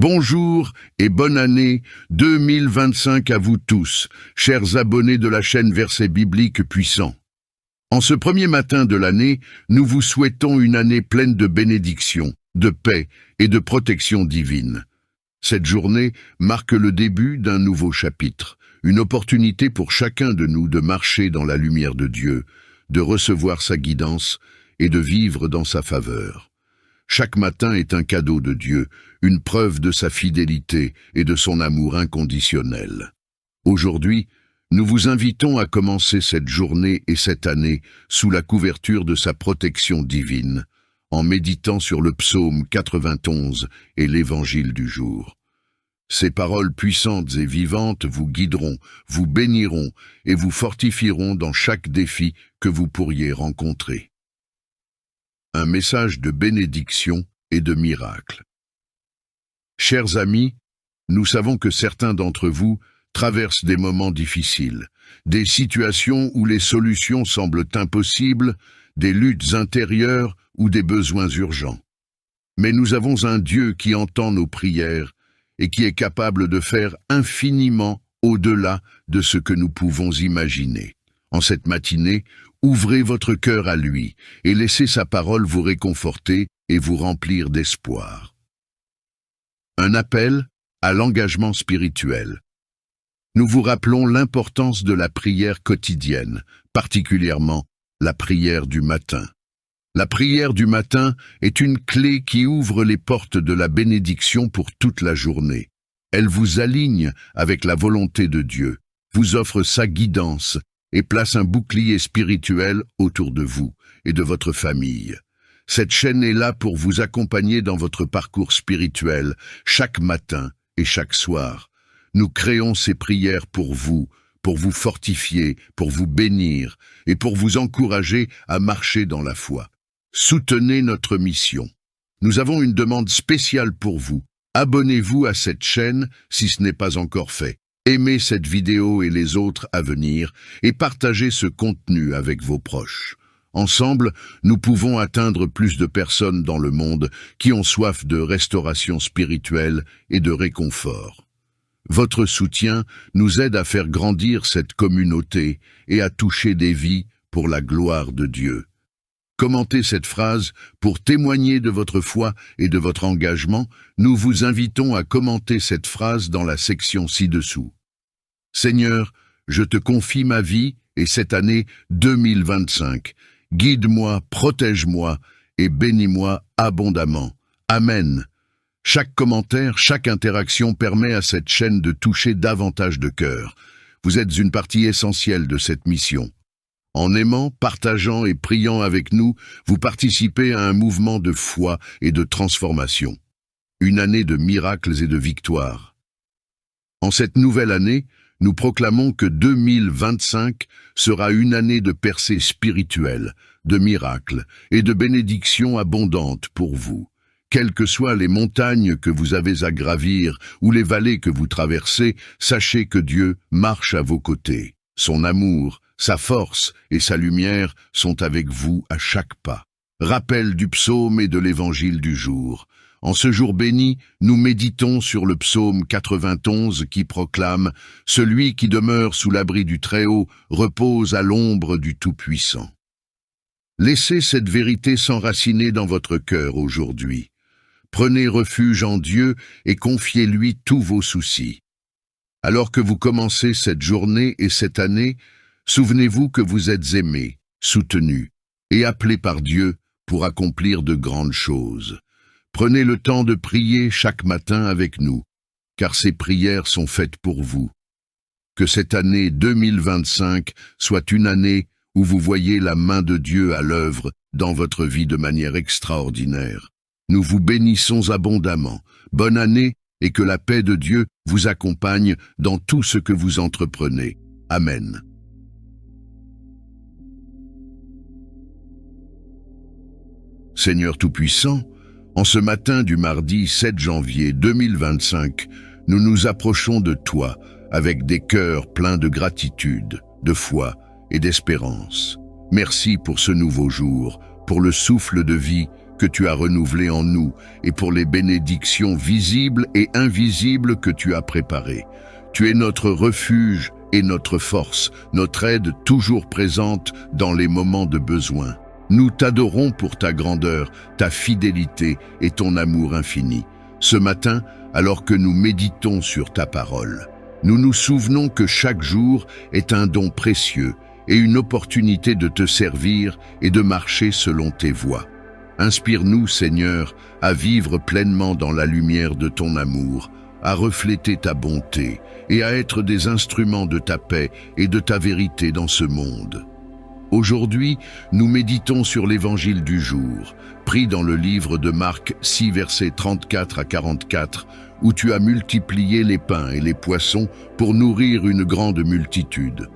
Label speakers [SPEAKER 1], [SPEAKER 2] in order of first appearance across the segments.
[SPEAKER 1] Bonjour et bonne année 2025 à vous tous, chers abonnés de la chaîne Versets bibliques puissants. En ce premier matin de l'année, nous vous souhaitons une année pleine de bénédictions, de paix et de protection divine. Cette journée marque le début d'un nouveau chapitre, une opportunité pour chacun de nous de marcher dans la lumière de Dieu, de recevoir sa guidance et de vivre dans sa faveur. Chaque matin est un cadeau de Dieu, une preuve de sa fidélité et de son amour inconditionnel. Aujourd'hui, nous vous invitons à commencer cette journée et cette année sous la couverture de sa protection divine, en méditant sur le psaume 91 et l'évangile du jour. Ces paroles puissantes et vivantes vous guideront, vous béniront et vous fortifieront dans chaque défi que vous pourriez rencontrer. Un message de bénédiction et de miracle. Chers amis, nous savons que certains d'entre vous traversent des moments difficiles, des situations où les solutions semblent impossibles, des luttes intérieures ou des besoins urgents. Mais nous avons un Dieu qui entend nos prières et qui est capable de faire infiniment au-delà de ce que nous pouvons imaginer. En cette matinée, ouvrez votre cœur à lui et laissez sa parole vous réconforter et vous remplir d'espoir. Un appel à l'engagement spirituel. Nous vous rappelons l'importance de la prière quotidienne, particulièrement la prière du matin. La prière du matin est une clé qui ouvre les portes de la bénédiction pour toute la journée. Elle vous aligne avec la volonté de Dieu, vous offre sa guidance et place un bouclier spirituel autour de vous et de votre famille. Cette chaîne est là pour vous accompagner dans votre parcours spirituel, chaque matin et chaque soir. Nous créons ces prières pour vous fortifier, pour vous bénir et pour vous encourager à marcher dans la foi. Soutenez notre mission. Nous avons une demande spéciale pour vous. Abonnez-vous à cette chaîne si ce n'est pas encore fait. Aimez cette vidéo et les autres à venir et partagez ce contenu avec vos proches. Ensemble, nous pouvons atteindre plus de personnes dans le monde qui ont soif de restauration spirituelle et de réconfort. Votre soutien nous aide à faire grandir cette communauté et à toucher des vies pour la gloire de Dieu. Commentez cette phrase pour témoigner de votre foi et de votre engagement. Nous vous invitons à commenter cette phrase dans la section ci-dessous. Seigneur, je te confie ma vie et cette année 2025. Guide-moi, protège-moi et bénis-moi abondamment. Amen. Chaque commentaire, chaque interaction permet à cette chaîne de toucher davantage de cœurs. Vous êtes une partie essentielle de cette mission. En aimant, partageant et priant avec nous, vous participez à un mouvement de foi et de transformation. Une année de miracles et de victoires. En cette nouvelle année, nous proclamons que 2025 sera une année de percée spirituelle, de miracles et de bénédictions abondantes pour vous. Quelles que soient les montagnes que vous avez à gravir ou les vallées que vous traversez, sachez que Dieu marche à vos côtés. Son amour, sa force et sa lumière sont avec vous à chaque pas. Rappel du psaume et de l'évangile du jour. En ce jour béni, nous méditons sur le psaume 91 qui proclame « Celui qui demeure sous l'abri du Très-Haut repose à l'ombre du Tout-Puissant ». Laissez cette vérité s'enraciner dans votre cœur aujourd'hui. Prenez refuge en Dieu et confiez-lui tous vos soucis. Alors que vous commencez cette journée et cette année, souvenez-vous que vous êtes aimés, soutenus et appelés par Dieu pour accomplir de grandes choses. Prenez le temps de prier chaque matin avec nous, car ces prières sont faites pour vous. Que cette année 2025 soit une année où vous voyez la main de Dieu à l'œuvre dans votre vie de manière extraordinaire. Nous vous bénissons abondamment. Bonne année et que la paix de Dieu vous accompagne dans tout ce que vous entreprenez. Amen. Seigneur Tout-Puissant, en ce matin du mardi 7 janvier 2025, nous nous approchons de toi avec des cœurs pleins de gratitude, de foi et d'espérance. Merci pour ce nouveau jour, pour le souffle de vie que tu as renouvelées en nous et pour les bénédictions visibles et invisibles que tu as préparées. Tu es notre refuge et notre force, notre aide toujours présente dans les moments de besoin. Nous t'adorons pour ta grandeur, ta fidélité et ton amour infini. Ce matin, alors que nous méditons sur ta parole, nous nous souvenons que chaque jour est un don précieux et une opportunité de te servir et de marcher selon tes voies. Inspire-nous, Seigneur, à vivre pleinement dans la lumière de ton amour, à refléter ta bonté et à être des instruments de ta paix et de ta vérité dans ce monde. Aujourd'hui, nous méditons sur l'évangile du jour, pris dans le livre de Marc 6, versets 34 à 44, où tu as multiplié les pains et les poissons pour nourrir une grande multitude.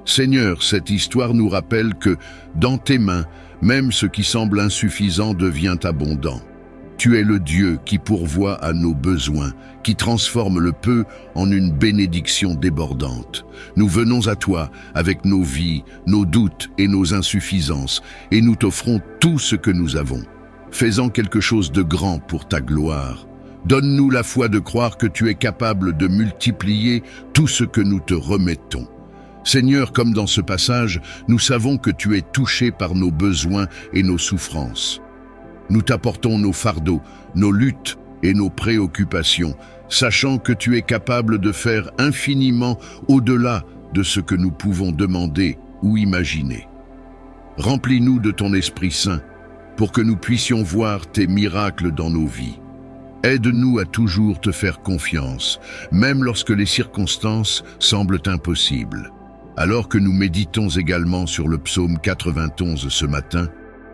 [SPEAKER 1] Seigneur, cette histoire nous rappelle que, dans tes mains, même ce qui semble insuffisant devient abondant. Tu es le Dieu qui pourvoit à nos besoins, qui transforme le peu en une bénédiction débordante. Nous venons à toi avec nos vies, nos doutes et nos insuffisances, et nous t'offrons tout ce que nous avons. Fais-en quelque chose de grand pour ta gloire. Donne-nous la foi de croire que tu es capable de multiplier tout ce que nous te remettons. Seigneur, comme dans ce passage, nous savons que tu es touché par nos besoins et nos souffrances. Nous t'apportons nos fardeaux, nos luttes et nos préoccupations, sachant que tu es capable de faire infiniment au-delà de ce que nous pouvons demander ou imaginer. Remplis-nous de ton Esprit Saint pour que nous puissions voir tes miracles dans nos vies. Aide-nous à toujours te faire confiance, même lorsque les circonstances semblent impossibles. Alors que nous méditons également sur le psaume 91 ce matin,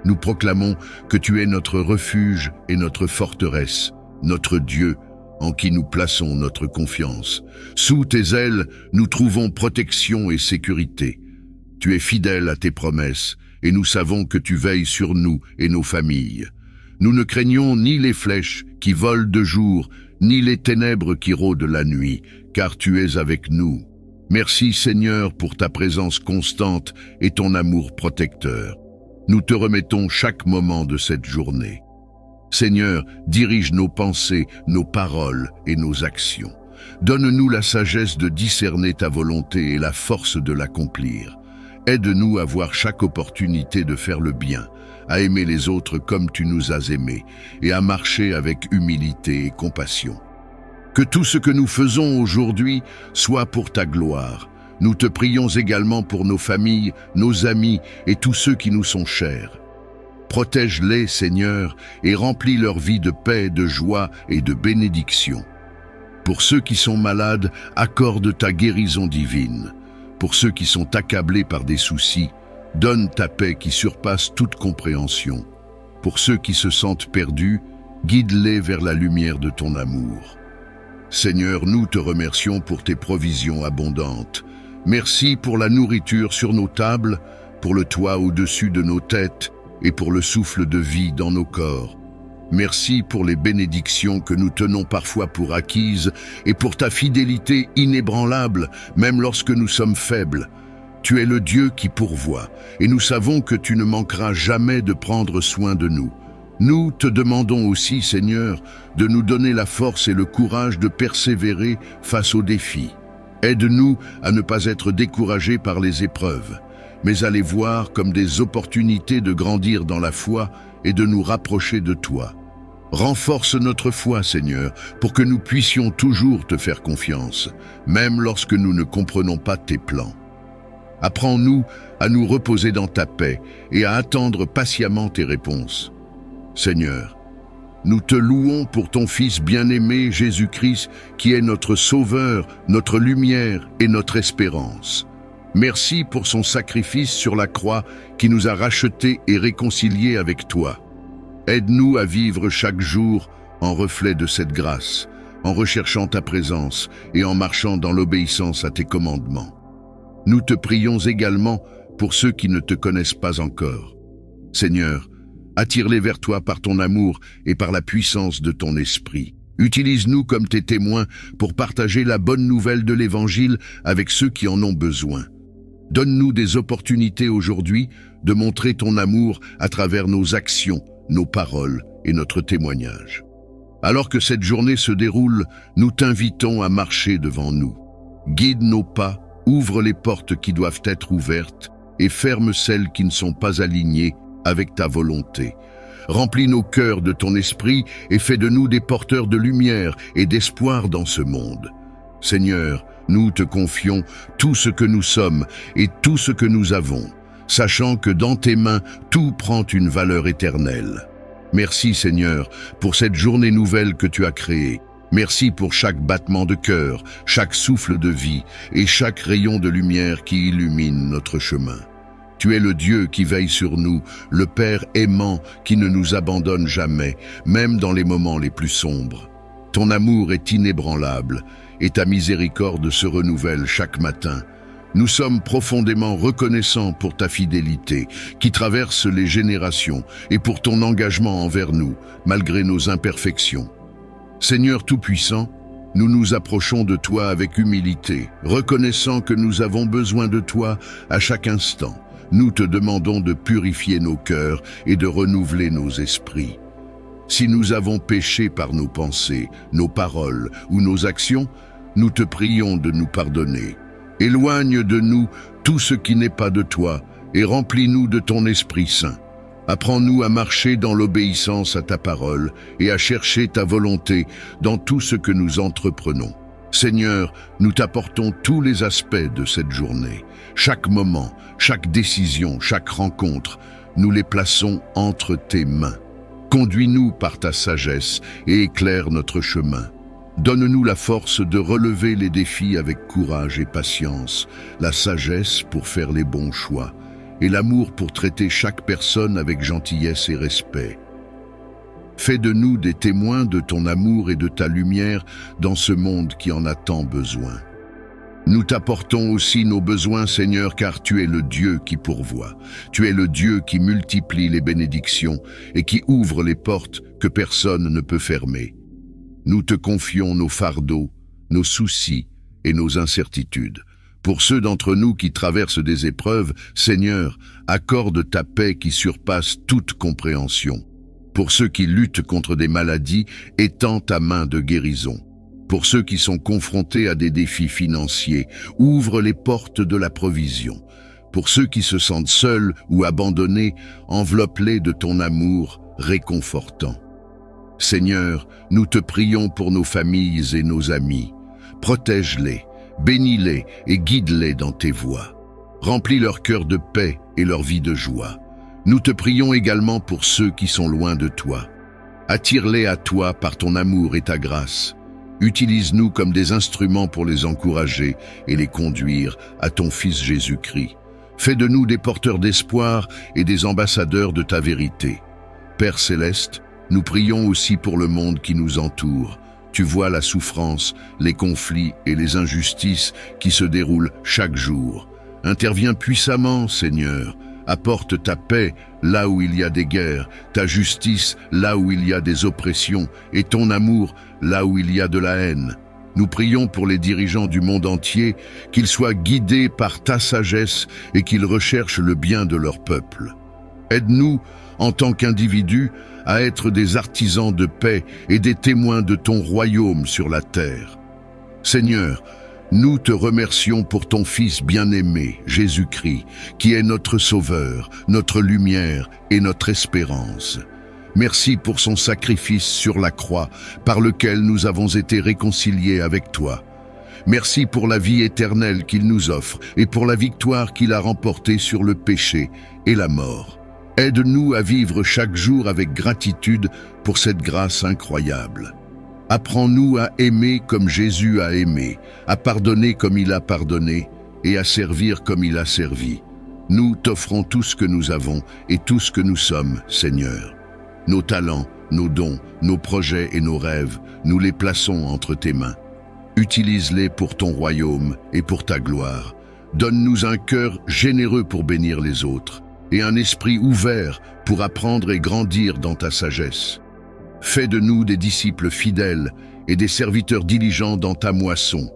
[SPEAKER 1] nous proclamons que tu es notre refuge et notre forteresse, notre Dieu, en qui nous plaçons notre confiance. Sous tes ailes, nous trouvons protection et sécurité. Tu es fidèle à tes promesses, et nous savons que tu veilles sur nous et nos familles. Nous ne craignons ni les flèches qui volent de jour, ni les ténèbres qui rôdent la nuit, car tu es avec nous. Merci Seigneur pour ta présence constante et ton amour protecteur. Nous te remettons chaque moment de cette journée. Seigneur, dirige nos pensées, nos paroles et nos actions. Donne-nous la sagesse de discerner ta volonté et la force de l'accomplir. Aide-nous à voir chaque opportunité de faire le bien, à aimer les autres comme tu nous as aimés et à marcher avec humilité et compassion. Que tout ce que nous faisons aujourd'hui soit pour ta gloire. Nous te prions également pour nos familles, nos amis et tous ceux qui nous sont chers. Protège-les, Seigneur, et remplis leur vie de paix, de joie et de bénédiction. Pour ceux qui sont malades, accorde ta guérison divine. Pour ceux qui sont accablés par des soucis, donne ta paix qui surpasse toute compréhension. Pour ceux qui se sentent perdus, guide-les vers la lumière de ton amour. Seigneur, nous te remercions pour tes provisions abondantes. Merci pour la nourriture sur nos tables, pour le toit au-dessus de nos têtes et pour le souffle de vie dans nos corps. Merci pour les bénédictions que nous tenons parfois pour acquises et pour ta fidélité inébranlable, même lorsque nous sommes faibles. Tu es le Dieu qui pourvoit et nous savons que tu ne manqueras jamais de prendre soin de nous. Nous te demandons aussi, Seigneur, de nous donner la force et le courage de persévérer face aux défis. Aide-nous à ne pas être découragés par les épreuves, mais à les voir comme des opportunités de grandir dans la foi et de nous rapprocher de toi. Renforce notre foi, Seigneur, pour que nous puissions toujours te faire confiance, même lorsque nous ne comprenons pas tes plans. Apprends-nous à nous reposer dans ta paix et à attendre patiemment tes réponses. Seigneur, nous te louons pour ton Fils bien-aimé Jésus-Christ, qui est notre Sauveur, notre lumière et notre espérance. Merci pour son sacrifice sur la croix qui nous a rachetés et réconciliés avec toi. Aide-nous à vivre chaque jour en reflet de cette grâce, en recherchant ta présence et en marchant dans l'obéissance à tes commandements. Nous te prions également pour ceux qui ne te connaissent pas encore. Seigneur, attire-les vers toi par ton amour et par la puissance de ton esprit. Utilise-nous comme tes témoins pour partager la bonne nouvelle de l'Évangile avec ceux qui en ont besoin. Donne-nous des opportunités aujourd'hui de montrer ton amour à travers nos actions, nos paroles et notre témoignage. Alors que cette journée se déroule, nous t'invitons à marcher devant nous. Guide nos pas, ouvre les portes qui doivent être ouvertes et ferme celles qui ne sont pas alignées avec ta volonté. Remplis nos cœurs de ton esprit et fais de nous des porteurs de lumière et d'espoir dans ce monde. Seigneur, nous te confions tout ce que nous sommes et tout ce que nous avons, sachant que dans tes mains, tout prend une valeur éternelle. Merci Seigneur pour cette journée nouvelle que tu as créée. Merci pour chaque battement de cœur, chaque souffle de vie et chaque rayon de lumière qui illumine notre chemin. Tu es le Dieu qui veille sur nous, le Père aimant qui ne nous abandonne jamais, même dans les moments les plus sombres. Ton amour est inébranlable et ta miséricorde se renouvelle chaque matin. Nous sommes profondément reconnaissants pour ta fidélité qui traverse les générations et pour ton engagement envers nous, malgré nos imperfections. Seigneur Tout-Puissant, nous nous approchons de toi avec humilité, reconnaissant que nous avons besoin de toi à chaque instant. Nous te demandons de purifier nos cœurs et de renouveler nos esprits. Si nous avons péché par nos pensées, nos paroles ou nos actions, nous te prions de nous pardonner. Éloigne de nous tout ce qui n'est pas de toi et remplis-nous de ton Esprit Saint. Apprends-nous à marcher dans l'obéissance à ta parole et à chercher ta volonté dans tout ce que nous entreprenons. Seigneur, nous t'apportons tous les aspects de cette journée. Chaque moment, chaque décision, chaque rencontre, nous les plaçons entre tes mains. Conduis-nous par ta sagesse et éclaire notre chemin. Donne-nous la force de relever les défis avec courage et patience, la sagesse pour faire les bons choix et l'amour pour traiter chaque personne avec gentillesse et respect. Fais de nous des témoins de ton amour et de ta lumière dans ce monde qui en a tant besoin. Nous t'apportons aussi nos besoins, Seigneur, car tu es le Dieu qui pourvoit. Tu es le Dieu qui multiplie les bénédictions et qui ouvre les portes que personne ne peut fermer. Nous te confions nos fardeaux, nos soucis et nos incertitudes. Pour ceux d'entre nous qui traversent des épreuves, Seigneur, accorde ta paix qui surpasse toute compréhension. Pour ceux qui luttent contre des maladies, étends ta main de guérison. Pour ceux qui sont confrontés à des défis financiers, ouvre les portes de la provision. Pour ceux qui se sentent seuls ou abandonnés, enveloppe-les de ton amour réconfortant. Seigneur, nous te prions pour nos familles et nos amis. Protège-les, bénis-les et guide-les dans tes voies. Remplis leur cœur de paix et leur vie de joie. Nous te prions également pour ceux qui sont loin de toi. Attire-les à toi par ton amour et ta grâce. Utilise-nous comme des instruments pour les encourager et les conduire à ton Fils Jésus-Christ. Fais de nous des porteurs d'espoir et des ambassadeurs de ta vérité. Père Céleste, nous prions aussi pour le monde qui nous entoure. Tu vois la souffrance, les conflits et les injustices qui se déroulent chaque jour. Interviens puissamment, Seigneur. Apporte ta paix là où il y a des guerres, ta justice là où il y a des oppressions et ton amour là où il y a de la haine. Nous prions pour les dirigeants du monde entier, qu'ils soient guidés par ta sagesse et qu'ils recherchent le bien de leur peuple. Aide-nous, en tant qu'individus, à être des artisans de paix et des témoins de ton royaume sur la terre. Seigneur, nous te remercions pour ton Fils bien-aimé, Jésus-Christ, qui est notre Sauveur, notre lumière et notre espérance. Merci pour son sacrifice sur la croix, par lequel nous avons été réconciliés avec toi. Merci pour la vie éternelle qu'il nous offre et pour la victoire qu'il a remportée sur le péché et la mort. Aide-nous à vivre chaque jour avec gratitude pour cette grâce incroyable. Apprends-nous à aimer comme Jésus a aimé, à pardonner comme il a pardonné et à servir comme il a servi. Nous t'offrons tout ce que nous avons et tout ce que nous sommes, Seigneur. Nos talents, nos dons, nos projets et nos rêves, nous les plaçons entre tes mains. Utilise-les pour ton royaume et pour ta gloire. Donne-nous un cœur généreux pour bénir les autres et un esprit ouvert pour apprendre et grandir dans ta sagesse. Fais de nous des disciples fidèles et des serviteurs diligents dans ta moisson.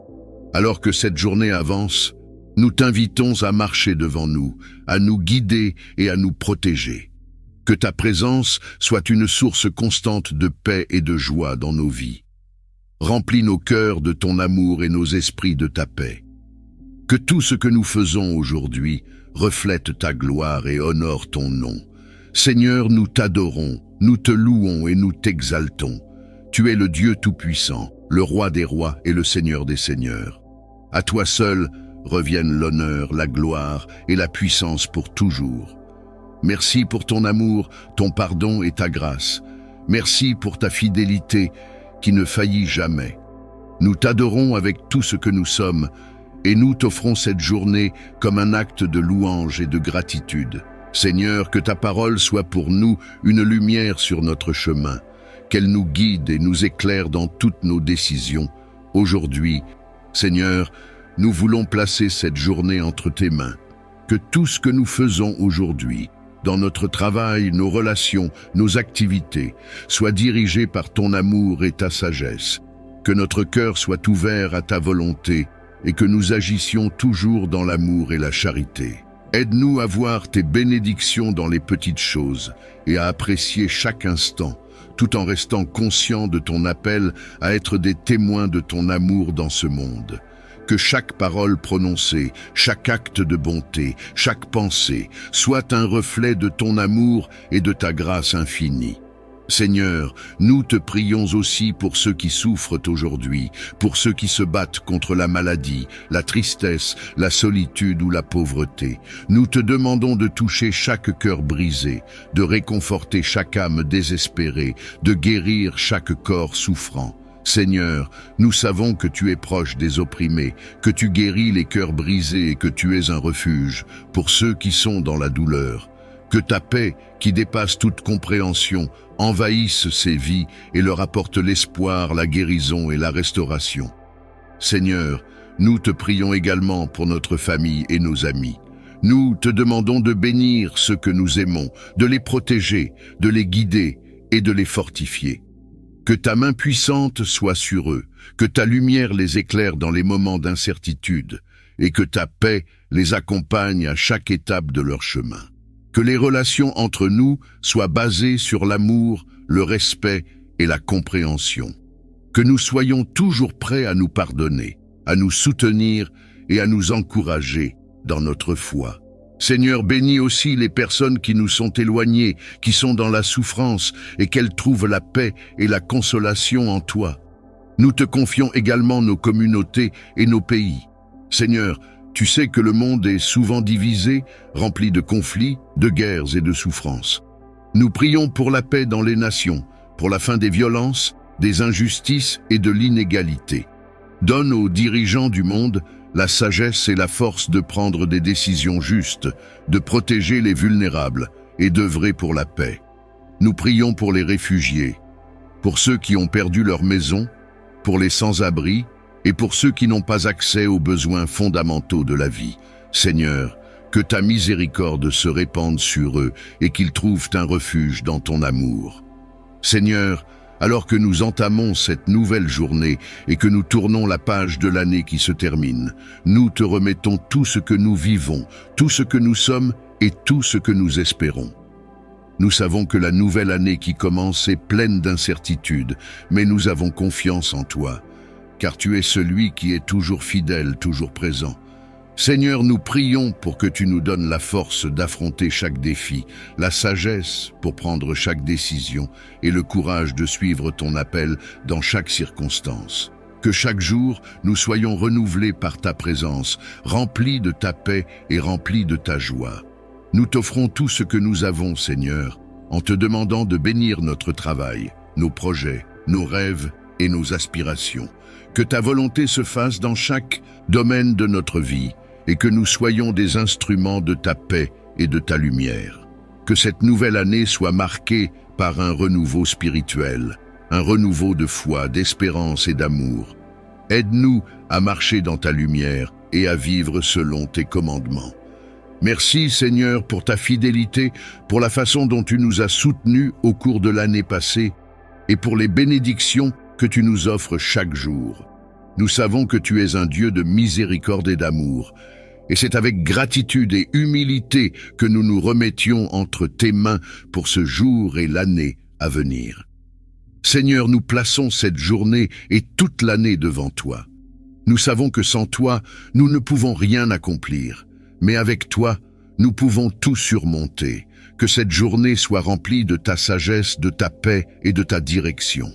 [SPEAKER 1] Alors que cette journée avance, nous t'invitons à marcher devant nous, à nous guider et à nous protéger. Que ta présence soit une source constante de paix et de joie dans nos vies. Remplis nos cœurs de ton amour et nos esprits de ta paix. Que tout ce que nous faisons aujourd'hui reflète ta gloire et honore ton nom. Seigneur, nous t'adorons, nous te louons et nous t'exaltons. Tu es le Dieu Tout-Puissant, le Roi des rois et le Seigneur des seigneurs. À toi seul reviennent l'honneur, la gloire et la puissance pour toujours. Merci pour ton amour, ton pardon et ta grâce. Merci pour ta fidélité qui ne faillit jamais. Nous t'adorons avec tout ce que nous sommes et nous t'offrons cette journée comme un acte de louange et de gratitude. Seigneur, que ta parole soit pour nous une lumière sur notre chemin, qu'elle nous guide et nous éclaire dans toutes nos décisions. Aujourd'hui, Seigneur, nous voulons placer cette journée entre tes mains. Que tout ce que nous faisons aujourd'hui, dans notre travail, nos relations, nos activités, soit dirigé par ton amour et ta sagesse. Que notre cœur soit ouvert à ta volonté et que nous agissions toujours dans l'amour et la charité. Aide-nous à voir tes bénédictions dans les petites choses et à apprécier chaque instant, tout en restant conscients de ton appel à être des témoins de ton amour dans ce monde. Que chaque parole prononcée, chaque acte de bonté, chaque pensée soit un reflet de ton amour et de ta grâce infinie. Seigneur, nous te prions aussi pour ceux qui souffrent aujourd'hui, pour ceux qui se battent contre la maladie, la tristesse, la solitude ou la pauvreté. Nous te demandons de toucher chaque cœur brisé, de réconforter chaque âme désespérée, de guérir chaque corps souffrant. Seigneur, nous savons que tu es proche des opprimés, que tu guéris les cœurs brisés et que tu es un refuge pour ceux qui sont dans la douleur. Que ta paix, qui dépasse toute compréhension, envahisse ces vies et leur apporte l'espoir, la guérison et la restauration. Seigneur, nous te prions également pour notre famille et nos amis. Nous te demandons de bénir ceux que nous aimons, de les protéger, de les guider et de les fortifier. Que ta main puissante soit sur eux, que ta lumière les éclaire dans les moments d'incertitude et que ta paix les accompagne à chaque étape de leur chemin. Que les relations entre nous soient basées sur l'amour, le respect et la compréhension. Que nous soyons toujours prêts à nous pardonner, à nous soutenir et à nous encourager dans notre foi. Seigneur, bénis aussi les personnes qui nous sont éloignées, qui sont dans la souffrance et qu'elles trouvent la paix et la consolation en toi. Nous te confions également nos communautés et nos pays. Seigneur, tu sais que le monde est souvent divisé, rempli de conflits, de guerres et de souffrances. Nous prions pour la paix dans les nations, pour la fin des violences, des injustices et de l'inégalité. Donne aux dirigeants du monde la sagesse et la force de prendre des décisions justes, de protéger les vulnérables et d'œuvrer pour la paix. Nous prions pour les réfugiés, pour ceux qui ont perdu leur maison, pour les sans-abri et pour ceux qui n'ont pas accès aux besoins fondamentaux de la vie. Seigneur, que ta miséricorde se répande sur eux et qu'ils trouvent un refuge dans ton amour. Seigneur, alors que nous entamons cette nouvelle journée et que nous tournons la page de l'année qui se termine, nous te remettons tout ce que nous vivons, tout ce que nous sommes et tout ce que nous espérons. Nous savons que la nouvelle année qui commence est pleine d'incertitudes, mais nous avons confiance en toi, car tu es celui qui est toujours fidèle, toujours présent. Seigneur, nous prions pour que tu nous donnes la force d'affronter chaque défi, la sagesse pour prendre chaque décision et le courage de suivre ton appel dans chaque circonstance. Que chaque jour, nous soyons renouvelés par ta présence, remplis de ta paix et remplis de ta joie. Nous t'offrons tout ce que nous avons, Seigneur, en te demandant de bénir notre travail, nos projets, nos rêves et nos aspirations. Que ta volonté se fasse dans chaque domaine de notre vie, et que nous soyons des instruments de ta paix et de ta lumière. Que cette nouvelle année soit marquée par un renouveau spirituel, un renouveau de foi, d'espérance et d'amour. Aide-nous à marcher dans ta lumière et à vivre selon tes commandements. Merci Seigneur pour ta fidélité, pour la façon dont tu nous as soutenus au cours de l'année passée et pour les bénédictions que tu nous offres chaque jour. Nous savons que tu es un Dieu de miséricorde et d'amour, Et c'est avec gratitude et humilité que nous nous remettions entre tes mains pour ce jour et l'année à venir. Seigneur, nous plaçons cette journée et toute l'année devant toi. Nous savons que sans toi, nous ne pouvons rien accomplir, mais avec toi, nous pouvons tout surmonter. Que cette journée soit remplie de ta sagesse, de ta paix et de ta direction.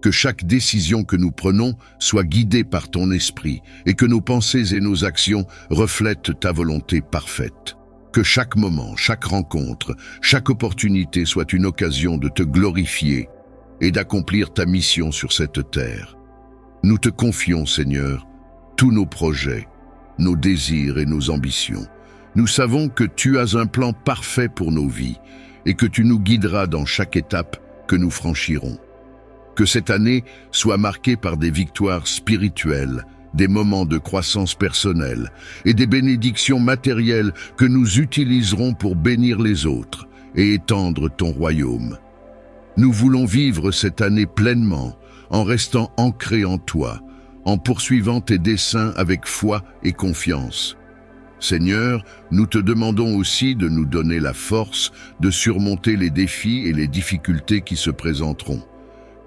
[SPEAKER 1] Que chaque décision que nous prenons soit guidée par ton esprit et que nos pensées et nos actions reflètent ta volonté parfaite. Que chaque moment, chaque rencontre, chaque opportunité soit une occasion de te glorifier et d'accomplir ta mission sur cette terre. Nous te confions, Seigneur, tous nos projets, nos désirs et nos ambitions. Nous savons que tu as un plan parfait pour nos vies et que tu nous guideras dans chaque étape que nous franchirons. Que cette année soit marquée par des victoires spirituelles, des moments de croissance personnelle et des bénédictions matérielles que nous utiliserons pour bénir les autres et étendre ton royaume. Nous voulons vivre cette année pleinement, en restant ancrés en toi, en poursuivant tes desseins avec foi et confiance. Seigneur, nous te demandons aussi de nous donner la force de surmonter les défis et les difficultés qui se présenteront.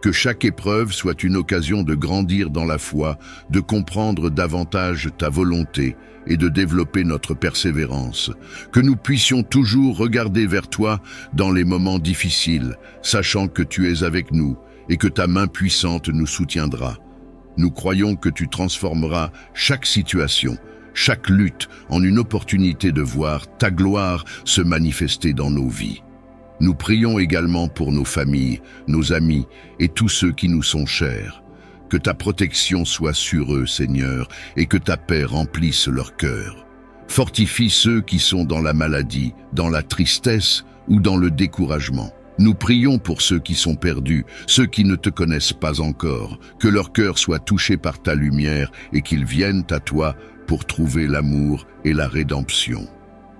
[SPEAKER 1] Que chaque épreuve soit une occasion de grandir dans la foi, de comprendre davantage ta volonté et de développer notre persévérance. Que nous puissions toujours regarder vers toi dans les moments difficiles, sachant que tu es avec nous et que ta main puissante nous soutiendra. Nous croyons que tu transformeras chaque situation, chaque lutte en une opportunité de voir ta gloire se manifester dans nos vies. Nous prions également pour nos familles, nos amis et tous ceux qui nous sont chers. Que ta protection soit sur eux, Seigneur, et que ta paix remplisse leur cœur. Fortifie ceux qui sont dans la maladie, dans la tristesse ou dans le découragement. Nous prions pour ceux qui sont perdus, ceux qui ne te connaissent pas encore, que leur cœur soit touché par ta lumière et qu'ils viennent à toi pour trouver l'amour et la rédemption.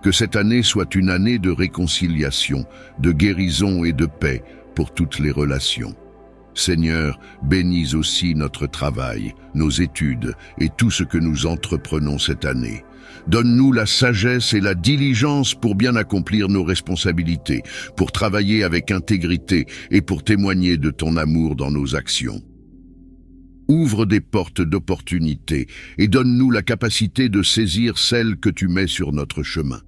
[SPEAKER 1] Que cette année soit une année de réconciliation, de guérison et de paix pour toutes les relations. Seigneur, bénis aussi notre travail, nos études et tout ce que nous entreprenons cette année. Donne-nous la sagesse et la diligence pour bien accomplir nos responsabilités, pour travailler avec intégrité et pour témoigner de ton amour dans nos actions. Ouvre des portes d'opportunité et donne-nous la capacité de saisir celles que tu mets sur notre chemin.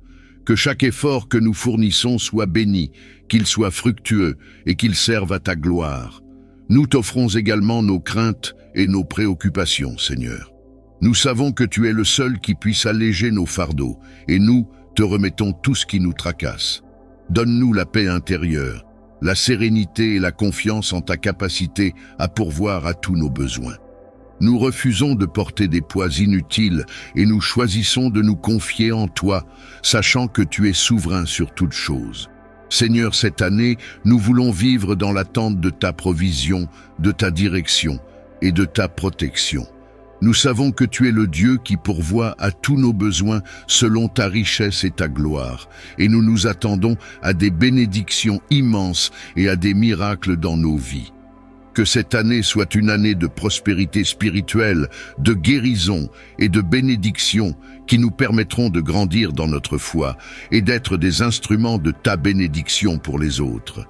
[SPEAKER 1] Que chaque effort que nous fournissons soit béni, qu'il soit fructueux et qu'il serve à ta gloire. Nous t'offrons également nos craintes et nos préoccupations, Seigneur. Nous savons que tu es le seul qui puisse alléger nos fardeaux, et nous te remettons tout ce qui nous tracasse. Donne-nous la paix intérieure, la sérénité et la confiance en ta capacité à pourvoir à tous nos besoins. Nous refusons de porter des poids inutiles et nous choisissons de nous confier en toi, sachant que tu es souverain sur toutes choses. Seigneur, cette année, nous voulons vivre dans l'attente de ta provision, de ta direction et de ta protection. Nous savons que tu es le Dieu qui pourvoit à tous nos besoins selon ta richesse et ta gloire, et nous nous attendons à des bénédictions immenses et à des miracles dans nos vies. Que cette année soit une année de prospérité spirituelle, de guérison et de bénédiction qui nous permettront de grandir dans notre foi et d'être des instruments de ta bénédiction pour les autres.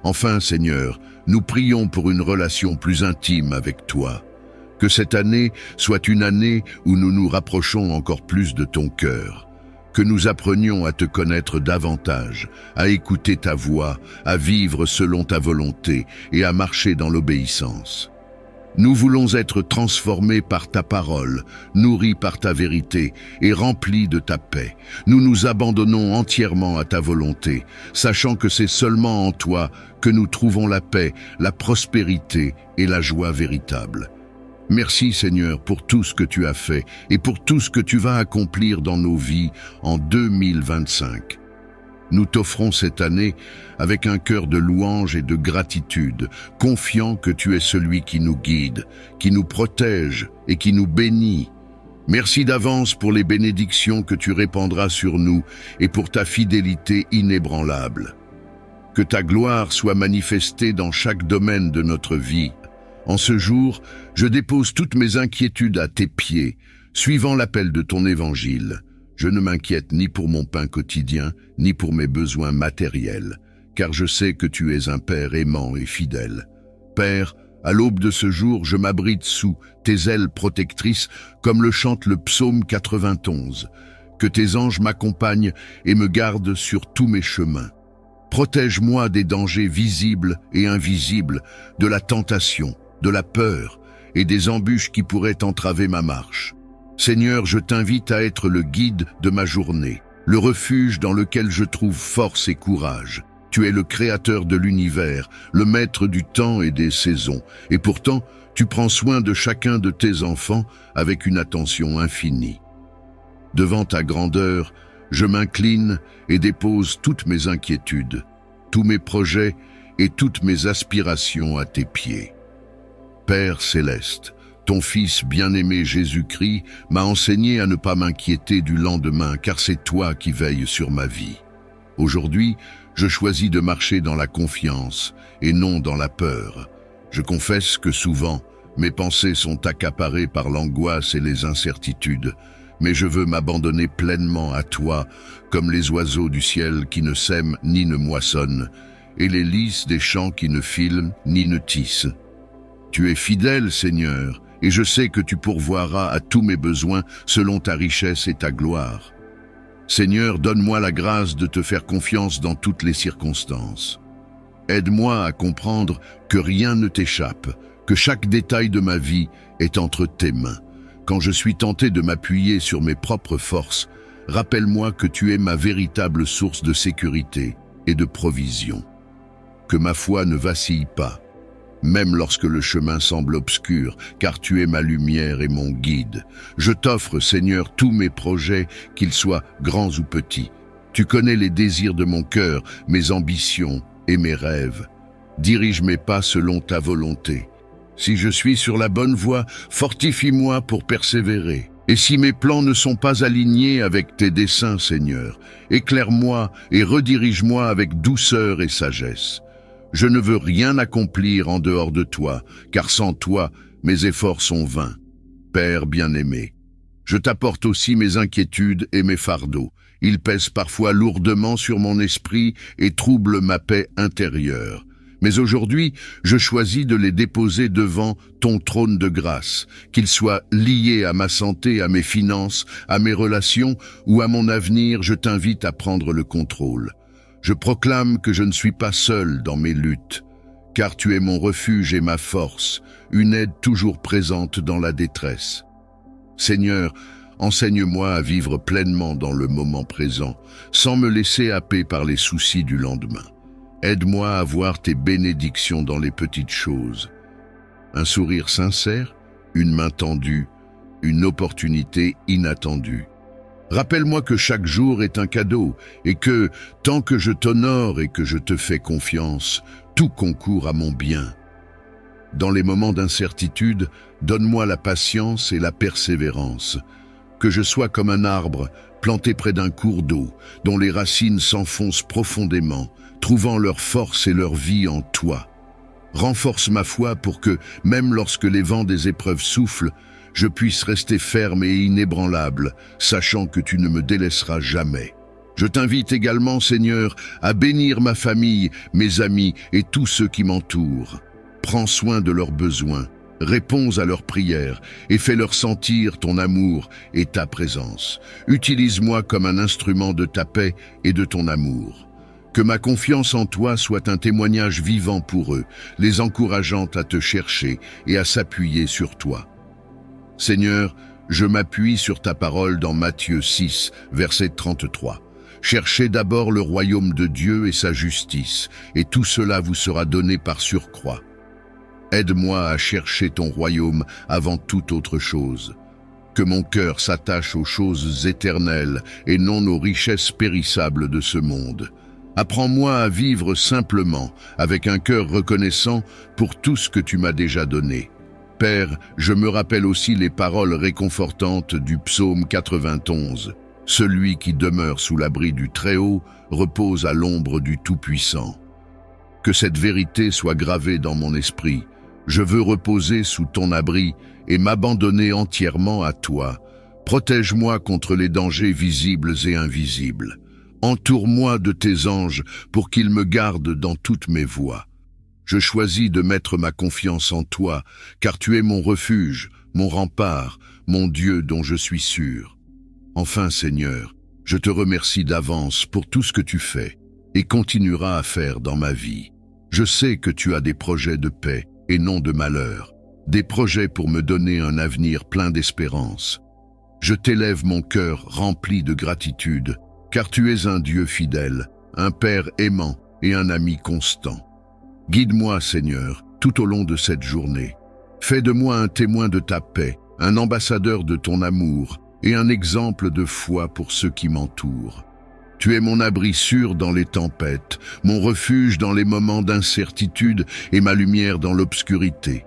[SPEAKER 1] Enfin, Seigneur, nous prions pour une relation plus intime avec toi. Que cette année soit une année où nous nous rapprochons encore plus de ton cœur. Que nous apprenions à te connaître davantage, à écouter ta voix, à vivre selon ta volonté et à marcher dans l'obéissance. Nous voulons être transformés par ta parole, nourris par ta vérité et remplis de ta paix. Nous nous abandonnons entièrement à ta volonté, sachant que c'est seulement en toi que nous trouvons la paix, la prospérité et la joie véritable. Merci Seigneur pour tout ce que tu as fait et pour tout ce que tu vas accomplir dans nos vies en 2025. Nous t'offrons cette année avec un cœur de louange et de gratitude, confiant que tu es celui qui nous guide, qui nous protège et qui nous bénit. Merci d'avance pour les bénédictions que tu répandras sur nous et pour ta fidélité inébranlable. Que ta gloire soit manifestée dans chaque domaine de notre vie. En ce jour, je dépose toutes mes inquiétudes à tes pieds, suivant l'appel de ton évangile. Je ne m'inquiète ni pour mon pain quotidien, ni pour mes besoins matériels, car je sais que tu es un Père aimant et fidèle. Père, à l'aube de ce jour, je m'abrite sous tes ailes protectrices, comme le chante le psaume 91. Que tes anges m'accompagnent et me gardent sur tous mes chemins. Protège-moi des dangers visibles et invisibles, de la tentation, de la peur et des embûches qui pourraient entraver ma marche. Seigneur, je t'invite à être le guide de ma journée, le refuge dans lequel je trouve force et courage. Tu es le créateur de l'univers, le maître du temps et des saisons, et pourtant, tu prends soin de chacun de tes enfants avec une attention infinie. Devant ta grandeur, je m'incline et dépose toutes mes inquiétudes, tous mes projets et toutes mes aspirations à tes pieds. Père céleste, ton Fils bien-aimé Jésus-Christ m'a enseigné à ne pas m'inquiéter du lendemain, car c'est toi qui veilles sur ma vie. Aujourd'hui, je choisis de marcher dans la confiance et non dans la peur. Je confesse que souvent, mes pensées sont accaparées par l'angoisse et les incertitudes, mais je veux m'abandonner pleinement à toi, comme les oiseaux du ciel qui ne sèment ni ne moissonnent, et les lys des champs qui ne filent ni ne tissent. Tu es fidèle, Seigneur, et je sais que tu pourvoiras à tous mes besoins selon ta richesse et ta gloire. Seigneur, donne-moi la grâce de te faire confiance dans toutes les circonstances. Aide-moi à comprendre que rien ne t'échappe, que chaque détail de ma vie est entre tes mains. Quand je suis tenté de m'appuyer sur mes propres forces, rappelle-moi que tu es ma véritable source de sécurité et de provision. Que ma foi ne vacille pas, même lorsque le chemin semble obscur, car tu es ma lumière et mon guide. Je t'offre, Seigneur, tous mes projets, qu'ils soient grands ou petits. Tu connais les désirs de mon cœur, mes ambitions et mes rêves. Dirige mes pas selon ta volonté. Si je suis sur la bonne voie, fortifie-moi pour persévérer. Et si mes plans ne sont pas alignés avec tes desseins, Seigneur, éclaire-moi et redirige-moi avec douceur et sagesse. Je ne veux rien accomplir en dehors de toi, car sans toi, mes efforts sont vains. Père bien-aimé, je t'apporte aussi mes inquiétudes et mes fardeaux. Ils pèsent parfois lourdement sur mon esprit et troublent ma paix intérieure. Mais aujourd'hui, je choisis de les déposer devant ton trône de grâce, qu'ils soient liés à ma santé, à mes finances, à mes relations ou à mon avenir. Je t'invite à prendre le contrôle. Je proclame que je ne suis pas seul dans mes luttes, car tu es mon refuge et ma force, une aide toujours présente dans la détresse. Seigneur, enseigne-moi à vivre pleinement dans le moment présent, sans me laisser happer par les soucis du lendemain. Aide-moi à voir tes bénédictions dans les petites choses. Un sourire sincère, une main tendue, une opportunité inattendue. Rappelle-moi que chaque jour est un cadeau et que, tant que je t'honore et que je te fais confiance, tout concourt à mon bien. Dans les moments d'incertitude, donne-moi la patience et la persévérance. Que je sois comme un arbre planté près d'un cours d'eau, dont les racines s'enfoncent profondément, trouvant leur force et leur vie en toi. Renforce ma foi pour que, même lorsque les vents des épreuves soufflent, je puisse rester ferme et inébranlable, sachant que tu ne me délaisseras jamais. Je t'invite également, Seigneur, à bénir ma famille, mes amis et tous ceux qui m'entourent. Prends soin de leurs besoins, réponds à leurs prières et fais-leur sentir ton amour et ta présence. Utilise-moi comme un instrument de ta paix et de ton amour. Que ma confiance en toi soit un témoignage vivant pour eux, les encourageant à te chercher et à s'appuyer sur toi. Seigneur, je m'appuie sur ta parole dans Matthieu 6, verset 33. Cherchez d'abord le royaume de Dieu et sa justice, et tout cela vous sera donné par surcroît. Aide-moi à chercher ton royaume avant toute autre chose. Que mon cœur s'attache aux choses éternelles et non aux richesses périssables de ce monde. Apprends-moi à vivre simplement, avec un cœur reconnaissant pour tout ce que tu m'as déjà donné. Père, je me rappelle aussi les paroles réconfortantes du psaume 91. Celui qui demeure sous l'abri du Très-Haut repose à l'ombre du Tout-Puissant. Que cette vérité soit gravée dans mon esprit. Je veux reposer sous ton abri et m'abandonner entièrement à toi. Protège-moi contre les dangers visibles et invisibles. Entoure-moi de tes anges pour qu'ils me gardent dans toutes mes voies. Je choisis de mettre ma confiance en toi, car tu es mon refuge, mon rempart, mon Dieu dont je suis sûr. Enfin, Seigneur, je te remercie d'avance pour tout ce que tu fais et continueras à faire dans ma vie. Je sais que tu as des projets de paix et non de malheur, des projets pour me donner un avenir plein d'espérance. Je t'élève mon cœur rempli de gratitude, car tu es un Dieu fidèle, un Père aimant et un ami constant. Guide-moi, Seigneur, tout au long de cette journée. Fais de moi un témoin de ta paix, un ambassadeur de ton amour et un exemple de foi pour ceux qui m'entourent. Tu es mon abri sûr dans les tempêtes, mon refuge dans les moments d'incertitude et ma lumière dans l'obscurité.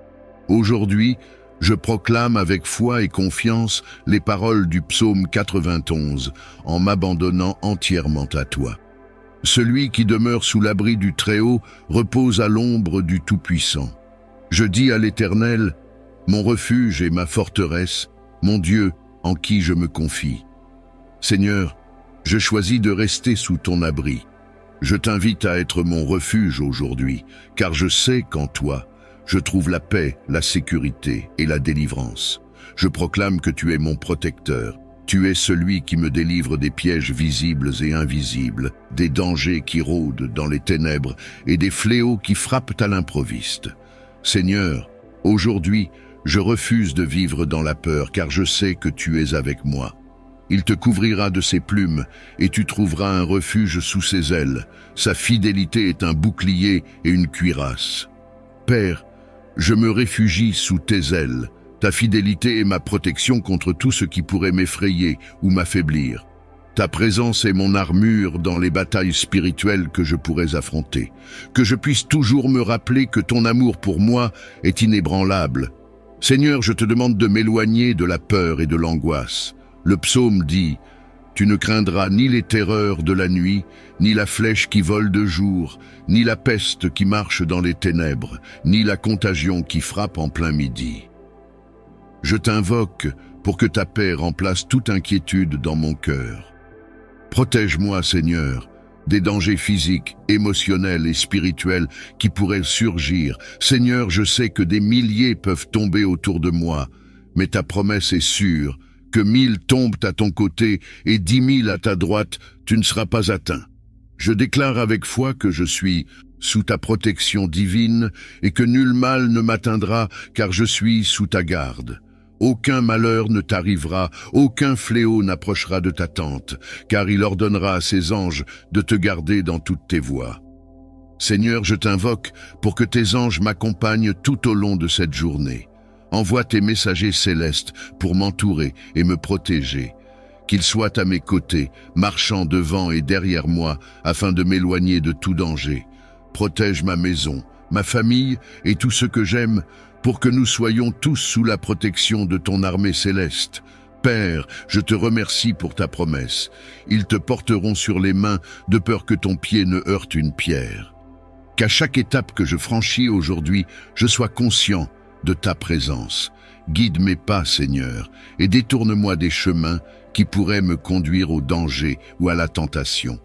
[SPEAKER 1] Aujourd'hui, je proclame avec foi et confiance les paroles du psaume 91 en m'abandonnant entièrement à toi. Celui qui demeure sous l'abri du Très-Haut repose à l'ombre du Tout-Puissant. Je dis à l'Éternel, mon refuge et ma forteresse, mon Dieu en qui je me confie. Seigneur, je choisis de rester sous ton abri. Je t'invite à être mon refuge aujourd'hui, car je sais qu'en toi, je trouve la paix, la sécurité et la délivrance. Je proclame que tu es mon protecteur. Tu es celui qui me délivre des pièges visibles et invisibles, des dangers qui rôdent dans les ténèbres et des fléaux qui frappent à l'improviste. Seigneur, aujourd'hui, je refuse de vivre dans la peur car je sais que tu es avec moi. Il te couvrira de ses plumes et tu trouveras un refuge sous ses ailes. Sa fidélité est un bouclier et une cuirasse. Père, je me réfugie sous tes ailes. Ta fidélité est ma protection contre tout ce qui pourrait m'effrayer ou m'affaiblir. Ta présence est mon armure dans les batailles spirituelles que je pourrais affronter. Que je puisse toujours me rappeler que ton amour pour moi est inébranlable. Seigneur, je te demande de m'éloigner de la peur et de l'angoisse. Le psaume dit « Tu ne craindras ni les terreurs de la nuit, ni la flèche qui vole de jour, ni la peste qui marche dans les ténèbres, ni la contagion qui frappe en plein midi. » Je t'invoque pour que ta paix remplace toute inquiétude dans mon cœur. Protège-moi, Seigneur, des dangers physiques, émotionnels et spirituels qui pourraient surgir. Seigneur, je sais que des milliers peuvent tomber autour de moi, mais ta promesse est sûre, que 1000 tombent à ton côté et 10 000 à ta droite, tu ne seras pas atteint. Je déclare avec foi que je suis sous ta protection divine et que nul mal ne m'atteindra car je suis sous ta garde. Aucun malheur ne t'arrivera, aucun fléau n'approchera de ta tente, car il ordonnera à ses anges de te garder dans toutes tes voies. Seigneur, je t'invoque pour que tes anges m'accompagnent tout au long de cette journée. Envoie tes messagers célestes pour m'entourer et me protéger. Qu'ils soient à mes côtés, marchant devant et derrière moi, afin de m'éloigner de tout danger. Protège ma maison, ma famille et tout ce que j'aime, pour que nous soyons tous sous la protection de ton armée céleste. Père, je te remercie pour ta promesse. Ils te porteront sur les mains de peur que ton pied ne heurte une pierre. Qu'à chaque étape que je franchis aujourd'hui, je sois conscient de ta présence. Guide mes pas, Seigneur, et détourne-moi des chemins qui pourraient me conduire au danger ou à la tentation.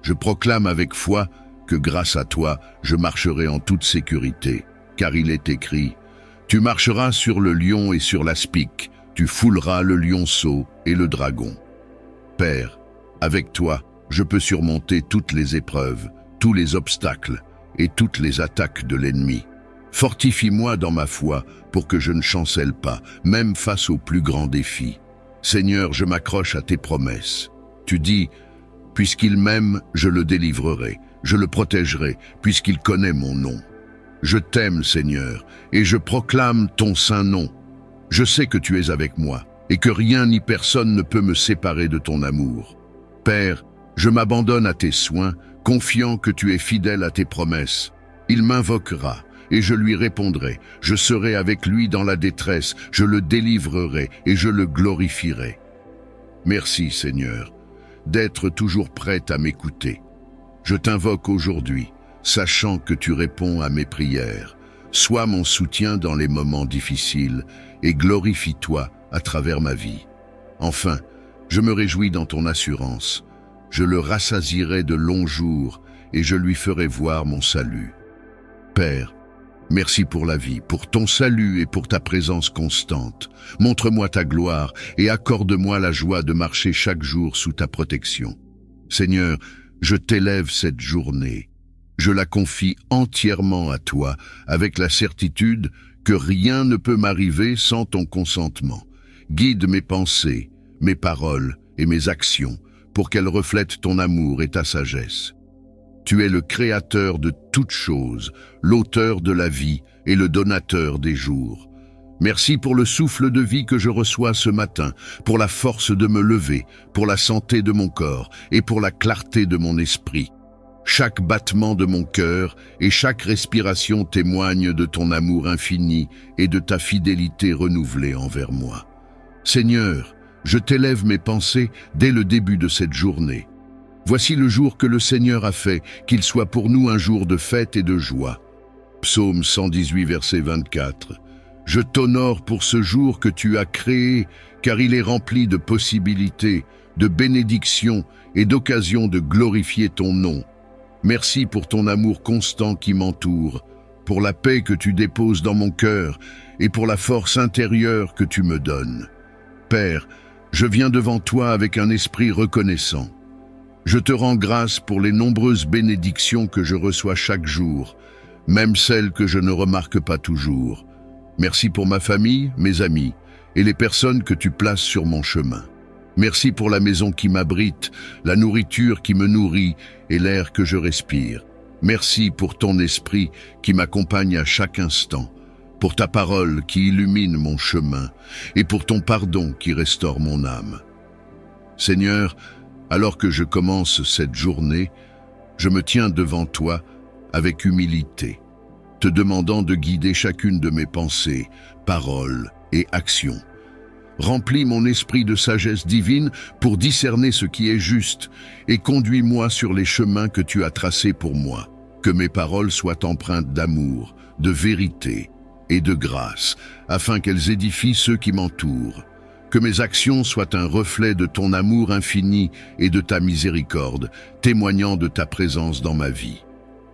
[SPEAKER 1] Je proclame avec foi que grâce à toi, je marcherai en toute sécurité, car il est écrit « Tu marcheras sur le lion et sur l'aspic, tu fouleras le lionceau et le dragon. » Père, avec toi, je peux surmonter toutes les épreuves, tous les obstacles et toutes les attaques de l'ennemi. Fortifie-moi dans ma foi pour que je ne chancelle pas, même face aux plus grands défis. Seigneur, je m'accroche à tes promesses. Tu dis « Puisqu'il m'aime, je le délivrerai, je le protégerai, puisqu'il connaît mon nom. » Je t'aime, Seigneur, et je proclame ton saint nom. Je sais que tu es avec moi, et que rien ni personne ne peut me séparer de ton amour. Père, je m'abandonne à tes soins, confiant que tu es fidèle à tes promesses. Il m'invoquera, et je lui répondrai. Je serai avec lui dans la détresse, je le délivrerai, et je le glorifierai. Merci, Seigneur, d'être toujours prête à m'écouter. Je t'invoque aujourd'hui, sachant que tu réponds à mes prières. Sois mon soutien dans les moments difficiles et glorifie-toi à travers ma vie. Enfin, je me réjouis dans ton assurance. Je le rassasierai de longs jours et je lui ferai voir mon salut. Père, merci pour la vie, pour ton salut et pour ta présence constante. Montre-moi ta gloire et accorde-moi la joie de marcher chaque jour sous ta protection. Seigneur, je t'élève cette journée. Je la confie entièrement à toi, avec la certitude que rien ne peut m'arriver sans ton consentement. Guide mes pensées, mes paroles et mes actions pour qu'elles reflètent ton amour et ta sagesse. Tu es le créateur de toutes choses, l'auteur de la vie et le donateur des jours. Merci pour le souffle de vie que je reçois ce matin, pour la force de me lever, pour la santé de mon corps et pour la clarté de mon esprit. Chaque battement de mon cœur et chaque respiration témoignent de ton amour infini et de ta fidélité renouvelée envers moi. Seigneur, je t'élève mes pensées dès le début de cette journée. Voici le jour que le Seigneur a fait, qu'il soit pour nous un jour de fête et de joie. Psaume 118, verset 24. Je t'honore pour ce jour que tu as créé, car il est rempli de possibilités, de bénédictions et d'occasions de glorifier ton nom. Merci pour ton amour constant qui m'entoure, pour la paix que tu déposes dans mon cœur et pour la force intérieure que tu me donnes. Père, je viens devant toi avec un esprit reconnaissant. Je te rends grâce pour les nombreuses bénédictions que je reçois chaque jour, même celles que je ne remarque pas toujours. Merci pour ma famille, mes amis et les personnes que tu places sur mon chemin. Merci pour la maison qui m'abrite, la nourriture qui me nourrit et l'air que je respire. Merci pour ton esprit qui m'accompagne à chaque instant, pour ta parole qui illumine mon chemin et pour ton pardon qui restaure mon âme. Seigneur, alors que je commence cette journée, je me tiens devant toi avec humilité, te demandant de guider chacune de mes pensées, paroles et actions. Remplis mon esprit de sagesse divine pour discerner ce qui est juste et conduis-moi sur les chemins que tu as tracés pour moi. Que mes paroles soient empreintes d'amour, de vérité et de grâce, afin qu'elles édifient ceux qui m'entourent. Que mes actions soient un reflet de ton amour infini et de ta miséricorde, témoignant de ta présence dans ma vie.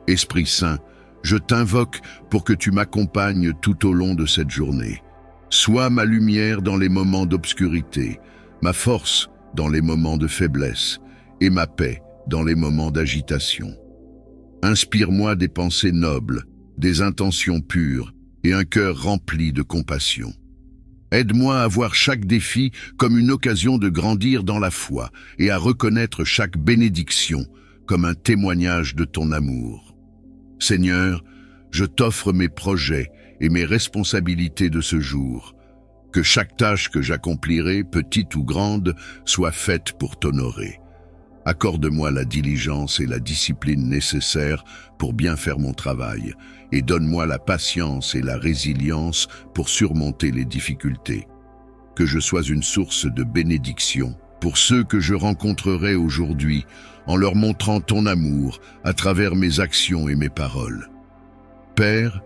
[SPEAKER 1] Esprit Saint, je t'invoque pour que tu m'accompagnes tout au long de cette journée. Sois ma lumière dans les moments d'obscurité, ma force dans les moments de faiblesse et ma paix dans les moments d'agitation. Inspire-moi des pensées nobles, des intentions pures et un cœur rempli de compassion. Aide-moi à voir chaque défi comme une occasion de grandir dans la foi et à reconnaître chaque bénédiction comme un témoignage de ton amour. Seigneur, je t'offre mes projets et mes responsabilités de ce jour. Que chaque tâche que j'accomplirai, petite ou grande, soit faite pour t'honorer. Accorde-moi la diligence et la discipline nécessaires pour bien faire mon travail, et donne-moi la patience et la résilience pour surmonter les difficultés. Que je sois une source de bénédiction pour ceux que je rencontrerai aujourd'hui, en leur montrant ton amour à travers mes actions et mes paroles. Père,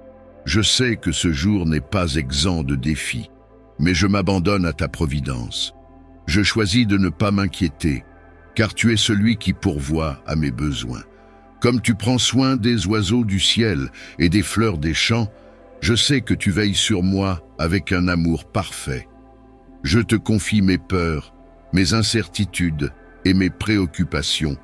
[SPEAKER 1] je sais que ce jour n'est pas exempt de défis, mais je m'abandonne à ta providence. Je choisis de ne pas m'inquiéter, car tu es celui qui pourvoit à mes besoins. Comme tu prends soin des oiseaux du ciel et des fleurs des champs, je sais que tu veilles sur moi avec un amour parfait. Je te confie mes peurs, mes incertitudes et mes préoccupations,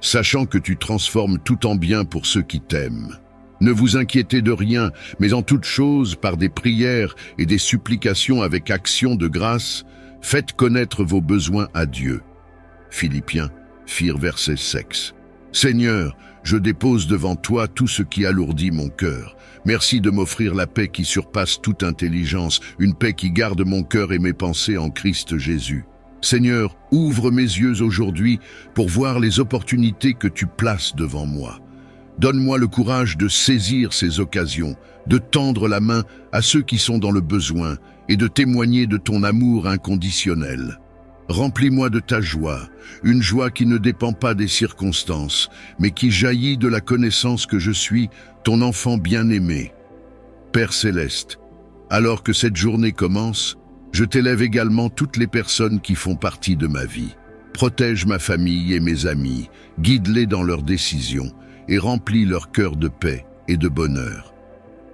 [SPEAKER 1] sachant que tu transformes tout en bien pour ceux qui t'aiment. Ne vous inquiétez de rien, mais en toute chose, par des prières et des supplications avec action de grâce, faites connaître vos besoins à Dieu. Philippiens 4, verset 6. Seigneur, je dépose devant toi tout ce qui alourdit mon cœur. Merci de m'offrir la paix qui surpasse toute intelligence, une paix qui garde mon cœur et mes pensées en Christ Jésus. Seigneur, ouvre mes yeux aujourd'hui pour voir les opportunités que tu places devant moi. Donne-moi le courage de saisir ces occasions, de tendre la main à ceux qui sont dans le besoin et de témoigner de ton amour inconditionnel. Remplis-moi de ta joie, une joie qui ne dépend pas des circonstances, mais qui jaillit de la connaissance que je suis ton enfant bien-aimé. Père céleste, alors que cette journée commence, Je t'élève également toutes les personnes qui font partie de ma vie. Protège ma famille et mes amis, guide-les dans leurs décisions et remplis leur cœur de paix et de bonheur.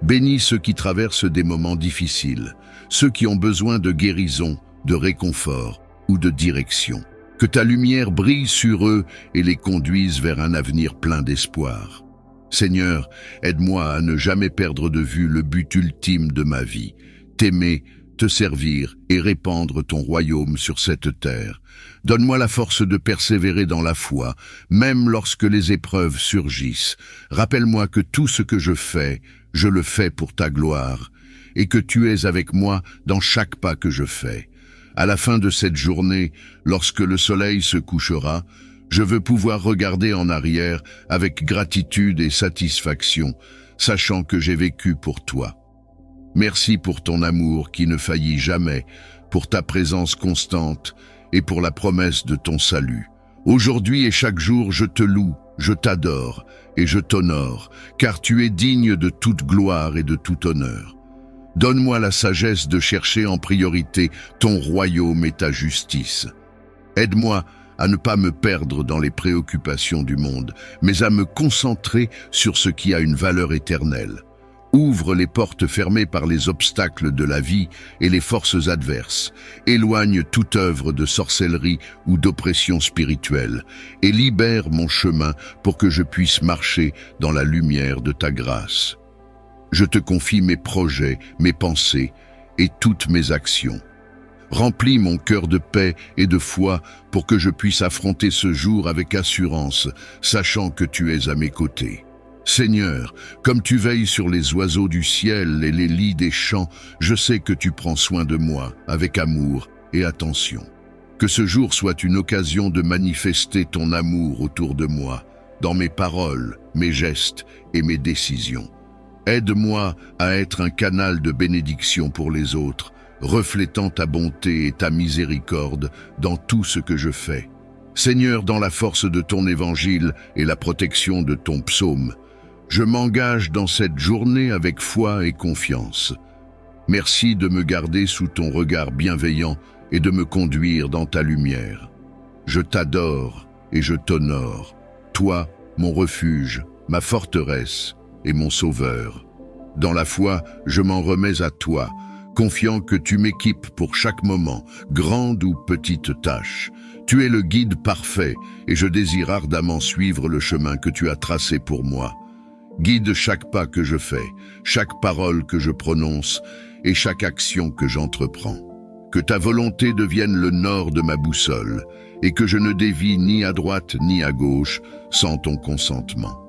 [SPEAKER 1] Bénis ceux qui traversent des moments difficiles, ceux qui ont besoin de guérison, de réconfort ou de direction. Que ta lumière brille sur eux et les conduise vers un avenir plein d'espoir. Seigneur, aide-moi à ne jamais perdre de vue le but ultime de ma vie, t'aimer, te servir et répandre ton royaume sur cette terre. Donne-moi la force de persévérer dans la foi, même lorsque les épreuves surgissent. Rappelle-moi que tout ce que je le fais pour ta gloire, et que tu es avec moi dans chaque pas que je fais. À la fin de cette journée, lorsque le soleil se couchera, je veux pouvoir regarder en arrière avec gratitude et satisfaction, sachant que j'ai vécu pour toi. Merci pour ton amour qui ne faillit jamais, pour ta présence constante et pour la promesse de ton salut. Aujourd'hui et chaque jour, je te loue, je t'adore et je t'honore, car tu es digne de toute gloire et de tout honneur. Donne-moi la sagesse de chercher en priorité ton royaume et ta justice. Aide-moi à ne pas me perdre dans les préoccupations du monde, mais à me concentrer sur ce qui a une valeur éternelle. Ouvre les portes fermées par les obstacles de la vie et les forces adverses. Éloigne toute œuvre de sorcellerie ou d'oppression spirituelle et libère mon chemin pour que je puisse marcher dans la lumière de ta grâce. Je te confie mes projets, mes pensées et toutes mes actions. Remplis mon cœur de paix et de foi pour que je puisse affronter ce jour avec assurance, sachant que tu es à mes côtés. Seigneur, comme tu veilles sur les oiseaux du ciel et les lys des champs, je sais que tu prends soin de moi avec amour et attention. Que ce jour soit une occasion de manifester ton amour autour de moi, dans mes paroles, mes gestes et mes décisions. Aide-moi à être un canal de bénédiction pour les autres, reflétant ta bonté et ta miséricorde dans tout ce que je fais. Seigneur, dans la force de ton évangile et la protection de ton psaume, je m'engage dans cette journée avec foi et confiance. Merci de me garder sous ton regard bienveillant et de me conduire dans ta lumière. Je t'adore et je t'honore, toi, mon refuge, ma forteresse et mon sauveur. Dans la foi, je m'en remets à toi, confiant que tu m'équipes pour chaque moment, grande ou petite tâche. Tu es le guide parfait et je désire ardemment suivre le chemin que tu as tracé pour moi. Guide chaque pas que je fais, chaque parole que je prononce et chaque action que j'entreprends. Que ta volonté devienne le nord de ma boussole et que je ne dévie ni à droite ni à gauche sans ton consentement.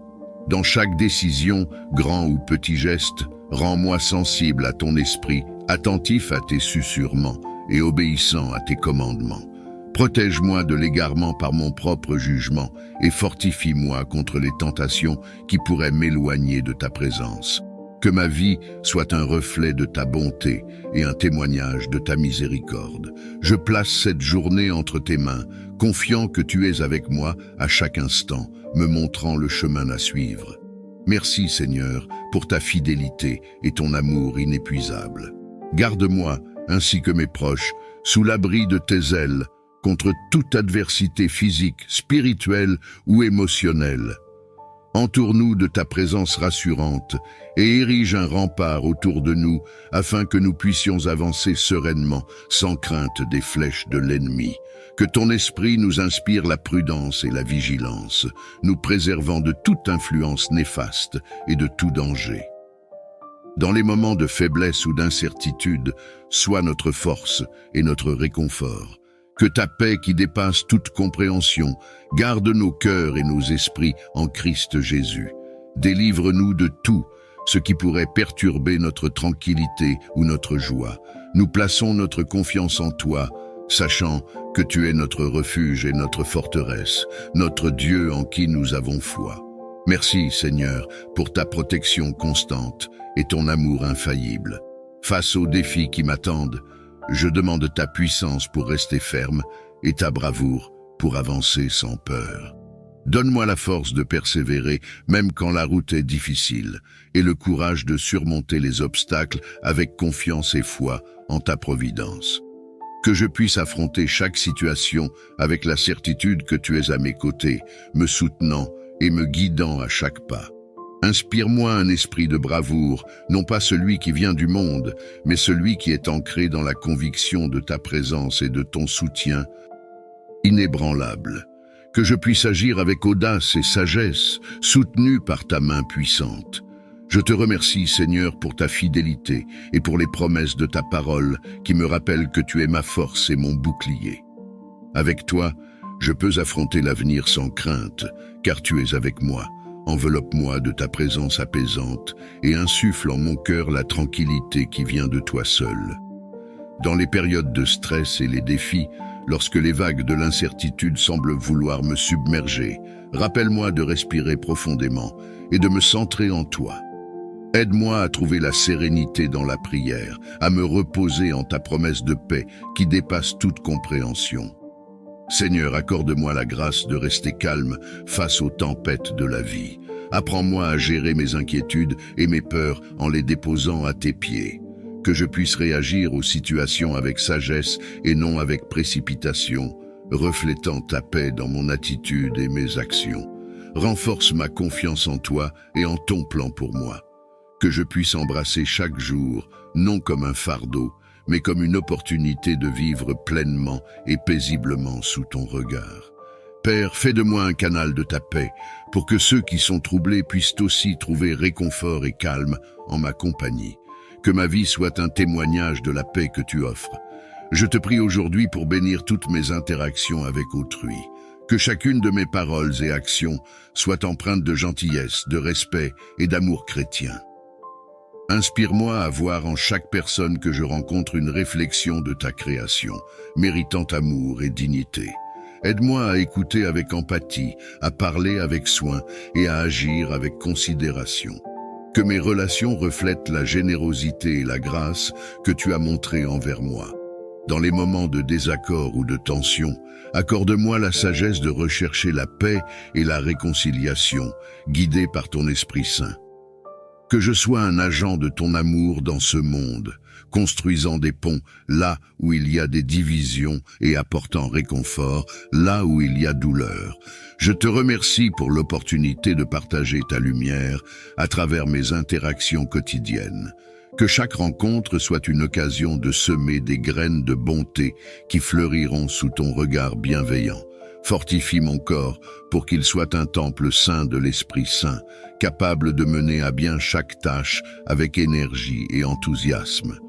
[SPEAKER 1] Dans chaque décision, grand ou petit geste, rends-moi sensible à ton esprit, attentif à tes susurrements et obéissant à tes commandements. Protège-moi de l'égarement par mon propre jugement et fortifie-moi contre les tentations qui pourraient m'éloigner de ta présence. Que ma vie soit un reflet de ta bonté et un témoignage de ta miséricorde. Je place cette journée entre tes mains, confiant que tu es avec moi à chaque instant, me montrant le chemin à suivre. Merci Seigneur pour ta fidélité et ton amour inépuisable. Garde-moi, ainsi que mes proches, sous l'abri de tes ailes, contre toute adversité physique, spirituelle ou émotionnelle. Entoure-nous de ta présence rassurante et érige un rempart autour de nous afin que nous puissions avancer sereinement, sans crainte des flèches de l'ennemi. Que ton esprit nous inspire la prudence et la vigilance, nous préservant de toute influence néfaste et de tout danger. Dans les moments de faiblesse ou d'incertitude, sois notre force et notre réconfort. Que ta paix qui dépasse toute compréhension garde nos cœurs et nos esprits en Christ Jésus. Délivre-nous de tout ce qui pourrait perturber notre tranquillité ou notre joie. Nous plaçons notre confiance en toi, sachant que tu es notre refuge et notre forteresse, notre Dieu en qui nous avons foi. Merci Seigneur pour ta protection constante et ton amour infaillible. Face aux défis qui m'attendent, je demande ta puissance pour rester ferme et ta bravoure pour avancer sans peur. Donne-moi la force de persévérer, même quand la route est difficile, et le courage de surmonter les obstacles avec confiance et foi en ta providence. Que je puisse affronter chaque situation avec la certitude que tu es à mes côtés, me soutenant et me guidant à chaque pas. Inspire-moi un esprit de bravoure, non pas celui qui vient du monde, mais celui qui est ancré dans la conviction de ta présence et de ton soutien inébranlable. Que je puisse agir avec audace et sagesse, soutenu par ta main puissante. Je te remercie, Seigneur, pour ta fidélité et pour les promesses de ta parole qui me rappellent que tu es ma force et mon bouclier. Avec toi, je peux affronter l'avenir sans crainte, car tu es avec moi. Enveloppe-moi de ta présence apaisante et insuffle en mon cœur la tranquillité qui vient de toi seul. Dans les périodes de stress et les défis, lorsque les vagues de l'incertitude semblent vouloir me submerger, rappelle-moi de respirer profondément et de me centrer en toi. Aide-moi à trouver la sérénité dans la prière, à me reposer en ta promesse de paix qui dépasse toute compréhension. Seigneur, accorde-moi la grâce de rester calme face aux tempêtes de la vie. Apprends-moi à gérer mes inquiétudes et mes peurs en les déposant à tes pieds. Que je puisse réagir aux situations avec sagesse et non avec précipitation, reflétant ta paix dans mon attitude et mes actions. Renforce ma confiance en toi et en ton plan pour moi. Que je puisse embrasser chaque jour, non comme un fardeau, mais comme une opportunité de vivre pleinement et paisiblement sous ton regard. Père, fais de moi un canal de ta paix, pour que ceux qui sont troublés puissent aussi trouver réconfort et calme en ma compagnie. Que ma vie soit un témoignage de la paix que tu offres. Je te prie aujourd'hui pour bénir toutes mes interactions avec autrui. Que chacune de mes paroles et actions soit empreinte de gentillesse, de respect et d'amour chrétien. Inspire-moi à voir en chaque personne que je rencontre une réflexion de ta création, méritant amour et dignité. Aide-moi à écouter avec empathie, à parler avec soin et à agir avec considération. Que mes relations reflètent la générosité et la grâce que tu as montrées envers moi. Dans les moments de désaccord ou de tension, accorde-moi la sagesse de rechercher la paix et la réconciliation, guidée par ton Esprit Saint. Que je sois un agent de ton amour dans ce monde, construisant des ponts là où il y a des divisions et apportant réconfort là où il y a douleur. Je te remercie pour l'opportunité de partager ta lumière à travers mes interactions quotidiennes. Que chaque rencontre soit une occasion de semer des graines de bonté qui fleuriront sous ton regard bienveillant. Fortifie mon corps pour qu'il soit un temple saint de l'Esprit Saint, capable de mener à bien chaque tâche avec énergie et enthousiasme.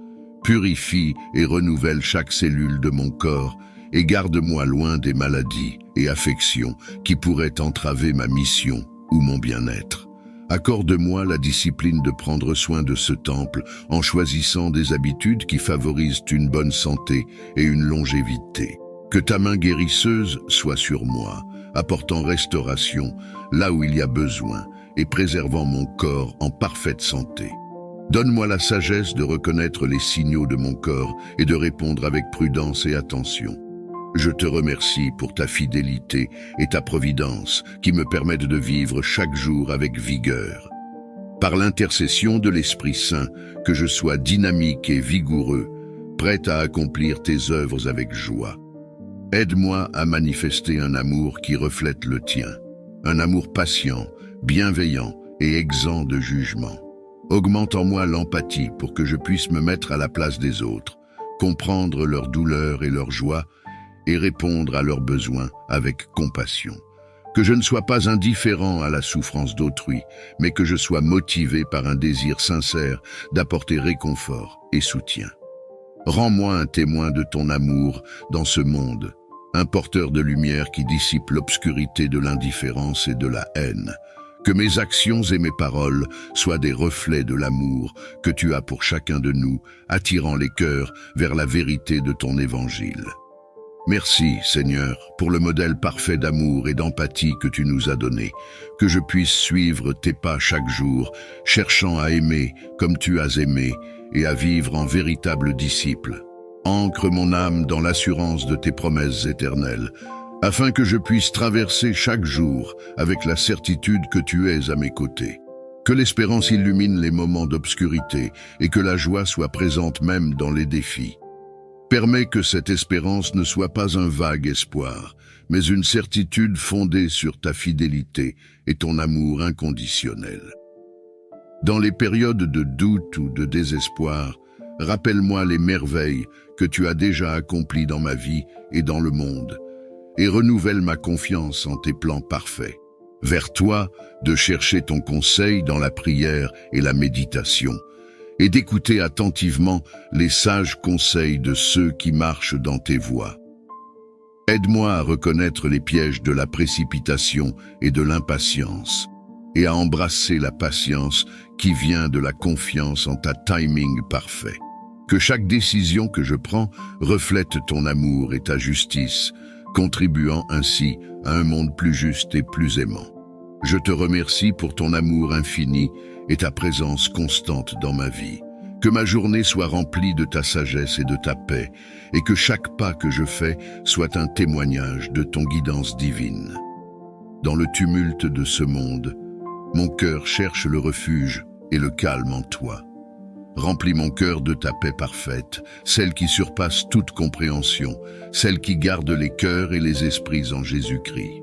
[SPEAKER 1] Purifie et renouvelle chaque cellule de mon corps et garde-moi loin des maladies et affections qui pourraient entraver ma mission ou mon bien-être. Accorde-moi la discipline de prendre soin de ce temple en choisissant des habitudes qui favorisent une bonne santé et une longévité. Que ta main guérisseuse soit sur moi, apportant restauration là où il y a besoin et préservant mon corps en parfaite santé. Donne-moi la sagesse de reconnaître les signaux de mon corps et de répondre avec prudence et attention. Je te remercie pour ta fidélité et ta providence qui me permettent de vivre chaque jour avec vigueur. Par l'intercession de l'Esprit Saint, que je sois dynamique et vigoureux, prêt à accomplir tes œuvres avec joie. Aide-moi à manifester un amour qui reflète le tien, un amour patient, bienveillant et exempt de jugement. Augmente en moi l'empathie pour que je puisse me mettre à la place des autres, comprendre leurs douleurs et leurs joies et répondre à leurs besoins avec compassion. Que je ne sois pas indifférent à la souffrance d'autrui, mais que je sois motivé par un désir sincère d'apporter réconfort et soutien. Rends-moi un témoin de ton amour dans ce monde, un porteur de lumière qui dissipe l'obscurité de l'indifférence et de la haine. Que mes actions et mes paroles soient des reflets de l'amour que tu as pour chacun de nous, attirant les cœurs vers la vérité de ton évangile. Merci, Seigneur, pour le modèle parfait d'amour et d'empathie que tu nous as donné, que je puisse suivre tes pas chaque jour, cherchant à aimer comme tu as aimé et à vivre en véritable disciple. Ancre mon âme dans l'assurance de tes promesses éternelles, afin que je puisse traverser chaque jour avec la certitude que tu es à mes côtés. Que l'espérance illumine les moments d'obscurité et que la joie soit présente même dans les défis. Permets que cette espérance ne soit pas un vague espoir, mais une certitude fondée sur ta fidélité et ton amour inconditionnel. Dans les périodes de doute ou de désespoir, rappelle-moi les merveilles que tu as déjà accomplies dans ma vie et dans le monde, et renouvelle ma confiance en tes plans parfaits. Vers toi, de chercher ton conseil dans la prière et la méditation, et d'écouter attentivement les sages conseils de ceux qui marchent dans tes voies. Aide-moi à reconnaître les pièges de la précipitation et de l'impatience, et à embrasser la patience qui vient de la confiance en ta timing parfait. Que chaque décision que je prends reflète ton amour et ta justice, contribuant ainsi à un monde plus juste et plus aimant. Je te remercie pour ton amour infini et ta présence constante dans ma vie. Que ma journée soit remplie de ta sagesse et de ta paix, et que chaque pas que je fais soit un témoignage de ton guidance divine. Dans le tumulte de ce monde, mon cœur cherche le refuge et le calme en toi. Remplis mon cœur de ta paix parfaite, celle qui surpasse toute compréhension, celle qui garde les cœurs et les esprits en Jésus-Christ.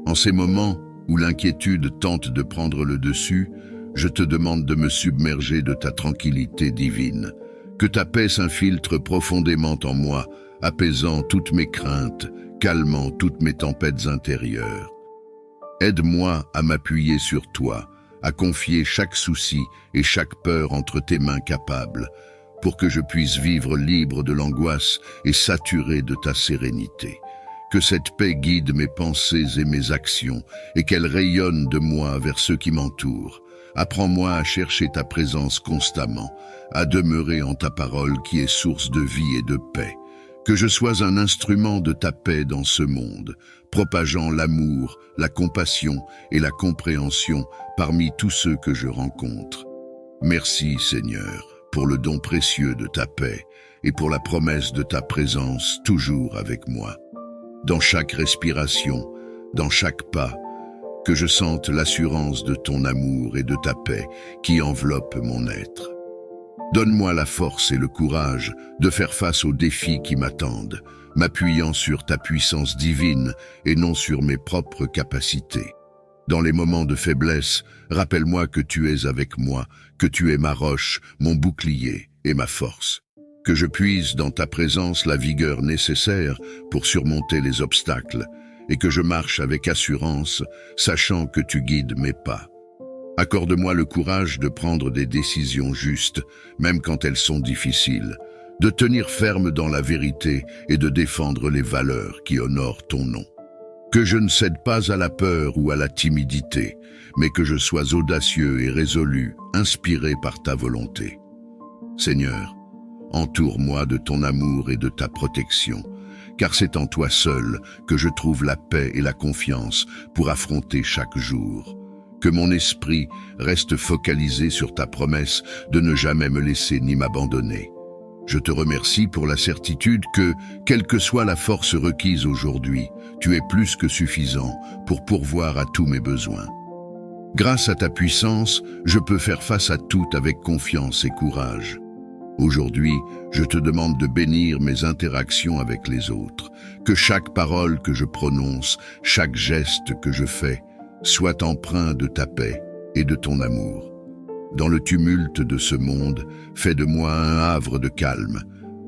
[SPEAKER 1] En ces moments où l'inquiétude tente de prendre le dessus, je te demande de me submerger de ta tranquillité divine. Que ta paix s'infiltre profondément en moi, apaisant toutes mes craintes, calmant toutes mes tempêtes intérieures. Aide-moi à m'appuyer sur toi, à confier chaque souci et chaque peur entre tes mains capables, pour que je puisse vivre libre de l'angoisse et saturé de ta sérénité. Que cette paix guide mes pensées et mes actions, et qu'elle rayonne de moi vers ceux qui m'entourent. Apprends-moi à chercher ta présence constamment, à demeurer en ta parole qui est source de vie et de paix. Que je sois un instrument de ta paix dans ce monde, propageant l'amour, la compassion et la compréhension parmi tous ceux que je rencontre. Merci, Seigneur, pour le don précieux de ta paix et pour la promesse de ta présence toujours avec moi. Dans chaque respiration, dans chaque pas, que je sente l'assurance de ton amour et de ta paix qui enveloppe mon être. Donne-moi la force et le courage de faire face aux défis qui m'attendent, m'appuyant sur ta puissance divine et non sur mes propres capacités. Dans les moments de faiblesse, rappelle-moi que tu es avec moi, que tu es ma roche, mon bouclier et ma force. Que je puise dans ta présence la vigueur nécessaire pour surmonter les obstacles et que je marche avec assurance, sachant que tu guides mes pas. Accorde-moi le courage de prendre des décisions justes, même quand elles sont difficiles, de tenir ferme dans la vérité et de défendre les valeurs qui honorent ton nom. Que je ne cède pas à la peur ou à la timidité, mais que je sois audacieux et résolu, inspiré par ta volonté. Seigneur, entoure-moi de ton amour et de ta protection, car c'est en toi seul que je trouve la paix et la confiance pour affronter chaque jour. Que mon esprit reste focalisé sur ta promesse de ne jamais me laisser ni m'abandonner. Je te remercie pour la certitude que, quelle que soit la force requise aujourd'hui, tu es plus que suffisant pour pourvoir à tous mes besoins. Grâce à ta puissance, je peux faire face à tout avec confiance et courage. Aujourd'hui, je te demande de bénir mes interactions avec les autres, que chaque parole que je prononce, chaque geste que je fais, soit empreint de ta paix et de ton amour. Dans le tumulte de ce monde, fais de moi un havre de calme,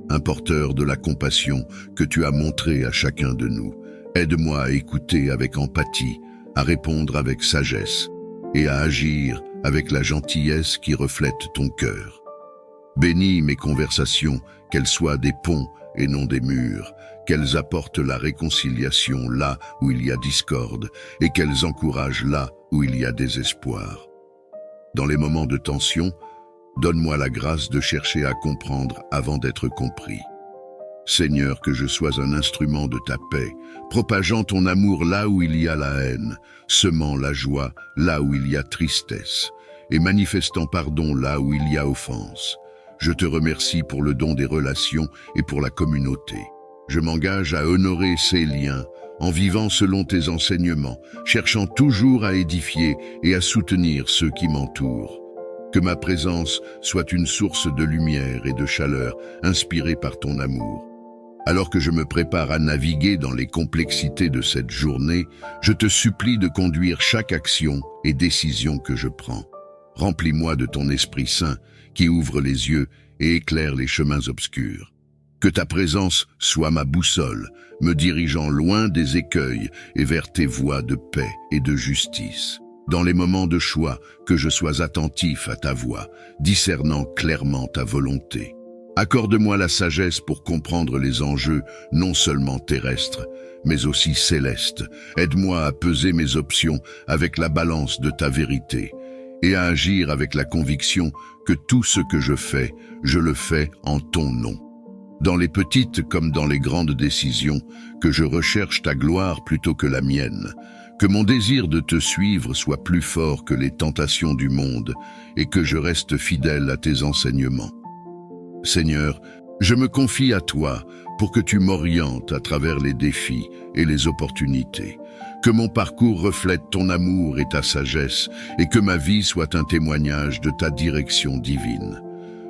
[SPEAKER 1] un porteur de la compassion que tu as montré à chacun de nous. Aide-moi à écouter avec empathie, à répondre avec sagesse et à agir avec la gentillesse qui reflète ton cœur. Bénis mes conversations, qu'elles soient des ponts et non des murs, qu'elles apportent la réconciliation là où il y a discorde et qu'elles encouragent là où il y a désespoir. Dans les moments de tension, donne-moi la grâce de chercher à comprendre avant d'être compris. Seigneur, que je sois un instrument de ta paix, propageant ton amour là où il y a la haine, semant la joie là où il y a tristesse, et manifestant pardon là où il y a offense. Je te remercie pour le don des relations et pour la communauté. Je m'engage à honorer ces liens en vivant selon tes enseignements, cherchant toujours à édifier et à soutenir ceux qui m'entourent. Que ma présence soit une source de lumière et de chaleur inspirée par ton amour. Alors que je me prépare à naviguer dans les complexités de cette journée, je te supplie de conduire chaque action et décision que je prends. Remplis-moi de ton Esprit Saint qui ouvre les yeux et éclaire les chemins obscurs. Que ta présence soit ma boussole, me dirigeant loin des écueils et vers tes voies de paix et de justice. Dans les moments de choix, que je sois attentif à ta voix, discernant clairement ta volonté. Accorde-moi la sagesse pour comprendre les enjeux non seulement terrestres, mais aussi célestes. Aide-moi à peser mes options avec la balance de ta vérité et à agir avec la conviction que tout ce que je le fais en ton nom. Dans les petites comme dans les grandes décisions, que je recherche ta gloire plutôt que la mienne, que mon désir de te suivre soit plus fort que les tentations du monde et que je reste fidèle à tes enseignements. Seigneur, je me confie à toi pour que tu m'orientes à travers les défis et les opportunités, que mon parcours reflète ton amour et ta sagesse et que ma vie soit un témoignage de ta direction divine.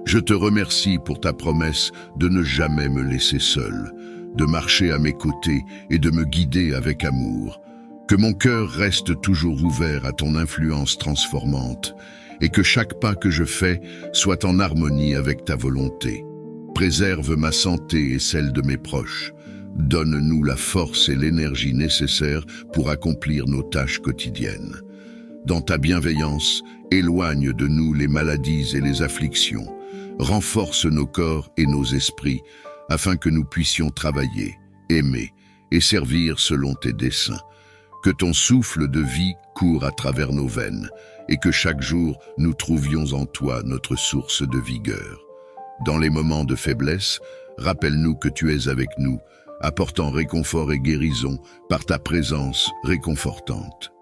[SPEAKER 1] Je te remercie pour ta promesse de ne jamais me laisser seul, de marcher à mes côtés et de me guider avec amour. Que mon cœur reste toujours ouvert à ton influence transformante et que chaque pas que je fais soit en harmonie avec ta volonté. Préserve ma santé et celle de mes proches. Donne-nous la force et l'énergie nécessaires pour accomplir nos tâches quotidiennes. Dans ta bienveillance, éloigne de nous les maladies et les afflictions. Renforce nos corps et nos esprits afin que nous puissions travailler, aimer et servir selon tes desseins. Que ton souffle de vie court à travers nos veines et que chaque jour nous trouvions en toi notre source de vigueur. Dans les moments de faiblesse, rappelle-nous que tu es avec nous, apportant réconfort et guérison par ta présence réconfortante.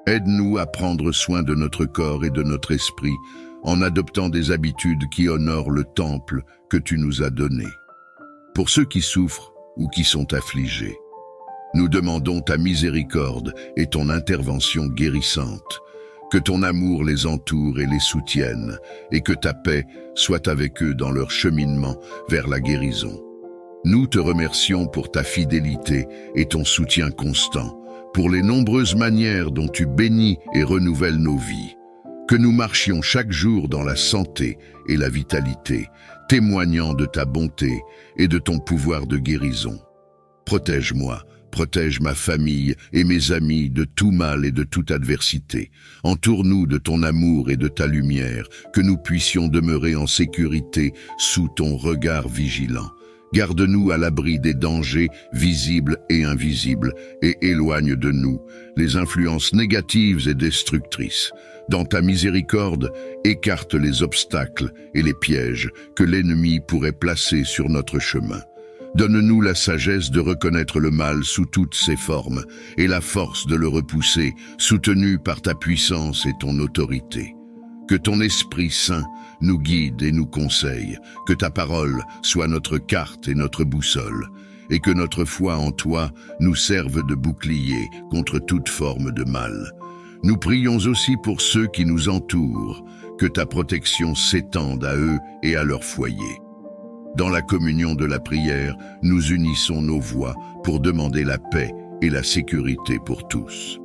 [SPEAKER 1] Aide-nous à prendre soin de notre corps et de notre esprit en adoptant des habitudes qui honorent le temple que tu nous as donné. Pour ceux qui souffrent ou qui sont affligés, nous demandons ta miséricorde et ton intervention guérissante. Que ton amour les entoure et les soutienne, et que ta paix soit avec eux dans leur cheminement vers la guérison. Nous te remercions pour ta fidélité et ton soutien constant, pour les nombreuses manières dont tu bénis et renouvelles nos vies. Que nous marchions chaque jour dans la santé et la vitalité, témoignant de ta bonté et de ton pouvoir de guérison. Protège-moi. Protège ma famille et mes amis de tout mal et de toute adversité. Entoure-nous de ton amour et de ta lumière, que nous puissions demeurer en sécurité sous ton regard vigilant. Garde-nous à l'abri des dangers visibles et invisibles et éloigne de nous les influences négatives et destructrices. Dans ta miséricorde, écarte les obstacles et les pièges que l'ennemi pourrait placer sur notre chemin. Donne-nous la sagesse de reconnaître le mal sous toutes ses formes et la force de le repousser, soutenu par ta puissance et ton autorité. Que ton Esprit Saint nous guide et nous conseille, que ta parole soit notre carte et notre boussole, et que notre foi en toi nous serve de bouclier contre toute forme de mal. Nous prions aussi pour ceux qui nous entourent, que ta protection s'étende à eux et à leur foyer. Dans la communion de la prière, nous unissons nos voix pour demander la paix et la sécurité pour tous.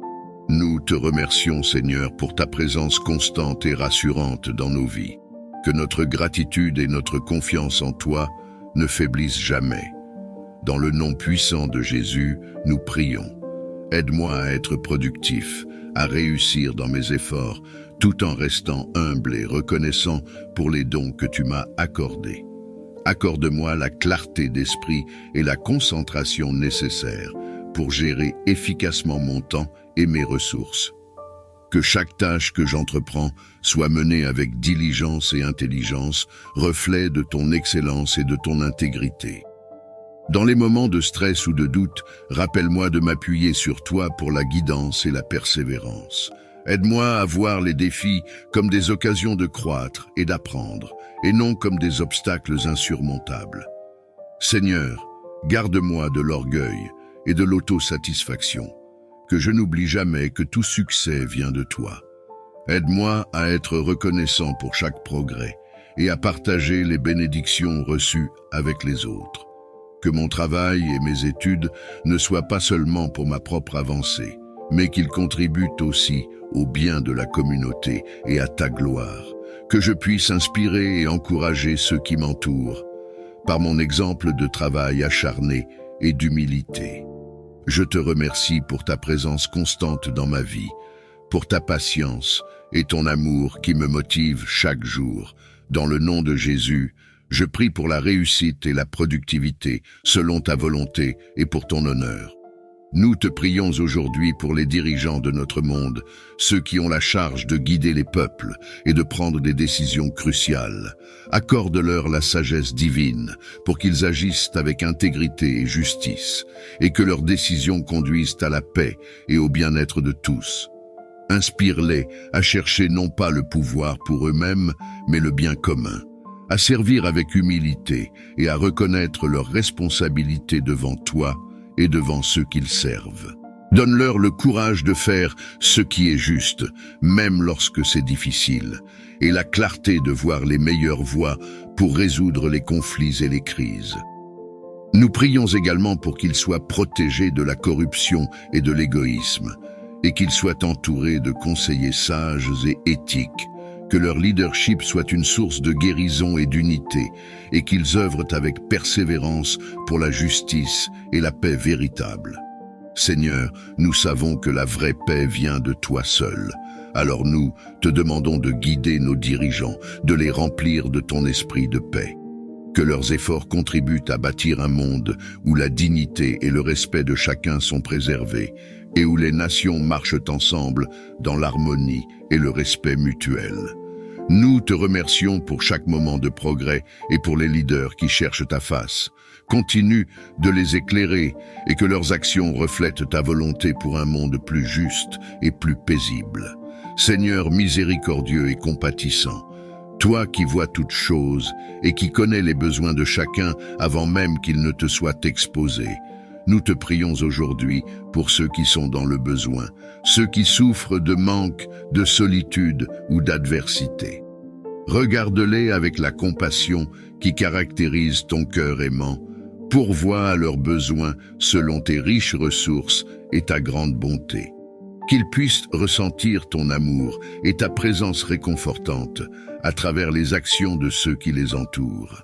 [SPEAKER 1] Nous te remercions, Seigneur, pour ta présence constante et rassurante dans nos vies. Que notre gratitude et notre confiance en toi ne faiblissent jamais. Dans le nom puissant de Jésus, nous prions. Aide-moi à être productif, à réussir dans mes efforts, tout en restant humble et reconnaissant pour les dons que tu m'as accordés. Accorde-moi la clarté d'esprit et la concentration nécessaires pour gérer efficacement mon temps et mes ressources. Que chaque tâche que j'entreprends soit menée avec diligence et intelligence, reflet de ton excellence et de ton intégrité. Dans les moments de stress ou de doute, rappelle-moi de m'appuyer sur toi pour la guidance et la persévérance. Aide-moi à voir les défis comme des occasions de croître et d'apprendre, et non comme des obstacles insurmontables. Seigneur, garde-moi de l'orgueil et de l'autosatisfaction. Que je n'oublie jamais que tout succès vient de toi. Aide-moi à être reconnaissant pour chaque progrès et à partager les bénédictions reçues avec les autres. Que mon travail et mes études ne soient pas seulement pour ma propre avancée, mais qu'ils contribuent aussi au bien de la communauté et à ta gloire. Que je puisse inspirer et encourager ceux qui m'entourent par mon exemple de travail acharné et d'humilité. Je te remercie pour ta présence constante dans ma vie, pour ta patience et ton amour qui me motive chaque jour. Dans le nom de Jésus, je prie pour la réussite et la productivité selon ta volonté et pour ton honneur. Nous te prions aujourd'hui pour les dirigeants de notre monde, ceux qui ont la charge de guider les peuples et de prendre des décisions cruciales. Accorde-leur la sagesse divine pour qu'ils agissent avec intégrité et justice, et que leurs décisions conduisent à la paix et au bien-être de tous. Inspire-les à chercher non pas le pouvoir pour eux-mêmes, mais le bien commun, à servir avec humilité et à reconnaître leurs responsabilités devant toi et devant ceux qu'ils servent. Donne-leur le courage de faire ce qui est juste, même lorsque c'est difficile, et la clarté de voir les meilleures voies pour résoudre les conflits et les crises. Nous prions également pour qu'ils soient protégés de la corruption et de l'égoïsme, et qu'ils soient entourés de conseillers sages et éthiques, que leur leadership soit une source de guérison et d'unité, et qu'ils œuvrent avec persévérance pour la justice et la paix véritable. Seigneur, nous savons que la vraie paix vient de toi seul. Alors nous te demandons de guider nos dirigeants, de les remplir de ton esprit de paix. Que leurs efforts contribuent à bâtir un monde où la dignité et le respect de chacun sont préservés, et où les nations marchent ensemble dans l'harmonie et le respect mutuel. Nous te remercions pour chaque moment de progrès et pour les leaders qui cherchent ta face. Continue de les éclairer et que leurs actions reflètent ta volonté pour un monde plus juste et plus paisible. Seigneur miséricordieux et compatissant, toi qui vois toutes choses et qui connais les besoins de chacun avant même qu'ils ne te soient exposés, nous te prions aujourd'hui pour ceux qui sont dans le besoin, ceux qui souffrent de manque, de solitude ou d'adversité. Regarde-les avec la compassion qui caractérise ton cœur aimant. Pourvois à leurs besoins selon tes riches ressources et ta grande bonté. Qu'ils puissent ressentir ton amour et ta présence réconfortante à travers les actions de ceux qui les entourent.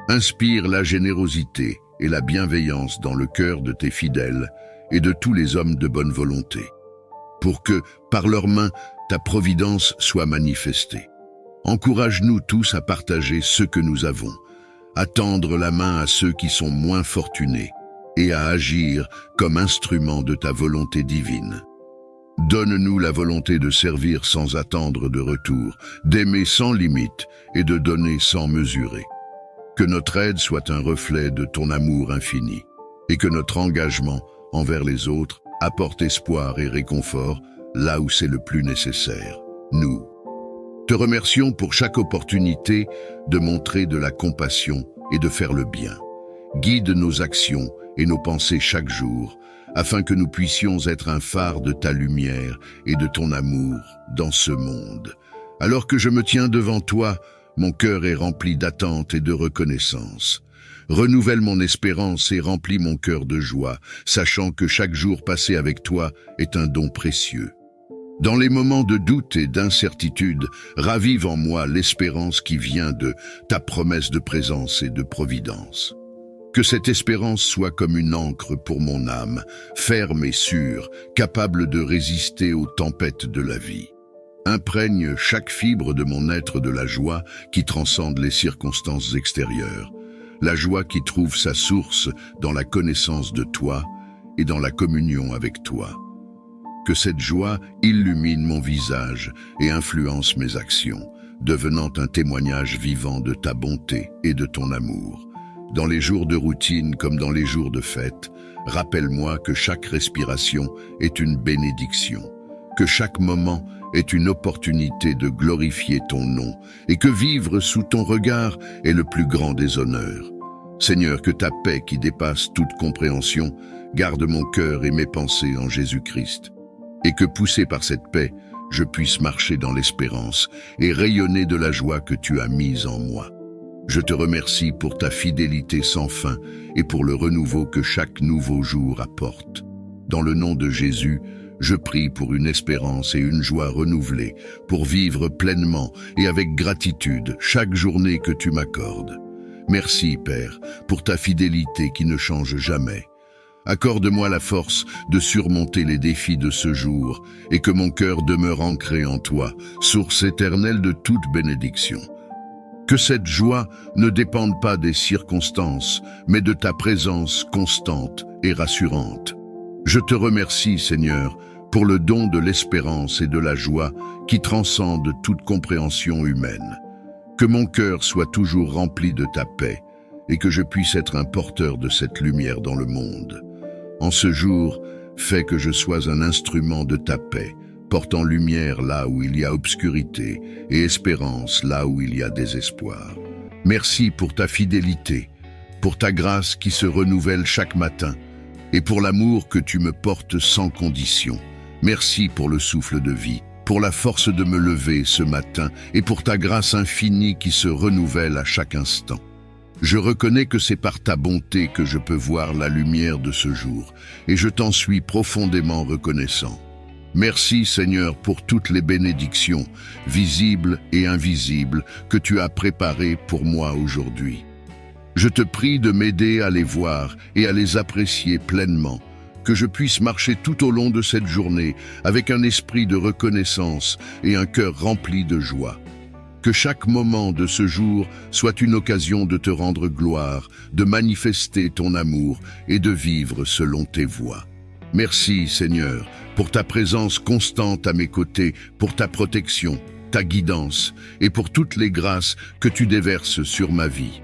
[SPEAKER 1] Inspire la générosité et la bienveillance dans le cœur de tes fidèles et de tous les hommes de bonne volonté, pour que, par leurs mains, ta providence soit manifestée. Encourage-nous tous à partager ce que nous avons, à tendre la main à ceux qui sont moins fortunés et à agir comme instrument de ta volonté divine. Donne-nous la volonté de servir sans attendre de retour, d'aimer sans limite et de donner sans mesurer. Que notre aide soit un reflet de ton amour infini et que notre engagement envers les autres apporte espoir et réconfort là où c'est le plus nécessaire. Nous te remercions pour chaque opportunité de montrer de la compassion et de faire le bien. Guide nos actions et nos pensées chaque jour, afin que nous puissions être un phare de ta lumière et de ton amour dans ce monde. Alors que je me tiens devant toi, mon cœur est rempli d'attente et de reconnaissance. Renouvelle mon espérance et remplis mon cœur de joie, sachant que chaque jour passé avec toi est un don précieux. Dans les moments de doute et d'incertitude, ravive en moi l'espérance qui vient de ta promesse de présence et de providence. Que cette espérance soit comme une ancre pour mon âme, ferme et sûre, capable de résister aux tempêtes de la vie. Imprègne chaque fibre de mon être de la joie qui transcende les circonstances extérieures, la joie qui trouve sa source dans la connaissance de toi et dans la communion avec toi. Que cette joie illumine mon visage et influence mes actions, devenant un témoignage vivant de ta bonté et de ton amour. Dans les jours de routine comme dans les jours de fête, rappelle-moi que chaque respiration est une bénédiction, que chaque moment est une opportunité de glorifier ton nom et que vivre sous ton regard est le plus grand des honneurs. Seigneur, que ta paix qui dépasse toute compréhension garde mon cœur et mes pensées en Jésus-Christ, et que poussé par cette paix, je puisse marcher dans l'espérance et rayonner de la joie que tu as mise en moi. Je te remercie pour ta fidélité sans fin et pour le renouveau que chaque nouveau jour apporte. Dans le nom de Jésus, je prie pour une espérance et une joie renouvelée, pour vivre pleinement et avec gratitude chaque journée que tu m'accordes. Merci, Père, pour ta fidélité qui ne change jamais. Accorde-moi la force de surmonter les défis de ce jour et que mon cœur demeure ancré en toi, source éternelle de toute bénédiction. Que cette joie ne dépende pas des circonstances, mais de ta présence constante et rassurante. Je te remercie, Seigneur, pour le don de l'espérance et de la joie qui transcendent toute compréhension humaine. Que mon cœur soit toujours rempli de ta paix et que je puisse être un porteur de cette lumière dans le monde. En ce jour, fais que je sois un instrument de ta paix, portant lumière là où il y a obscurité et espérance là où il y a désespoir. Merci pour ta fidélité, pour ta grâce qui se renouvelle chaque matin et pour l'amour que tu me portes sans condition. Merci pour le souffle de vie, pour la force de me lever ce matin et pour ta grâce infinie qui se renouvelle à chaque instant. Je reconnais que c'est par ta bonté que je peux voir la lumière de ce jour et je t'en suis profondément reconnaissant. Merci Seigneur pour toutes les bénédictions, visibles et invisibles, que tu as préparées pour moi aujourd'hui. Je te prie de m'aider à les voir et à les apprécier pleinement, que je puisse marcher tout au long de cette journée avec un esprit de reconnaissance et un cœur rempli de joie. Que chaque moment de ce jour soit une occasion de te rendre gloire, de manifester ton amour et de vivre selon tes voies. Merci Seigneur pour ta présence constante à mes côtés, pour ta protection, ta guidance et pour toutes les grâces que tu déverses sur ma vie.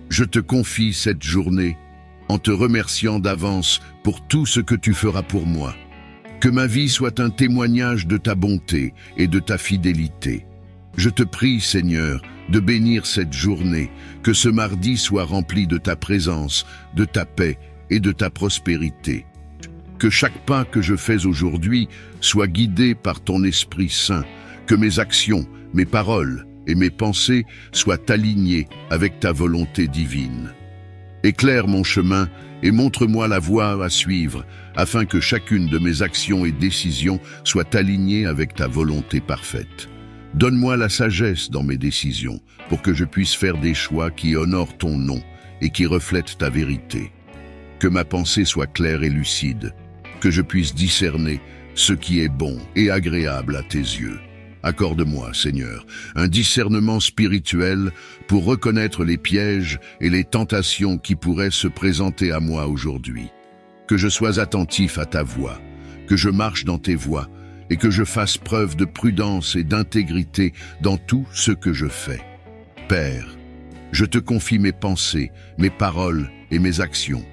[SPEAKER 1] Je te confie cette journée en te remerciant d'avance pour tout ce que tu feras pour moi. Que ma vie soit un témoignage de ta bonté et de ta fidélité. Je te prie, Seigneur, de bénir cette journée, que ce mardi soit rempli de ta présence, de ta paix et de ta prospérité. Que chaque pas que je fais aujourd'hui soit guidé par ton Esprit Saint, que mes actions, mes paroles et mes pensées soient alignées avec ta volonté divine. Éclaire mon chemin et montre-moi la voie à suivre, afin que chacune de mes actions et décisions soit alignée avec ta volonté parfaite. Donne-moi la sagesse dans mes décisions, pour que je puisse faire des choix qui honorent ton nom et qui reflètent ta vérité. Que ma pensée soit claire et lucide, que je puisse discerner ce qui est bon et agréable à tes yeux. Accorde-moi, Seigneur, un discernement spirituel pour reconnaître les pièges et les tentations qui pourraient se présenter à moi aujourd'hui. Que je sois attentif à ta voix, que je marche dans tes voies et que je fasse preuve de prudence et d'intégrité dans tout ce que je fais. Père, je te confie mes pensées, mes paroles et mes actions.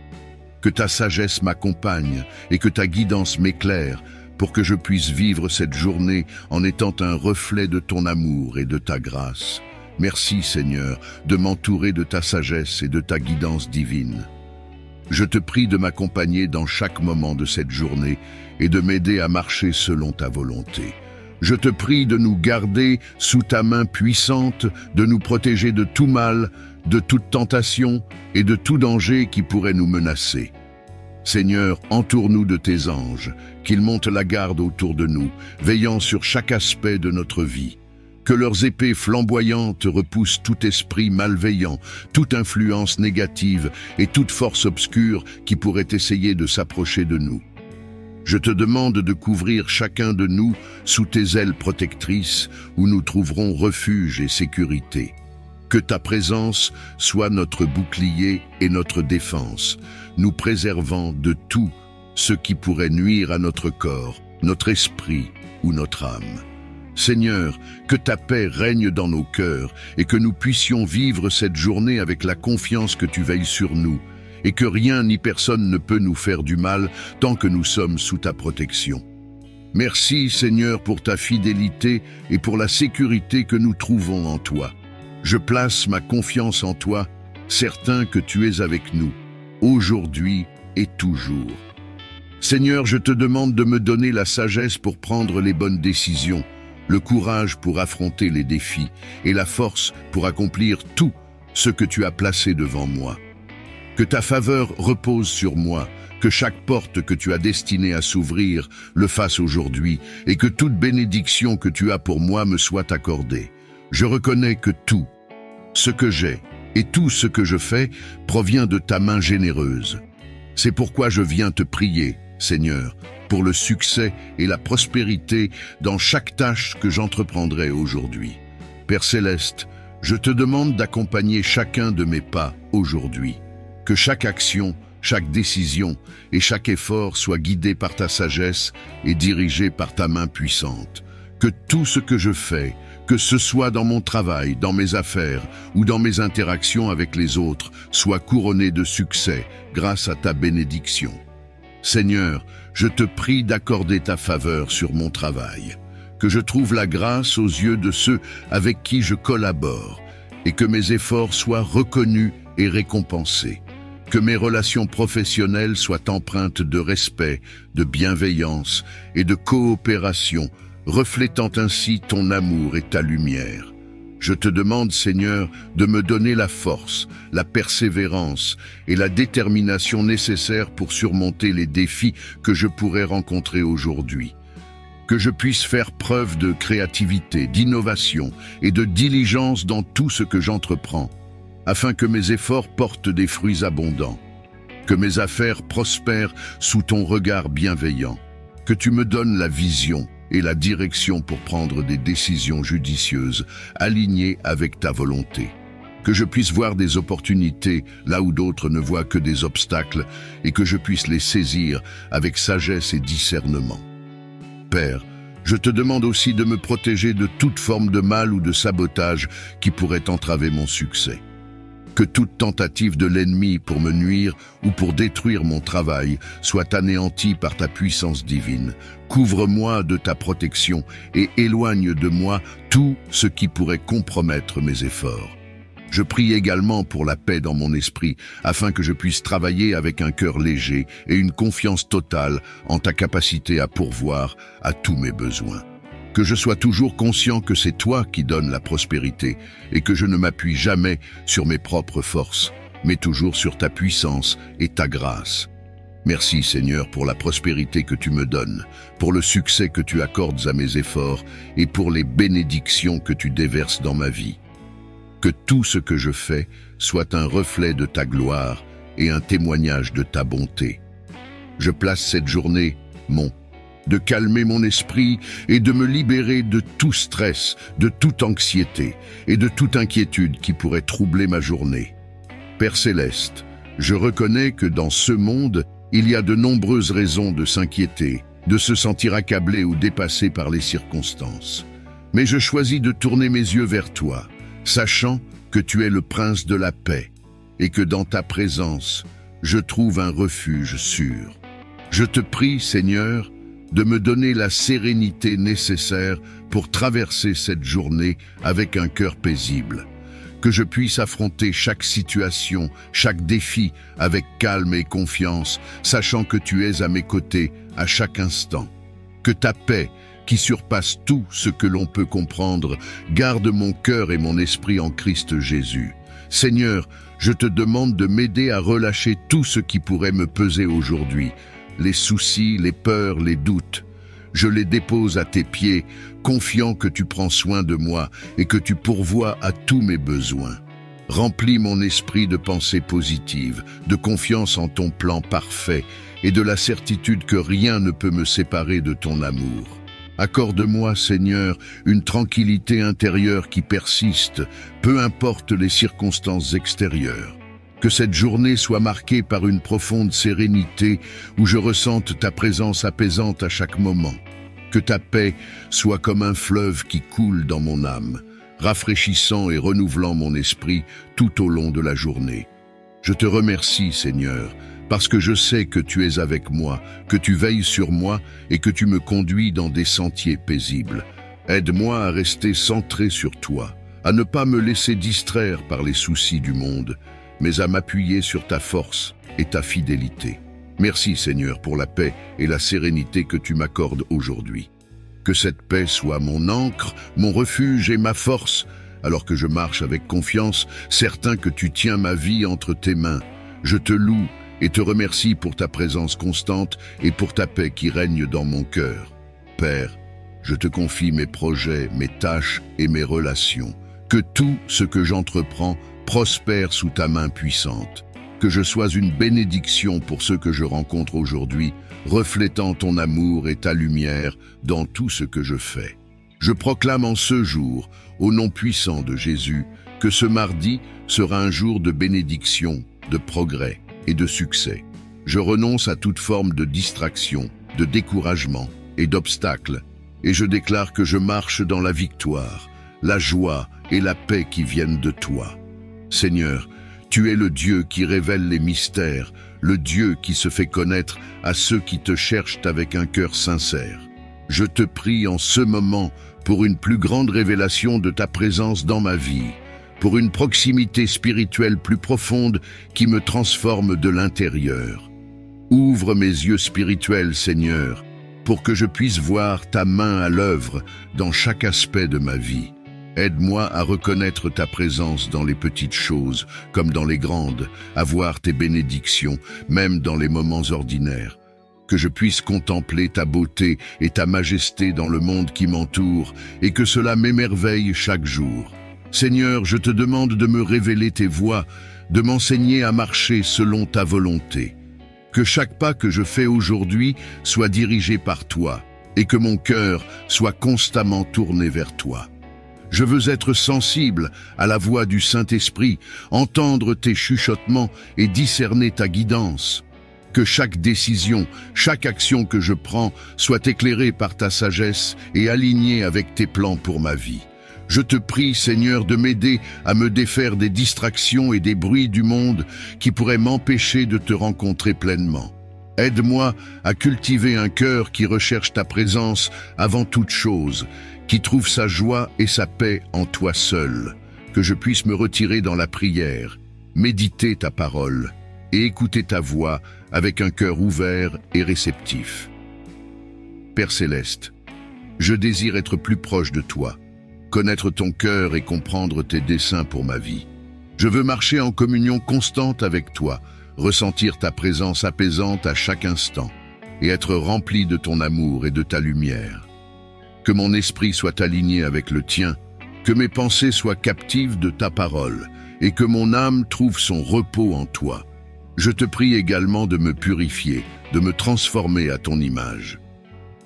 [SPEAKER 1] Que ta sagesse m'accompagne et que ta guidance m'éclaire pour que je puisse vivre cette journée en étant un reflet de ton amour et de ta grâce. Merci Seigneur de m'entourer de ta sagesse et de ta guidance divine. Je te prie de m'accompagner dans chaque moment de cette journée et de m'aider à marcher selon ta volonté. Je te prie de nous garder sous ta main puissante, de nous protéger de tout mal, de toute tentation et de tout danger qui pourrait nous menacer. Seigneur, entoure-nous de tes anges, qu'ils montent la garde autour de nous, veillant sur chaque aspect de notre vie. Que leurs épées flamboyantes repoussent tout esprit malveillant, toute influence négative et toute force obscure qui pourrait essayer de s'approcher de nous. Je te demande de couvrir chacun de nous sous tes ailes protectrices où nous trouverons refuge et sécurité. Que ta présence soit notre bouclier et notre défense, nous préservant de tout ce qui pourrait nuire à notre corps, notre esprit ou notre âme. Seigneur, que ta paix règne dans nos cœurs et que nous puissions vivre cette journée avec la confiance que tu veilles sur nous et que rien ni personne ne peut nous faire du mal tant que nous sommes sous ta protection. Merci Seigneur pour ta fidélité et pour la sécurité que nous trouvons en toi. Je place ma confiance en toi certain que tu es avec nous, aujourd'hui et toujours. Seigneur, je te demande de me donner la sagesse pour prendre les bonnes décisions, le courage pour affronter les défis et la force pour accomplir tout ce que tu as placé devant moi. Que ta faveur repose sur moi, que chaque porte que tu as destinée à s'ouvrir le fasse aujourd'hui et que toute bénédiction que tu as pour moi me soit accordée. Je reconnais que tout ce que j'ai et tout ce que je fais provient de ta main généreuse. C'est pourquoi je viens te prier, Seigneur, pour le succès et la prospérité dans chaque tâche que j'entreprendrai aujourd'hui. Père Céleste, je te demande d'accompagner chacun de mes pas aujourd'hui. Que chaque action, chaque décision et chaque effort soit guidé par ta sagesse et dirigé par ta main puissante. Que tout ce que je fais, que ce soit dans mon travail, dans mes affaires ou dans mes interactions avec les autres, soit couronné de succès grâce à ta bénédiction. Seigneur, je te prie d'accorder ta faveur sur mon travail, que je trouve la grâce aux yeux de ceux avec qui je collabore et que mes efforts soient reconnus et récompensés. Que mes relations professionnelles soient empreintes de respect, de bienveillance et de coopération, reflétant ainsi ton amour et ta lumière. Je te demande, Seigneur, de me donner la force, la persévérance et la détermination nécessaires pour surmonter les défis que je pourrais rencontrer aujourd'hui. Que je puisse faire preuve de créativité, d'innovation et de diligence dans tout ce que j'entreprends, afin que mes efforts portent des fruits abondants. Que mes affaires prospèrent sous ton regard bienveillant. Que tu me donnes la vision et la direction pour prendre des décisions judicieuses, alignées avec ta volonté. Que je puisse voir des opportunités là où d'autres ne voient que des obstacles et que je puisse les saisir avec sagesse et discernement. Père, je te demande aussi de me protéger de toute forme de mal ou de sabotage qui pourrait entraver mon succès. Que toute tentative de l'ennemi pour me nuire ou pour détruire mon travail soit anéantie par ta puissance divine. Couvre-moi de ta protection et éloigne de moi tout ce qui pourrait compromettre mes efforts. Je prie également pour la paix dans mon esprit, afin que je puisse travailler avec un cœur léger et une confiance totale en ta capacité à pourvoir à tous mes besoins. Que je sois toujours conscient que c'est toi qui donnes la prospérité et que je ne m'appuie jamais sur mes propres forces, mais toujours sur ta puissance et ta grâce. Merci Seigneur pour la prospérité que tu me donnes, pour le succès que tu accordes à mes efforts et pour les bénédictions que tu déverses dans ma vie. Que tout ce que je fais soit un reflet de ta gloire et un témoignage de ta bonté. Je place cette journée, de calmer mon esprit et de me libérer de tout stress, de toute anxiété et de toute inquiétude qui pourrait troubler ma journée. Père Céleste, je reconnais que dans ce monde, il y a de nombreuses raisons de s'inquiéter, de se sentir accablé ou dépassé par les circonstances. Mais je choisis de tourner mes yeux vers toi, sachant que tu es le prince de la paix et que dans ta présence, je trouve un refuge sûr. Je te prie, Seigneur, de me donner la sérénité nécessaire pour traverser cette journée avec un cœur paisible. Que je puisse affronter chaque situation, chaque défi avec calme et confiance, sachant que tu es à mes côtés à chaque instant. Que ta paix, qui surpasse tout ce que l'on peut comprendre, garde mon cœur et mon esprit en Christ Jésus. Seigneur, je te demande de m'aider à relâcher tout ce qui pourrait me peser aujourd'hui, les soucis, les peurs, les doutes. Je les dépose à tes pieds, confiant que tu prends soin de moi et que tu pourvois à tous mes besoins. Remplis mon esprit de pensées positives, de confiance en ton plan parfait et de la certitude que rien ne peut me séparer de ton amour. Accorde-moi, Seigneur, une tranquillité intérieure qui persiste, peu importe les circonstances extérieures. Que cette journée soit marquée par une profonde sérénité où je ressente ta présence apaisante à chaque moment. Que ta paix soit comme un fleuve qui coule dans mon âme, rafraîchissant et renouvelant mon esprit tout au long de la journée. Je te remercie, Seigneur, parce que je sais que tu es avec moi, que tu veilles sur moi et que tu me conduis dans des sentiers paisibles. Aide-moi à rester centré sur toi, à ne pas me laisser distraire par les soucis du monde, mais à m'appuyer sur ta force et ta fidélité. Merci Seigneur pour la paix et la sérénité que tu m'accordes aujourd'hui. Que cette paix soit mon ancre, mon refuge et ma force, alors que je marche avec confiance, certain que tu tiens ma vie entre tes mains. Je te loue et te remercie pour ta présence constante et pour ta paix qui règne dans mon cœur. Père, je te confie mes projets, mes tâches et mes relations. Que tout ce que j'entreprends prospère sous ta main puissante. Que je sois une bénédiction pour ceux que je rencontre aujourd'hui, reflétant ton amour et ta lumière dans tout ce que je fais. Je proclame en ce jour, au nom puissant de Jésus, que ce mardi sera un jour de bénédiction, de progrès et de succès. Je renonce à toute forme de distraction, de découragement et d'obstacle, et je déclare que je marche dans la victoire, la joie et la paix qui viennent de toi. Seigneur, tu es le Dieu qui révèle les mystères, le Dieu qui se fait connaître à ceux qui te cherchent avec un cœur sincère. Je te prie en ce moment pour une plus grande révélation de ta présence dans ma vie, pour une proximité spirituelle plus profonde qui me transforme de l'intérieur. Ouvre mes yeux spirituels, Seigneur, pour que je puisse voir ta main à l'œuvre dans chaque aspect de ma vie. Aide-moi à reconnaître ta présence dans les petites choses comme dans les grandes, à voir tes bénédictions, même dans les moments ordinaires. Que je puisse contempler ta beauté et ta majesté dans le monde qui m'entoure, et que cela m'émerveille chaque jour. Seigneur, je te demande de me révéler tes voies, de m'enseigner à marcher selon ta volonté. Que chaque pas que je fais aujourd'hui soit dirigé par toi, et que mon cœur soit constamment tourné vers toi. Je veux être sensible à la voix du Saint-Esprit, entendre tes chuchotements et discerner ta guidance. Que chaque décision, chaque action que je prends soit éclairée par ta sagesse et alignée avec tes plans pour ma vie. Je te prie, Seigneur, de m'aider à me défaire des distractions et des bruits du monde qui pourraient m'empêcher de te rencontrer pleinement. Aide-moi à cultiver un cœur qui recherche ta présence avant toute chose, qui trouve sa joie et sa paix en toi seul, que je puisse me retirer dans la prière, méditer ta parole et écouter ta voix avec un cœur ouvert et réceptif. Père céleste, je désire être plus proche de toi, connaître ton cœur et comprendre tes desseins pour ma vie. Je veux marcher en communion constante avec toi, ressentir ta présence apaisante à chaque instant et être rempli de ton amour et de ta lumière. Que mon esprit soit aligné avec le tien, que mes pensées soient captives de ta parole et que mon âme trouve son repos en toi. Je te prie également de me purifier, de me transformer à ton image.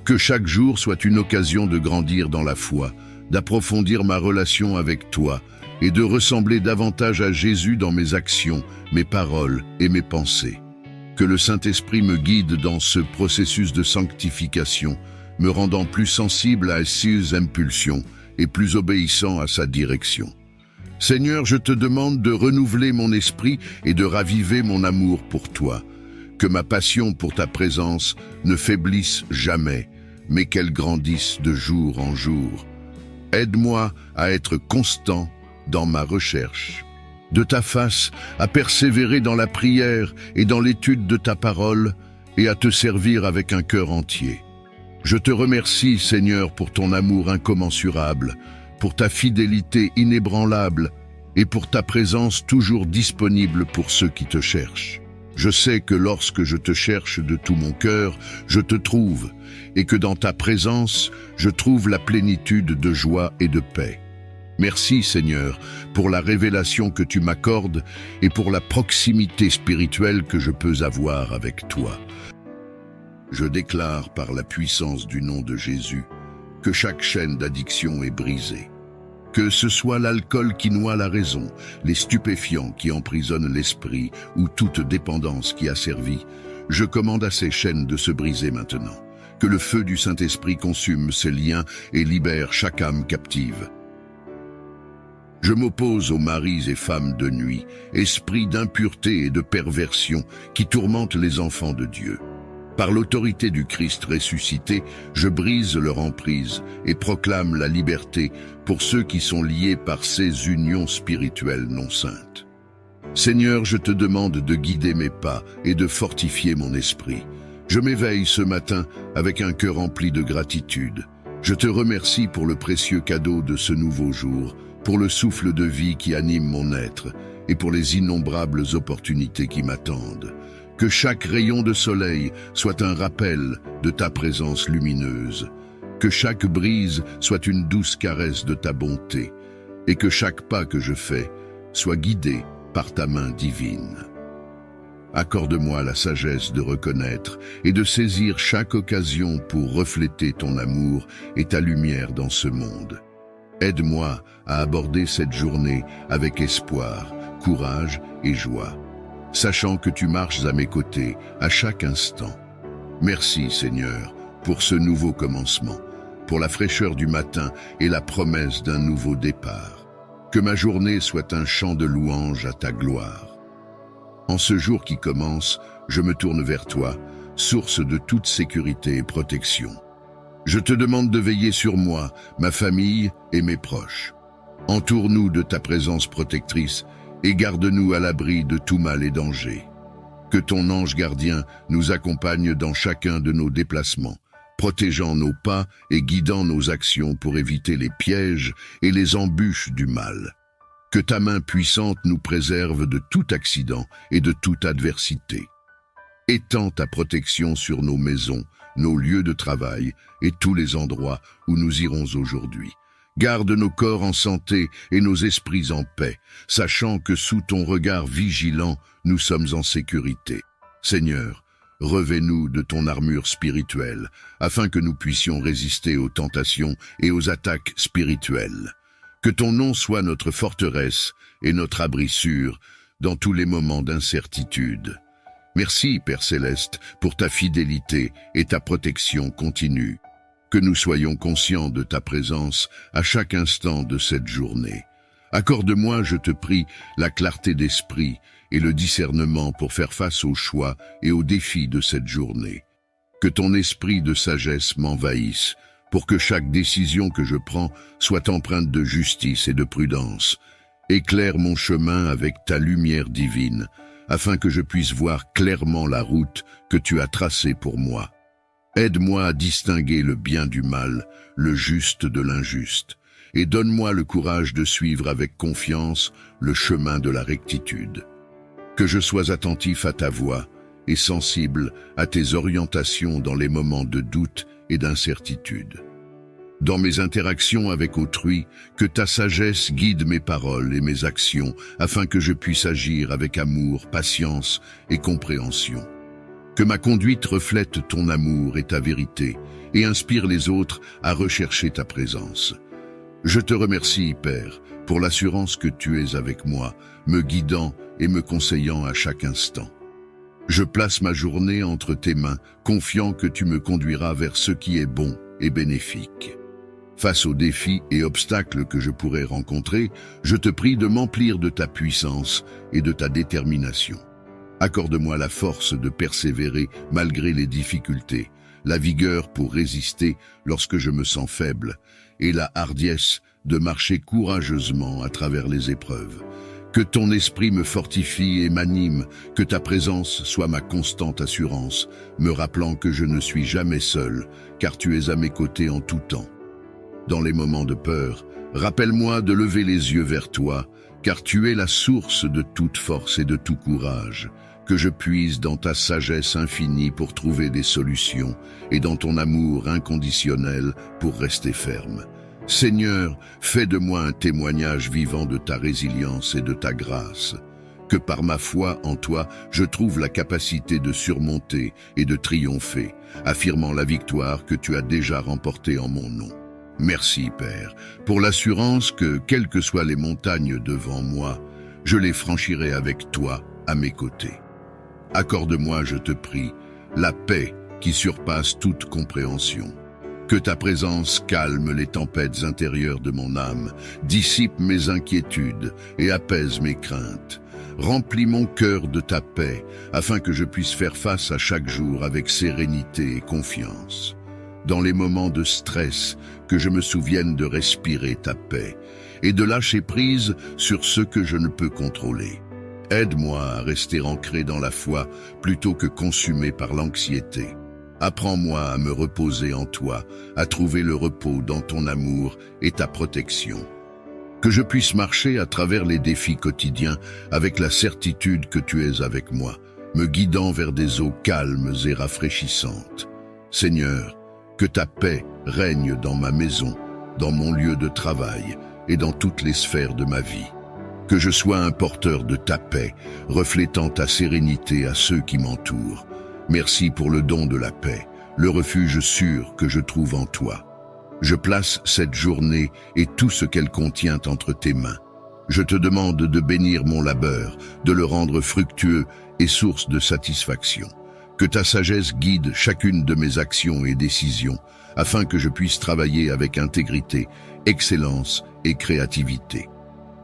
[SPEAKER 1] Que chaque jour soit une occasion de grandir dans la foi, d'approfondir ma relation avec toi et de ressembler davantage à Jésus dans mes actions, mes paroles et mes pensées. Que le Saint-Esprit me guide dans ce processus de sanctification, me rendant plus sensible à ses impulsions et plus obéissant à sa direction. Seigneur, je te demande de renouveler mon esprit et de raviver mon amour pour toi. Que ma passion pour ta présence ne faiblisse jamais, mais qu'elle grandisse de jour en jour. Aide-moi à être constant dans ma recherche de ta face, à persévérer dans la prière et dans l'étude de ta parole, et à te servir avec un cœur entier. Je te remercie, Seigneur, pour ton amour incommensurable, pour ta fidélité inébranlable et pour ta présence toujours disponible pour ceux qui te cherchent. Je sais que lorsque je te cherche de tout mon cœur, je te trouve, et que dans ta présence, je trouve la plénitude de joie et de paix. Merci, Seigneur, pour la révélation que tu m'accordes et pour la proximité spirituelle que je peux avoir avec toi. Je déclare par la puissance du nom de Jésus que chaque chaîne d'addiction est brisée. Que ce soit l'alcool qui noie la raison, les stupéfiants qui emprisonnent l'esprit ou toute dépendance qui asservit, je commande à ces chaînes de se briser maintenant. Que le feu du Saint-Esprit consume ces liens et libère chaque âme captive. Je m'oppose aux maris et femmes de nuit, esprits d'impureté et de perversion qui tourmentent les enfants de Dieu. Par l'autorité du Christ ressuscité, je brise leur emprise et proclame la liberté pour ceux qui sont liés par ces unions spirituelles non saintes. Seigneur, je te demande de guider mes pas et de fortifier mon esprit. Je m'éveille ce matin avec un cœur rempli de gratitude. Je te remercie pour le précieux cadeau de ce nouveau jour, pour le souffle de vie qui anime mon être et pour les innombrables opportunités qui m'attendent. Que chaque rayon de soleil soit un rappel de ta présence lumineuse. Que chaque brise soit une douce caresse de ta bonté. Et que chaque pas que je fais soit guidé par ta main divine. Accorde-moi la sagesse de reconnaître et de saisir chaque occasion pour refléter ton amour et ta lumière dans ce monde. Aide-moi à aborder cette journée avec espoir, courage et joie, sachant que tu marches à mes côtés à chaque instant. Merci Seigneur pour ce nouveau commencement, pour la fraîcheur du matin et la promesse d'un nouveau départ. Que ma journée soit un chant de louange à ta gloire. En ce jour qui commence, je me tourne vers toi, source de toute sécurité et protection. Je te demande de veiller sur moi, ma famille et mes proches. Entoure-nous de ta présence protectrice et garde-nous à l'abri de tout mal et danger. Que ton ange gardien nous accompagne dans chacun de nos déplacements, protégeant nos pas et guidant nos actions pour éviter les pièges et les embûches du mal. Que ta main puissante nous préserve de tout accident et de toute adversité. Étends ta protection sur nos maisons, nos lieux de travail et tous les endroits où nous irons aujourd'hui. Garde nos corps en santé et nos esprits en paix, sachant que sous ton regard vigilant, nous sommes en sécurité. Seigneur, revêt-nous de ton armure spirituelle, afin que nous puissions résister aux tentations et aux attaques spirituelles. Que ton nom soit notre forteresse et notre abri sûr dans tous les moments d'incertitude. Merci, Père Céleste, pour ta fidélité et ta protection continue. Que nous soyons conscients de ta présence à chaque instant de cette journée. Accorde-moi, je te prie, la clarté d'esprit et le discernement pour faire face aux choix et aux défis de cette journée. Que ton esprit de sagesse m'envahisse, pour que chaque décision que je prends soit empreinte de justice et de prudence. Éclaire mon chemin avec ta lumière divine, afin que je puisse voir clairement la route que tu as tracée pour moi. Aide-moi à distinguer le bien du mal, le juste de l'injuste, et donne-moi le courage de suivre avec confiance le chemin de la rectitude. Que je sois attentif à ta voix et sensible à tes orientations dans les moments de doute et d'incertitude. Dans mes interactions avec autrui, que ta sagesse guide mes paroles et mes actions afin que je puisse agir avec amour, patience et compréhension. Que ma conduite reflète ton amour et ta vérité et inspire les autres à rechercher ta présence. Je te remercie, Père, pour l'assurance que tu es avec moi, me guidant et me conseillant à chaque instant. Je place ma journée entre tes mains, confiant que tu me conduiras vers ce qui est bon et bénéfique. Face aux défis et obstacles que je pourrais rencontrer, je te prie de m'emplir de ta puissance et de ta détermination. Accorde-moi la force de persévérer malgré les difficultés, la vigueur pour résister lorsque je me sens faible, et la hardiesse de marcher courageusement à travers les épreuves. Que ton esprit me fortifie et m'anime, que ta présence soit ma constante assurance, me rappelant que je ne suis jamais seul, car tu es à mes côtés en tout temps. Dans les moments de peur, rappelle-moi de lever les yeux vers toi, car tu es la source de toute force et de tout courage. Que je puise dans ta sagesse infinie pour trouver des solutions et dans ton amour inconditionnel pour rester ferme. Seigneur, fais de moi un témoignage vivant de ta résilience et de ta grâce. Que par ma foi en toi, je trouve la capacité de surmonter et de triompher, affirmant la victoire que tu as déjà remportée en mon nom. Merci, Père, pour l'assurance que, quelles que soient les montagnes devant moi, je les franchirai avec toi à mes côtés. Accorde-moi, je te prie, la paix qui surpasse toute compréhension. Que ta présence calme les tempêtes intérieures de mon âme, dissipe mes inquiétudes et apaise mes craintes. Remplis mon cœur de ta paix, afin que je puisse faire face à chaque jour avec sérénité et confiance. Dans les moments de stress, que je me souvienne de respirer ta paix et de lâcher prise sur ce que je ne peux contrôler. Aide-moi à rester ancré dans la foi plutôt que consumé par l'anxiété. Apprends-moi à me reposer en toi, à trouver le repos dans ton amour et ta protection. Que je puisse marcher à travers les défis quotidiens avec la certitude que tu es avec moi, me guidant vers des eaux calmes et rafraîchissantes. Seigneur, que ta paix règne dans ma maison, dans mon lieu de travail et dans toutes les sphères de ma vie. Que je sois un porteur de ta paix, reflétant ta sérénité à ceux qui m'entourent. Merci pour le don de la paix, le refuge sûr que je trouve en toi. Je place cette journée et tout ce qu'elle contient entre tes mains. Je te demande de bénir mon labeur, de le rendre fructueux et source de satisfaction. Que ta sagesse guide chacune de mes actions et décisions, afin que je puisse travailler avec intégrité, excellence et créativité.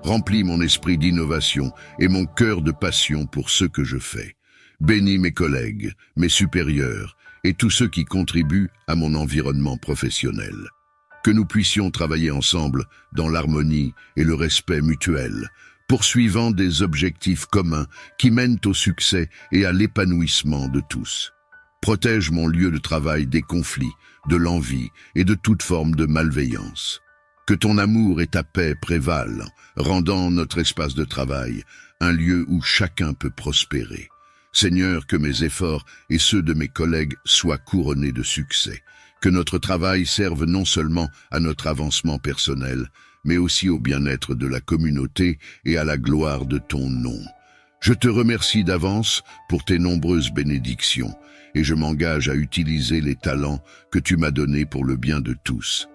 [SPEAKER 1] Remplis mon esprit d'innovation et mon cœur de passion pour ce que je fais. Bénis mes collègues, mes supérieurs et tous ceux qui contribuent à mon environnement professionnel. Que nous puissions travailler ensemble dans l'harmonie et le respect mutuel, poursuivant des objectifs communs qui mènent au succès et à l'épanouissement de tous. Protège mon lieu de travail des conflits, de l'envie et de toute forme de malveillance. Que ton amour et ta paix prévalent, rendant notre espace de travail un lieu où chacun peut prospérer. Seigneur, que mes efforts et ceux de mes collègues soient couronnés de succès. Que notre travail serve non seulement à notre avancement personnel, mais aussi au bien-être de la communauté et à la gloire de ton nom. Je te remercie d'avance pour tes nombreuses bénédictions, et je m'engage à utiliser les talents que tu m'as donnés pour le bien de tous.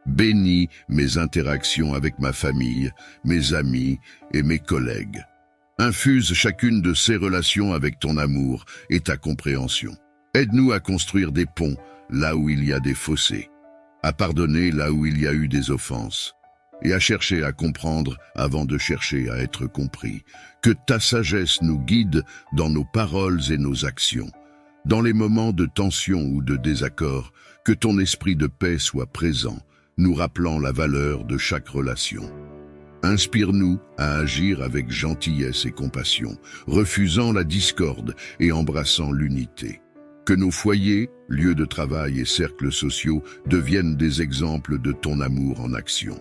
[SPEAKER 1] Bénis mes interactions avec ma famille, mes amis et mes collègues. Infuse chacune de ces relations avec ton amour et ta compréhension. Aide-nous à construire des ponts là où il y a des fossés, à pardonner là où il y a eu des offenses, et à chercher à comprendre avant de chercher à être compris. Que ta sagesse nous guide dans nos paroles et nos actions. Dans les moments de tension ou de désaccord, que ton esprit de paix soit présent, nous rappelant la valeur de chaque relation. Inspire-nous à agir avec gentillesse et compassion, refusant la discorde et embrassant l'unité. Que nos foyers, lieux de travail et cercles sociaux deviennent des exemples de ton amour en action.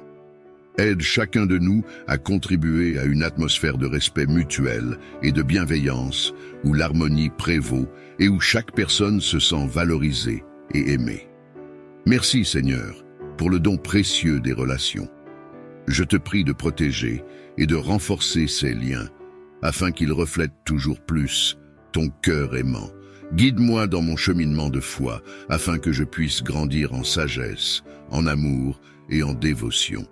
[SPEAKER 1] Aide chacun de nous à contribuer à une atmosphère de respect mutuel et de bienveillance où l'harmonie prévaut et où chaque personne se sent valorisée et aimée. Merci Seigneur pour le don précieux des relations. Je te prie de protéger et de renforcer ces liens afin qu'ils reflètent toujours plus ton cœur aimant. Guide-moi dans mon cheminement de foi afin que je puisse grandir en sagesse, en amour et en dévotion.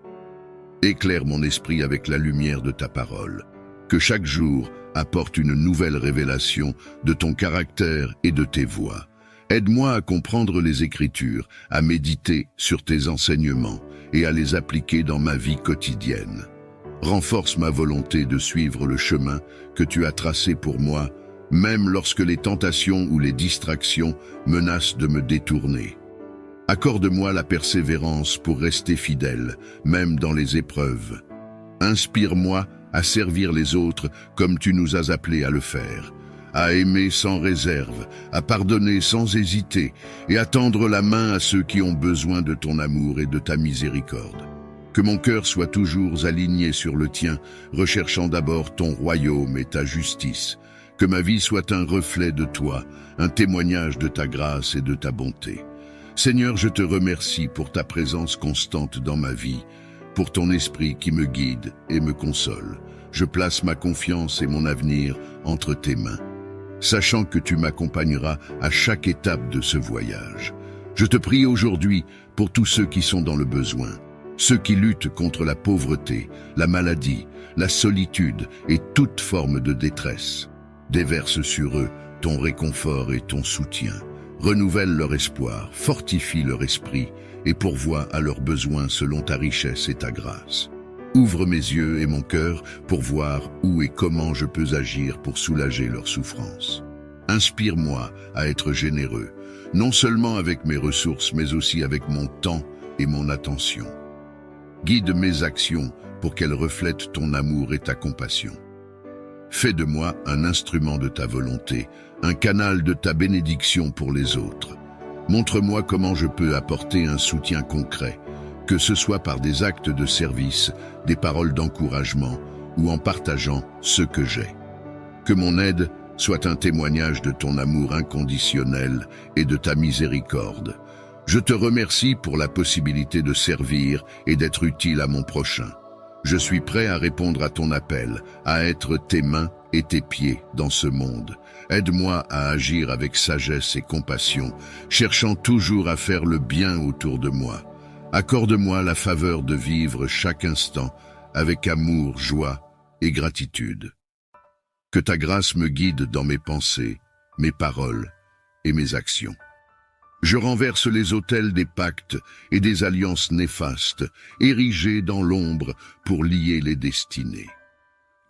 [SPEAKER 1] Éclaire mon esprit avec la lumière de ta parole. Que chaque jour apporte une nouvelle révélation de ton caractère et de tes voies. Aide-moi à comprendre les Écritures, à méditer sur tes enseignements et à les appliquer dans ma vie quotidienne. Renforce ma volonté de suivre le chemin que tu as tracé pour moi, même lorsque les tentations ou les distractions menacent de me détourner. Accorde-moi la persévérance pour rester fidèle, même dans les épreuves. Inspire-moi à servir les autres comme tu nous as appelés à le faire, à aimer sans réserve, à pardonner sans hésiter et à tendre la main à ceux qui ont besoin de ton amour et de ta miséricorde. Que mon cœur soit toujours aligné sur le tien, recherchant d'abord ton royaume et ta justice. Que ma vie soit un reflet de toi, un témoignage de ta grâce et de ta bonté. Seigneur, je te remercie pour ta présence constante dans ma vie, pour ton esprit qui me guide et me console. Je place ma confiance et mon avenir entre tes mains, sachant que tu m'accompagneras à chaque étape de ce voyage. Je te prie aujourd'hui pour tous ceux qui sont dans le besoin, ceux qui luttent contre la pauvreté, la maladie, la solitude et toute forme de détresse. Déverse sur eux ton réconfort et ton soutien. Renouvelle leur espoir, fortifie leur esprit et pourvois à leurs besoins selon ta richesse et ta grâce. Ouvre mes yeux et mon cœur pour voir où et comment je peux agir pour soulager leurs souffrances. Inspire-moi à être généreux, non seulement avec mes ressources, mais aussi avec mon temps et mon attention. Guide mes actions pour qu'elles reflètent ton amour et ta compassion. Fais de moi un instrument de ta volonté, un canal de ta bénédiction pour les autres. Montre-moi comment je peux apporter un soutien concret, que ce soit par des actes de service, des paroles d'encouragement ou en partageant ce que j'ai. Que mon aide soit un témoignage de ton amour inconditionnel et de ta miséricorde. Je te remercie pour la possibilité de servir et d'être utile à mon prochain. Je suis prêt à répondre à ton appel, à être tes mains et tes pieds dans ce monde. Aide-moi à agir avec sagesse et compassion, cherchant toujours à faire le bien autour de moi. Accorde-moi la faveur de vivre chaque instant avec amour, joie et gratitude. Que ta grâce me guide dans mes pensées, mes paroles et mes actions. Je renverse les autels des pactes et des alliances néfastes, érigés dans l'ombre pour lier les destinées.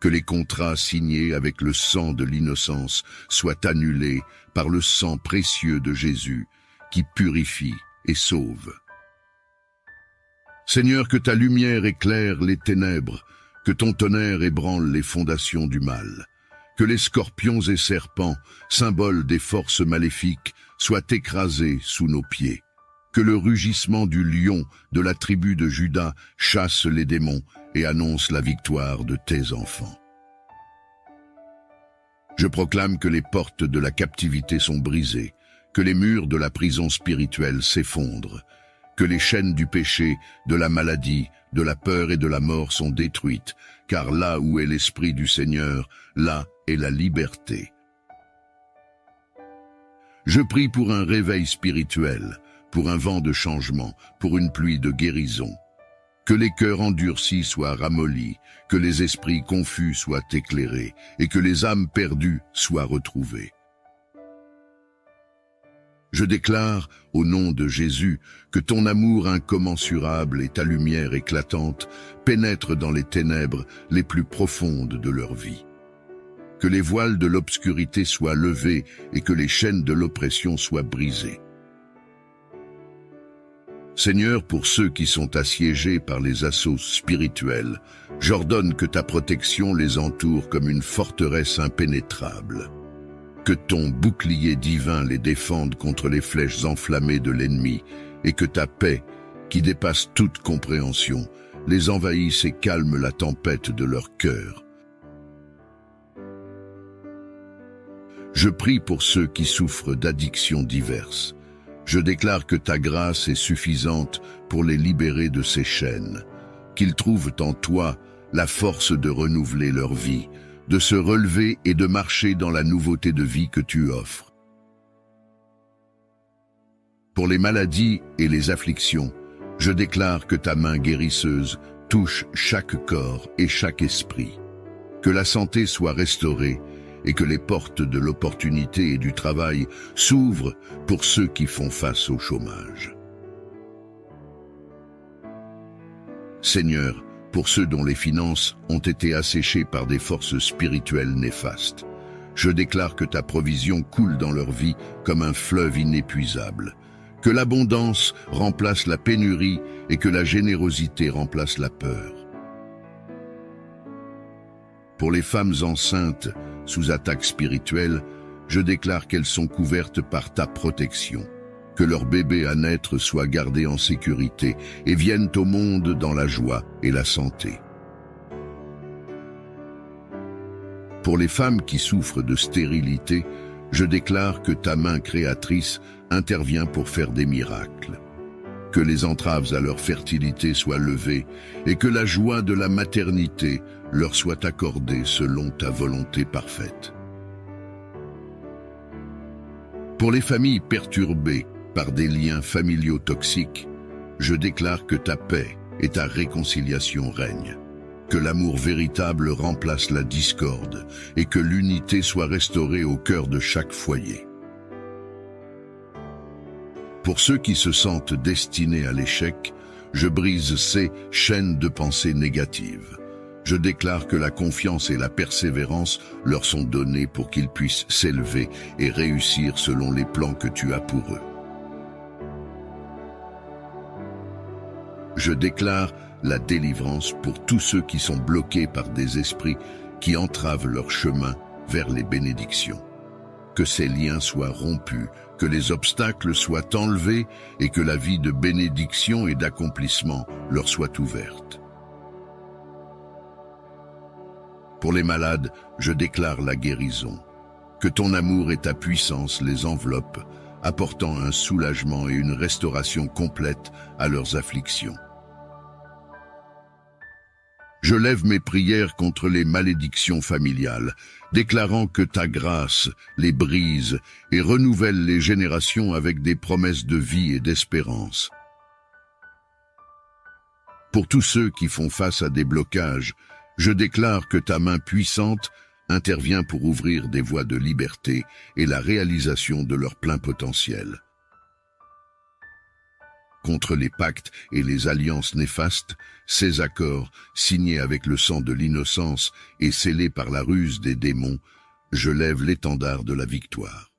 [SPEAKER 1] Que les contrats signés avec le sang de l'innocence soient annulés par le sang précieux de Jésus, qui purifie et sauve. Seigneur, que ta lumière éclaire les ténèbres, que ton tonnerre ébranle les fondations du mal. Que les scorpions et serpents, symboles des forces maléfiques, soient écrasés sous nos pieds. Que le rugissement du lion de la tribu de Juda chasse les démons et annonce la victoire de tes enfants. Je proclame que les portes de la captivité sont brisées, que les murs de la prison spirituelle s'effondrent, que les chaînes du péché, de la maladie, de la peur et de la mort sont détruites, car là où est l'Esprit du Seigneur, là est la liberté. Je prie pour un réveil spirituel, pour un vent de changement, pour une pluie de guérison. Que les cœurs endurcis soient ramollis, que les esprits confus soient éclairés, et que les âmes perdues soient retrouvées. Je déclare, au nom de Jésus, que ton amour incommensurable et ta lumière éclatante pénètrent dans les ténèbres les plus profondes de leur vie. Que les voiles de l'obscurité soient levés et que les chaînes de l'oppression soient brisées. Seigneur, pour ceux qui sont assiégés par les assauts spirituels, j'ordonne que ta protection les entoure comme une forteresse impénétrable. Que ton bouclier divin les défende contre les flèches enflammées de l'ennemi et que ta paix, qui dépasse toute compréhension, les envahisse et calme la tempête de leur cœur. Je prie pour ceux qui souffrent d'addictions diverses. Je déclare que ta grâce est suffisante pour les libérer de ces chaînes, qu'ils trouvent en toi la force de renouveler leur vie, de se relever et de marcher dans la nouveauté de vie que tu offres. Pour les maladies et les afflictions, je déclare que ta main guérisseuse touche chaque corps et chaque esprit, que la santé soit restaurée et que les portes de l'opportunité et du travail s'ouvrent pour ceux qui font face au chômage. Seigneur, pour ceux dont les finances ont été asséchées par des forces spirituelles néfastes, je déclare que ta provision coule dans leur vie comme un fleuve inépuisable, que l'abondance remplace la pénurie et que la générosité remplace la peur. Pour les femmes enceintes sous attaque spirituelle, je déclare qu'elles sont couvertes par ta protection, que leur bébé à naître soit gardé en sécurité et viennent au monde dans la joie et la santé. Pour les femmes qui souffrent de stérilité, je déclare que ta main créatrice intervient pour faire des miracles, que les entraves à leur fertilité soient levées et que la joie de la maternité leur soit accordée selon ta volonté parfaite. Pour les familles perturbées par des liens familiaux toxiques, je déclare que ta paix et ta réconciliation règnent, que l'amour véritable remplace la discorde et que l'unité soit restaurée au cœur de chaque foyer. Pour ceux qui se sentent destinés à l'échec, je brise ces chaînes de pensées négatives. Je déclare que la confiance et la persévérance leur sont données pour qu'ils puissent s'élever et réussir selon les plans que tu as pour eux. Je déclare la délivrance pour tous ceux qui sont bloqués par des esprits qui entravent leur chemin vers les bénédictions. Que ces liens soient rompus, que les obstacles soient enlevés et que la vie de bénédiction et d'accomplissement leur soit ouverte. Pour les malades, je déclare la guérison. Que ton amour et ta puissance les enveloppent, apportant un soulagement et une restauration complète à leurs afflictions. Je lève mes prières contre les malédictions familiales, déclarant que ta grâce les brise et renouvelle les générations avec des promesses de vie et d'espérance. Pour tous ceux qui font face à des blocages, je déclare que ta main puissante intervient pour ouvrir des voies de liberté et la réalisation de leur plein potentiel. Contre les pactes et les alliances néfastes, ces accords, signés avec le sang de l'innocence et scellés par la ruse des démons, je lève l'étendard de la victoire.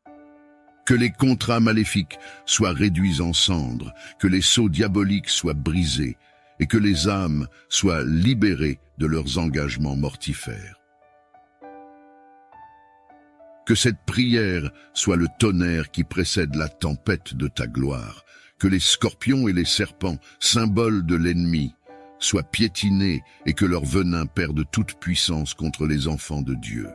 [SPEAKER 1] Que les contrats maléfiques soient réduits en cendres, que les sceaux diaboliques soient brisés, et que les âmes soient libérées de leurs engagements mortifères. Que cette prière soit le tonnerre qui précède la tempête de ta gloire, que les scorpions et les serpents, symboles de l'ennemi, soient piétinés et que leur venin perde toute puissance contre les enfants de Dieu.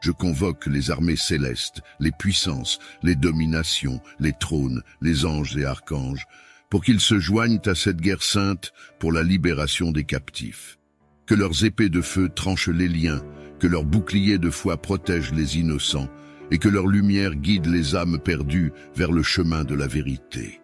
[SPEAKER 1] Je convoque les armées célestes, les puissances, les dominations, les trônes, les anges et archanges, pour qu'ils se joignent à cette guerre sainte pour la libération des captifs. Que leurs épées de feu tranchent les liens, que leurs boucliers de foi protègent les innocents, et que leur lumière guide les âmes perdues vers le chemin de la vérité.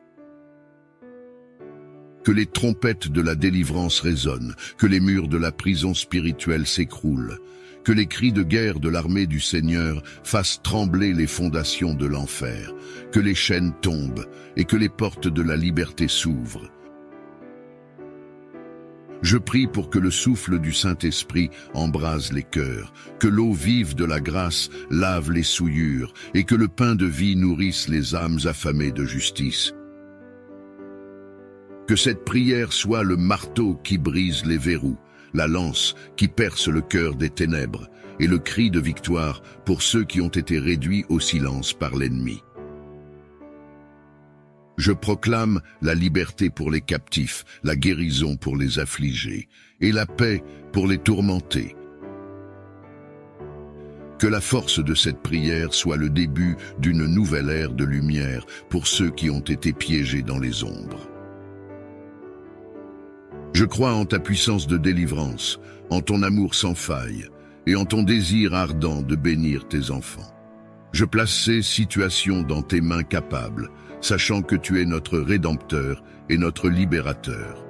[SPEAKER 1] Que les trompettes de la délivrance résonnent, que les murs de la prison spirituelle s'écroulent, que les cris de guerre de l'armée du Seigneur fassent trembler les fondations de l'enfer, que les chaînes tombent et que les portes de la liberté s'ouvrent. Je prie pour que le souffle du Saint-Esprit embrase les cœurs, que l'eau vive de la grâce lave les souillures et que le pain de vie nourrisse les âmes affamées de justice. Que cette prière soit le marteau qui brise les verrous, la lance qui perce le cœur des ténèbres et le cri de victoire pour ceux qui ont été réduits au silence par l'ennemi. Je proclame la liberté pour les captifs, la guérison pour les affligés et la paix pour les tourmentés. Que la force de cette prière soit le début d'une nouvelle ère de lumière pour ceux qui ont été piégés dans les ombres. Je crois en ta puissance de délivrance, en ton amour sans faille et en ton désir ardent de bénir tes enfants. Je place ces situations dans tes mains capables, sachant que tu es notre Rédempteur et notre Libérateur.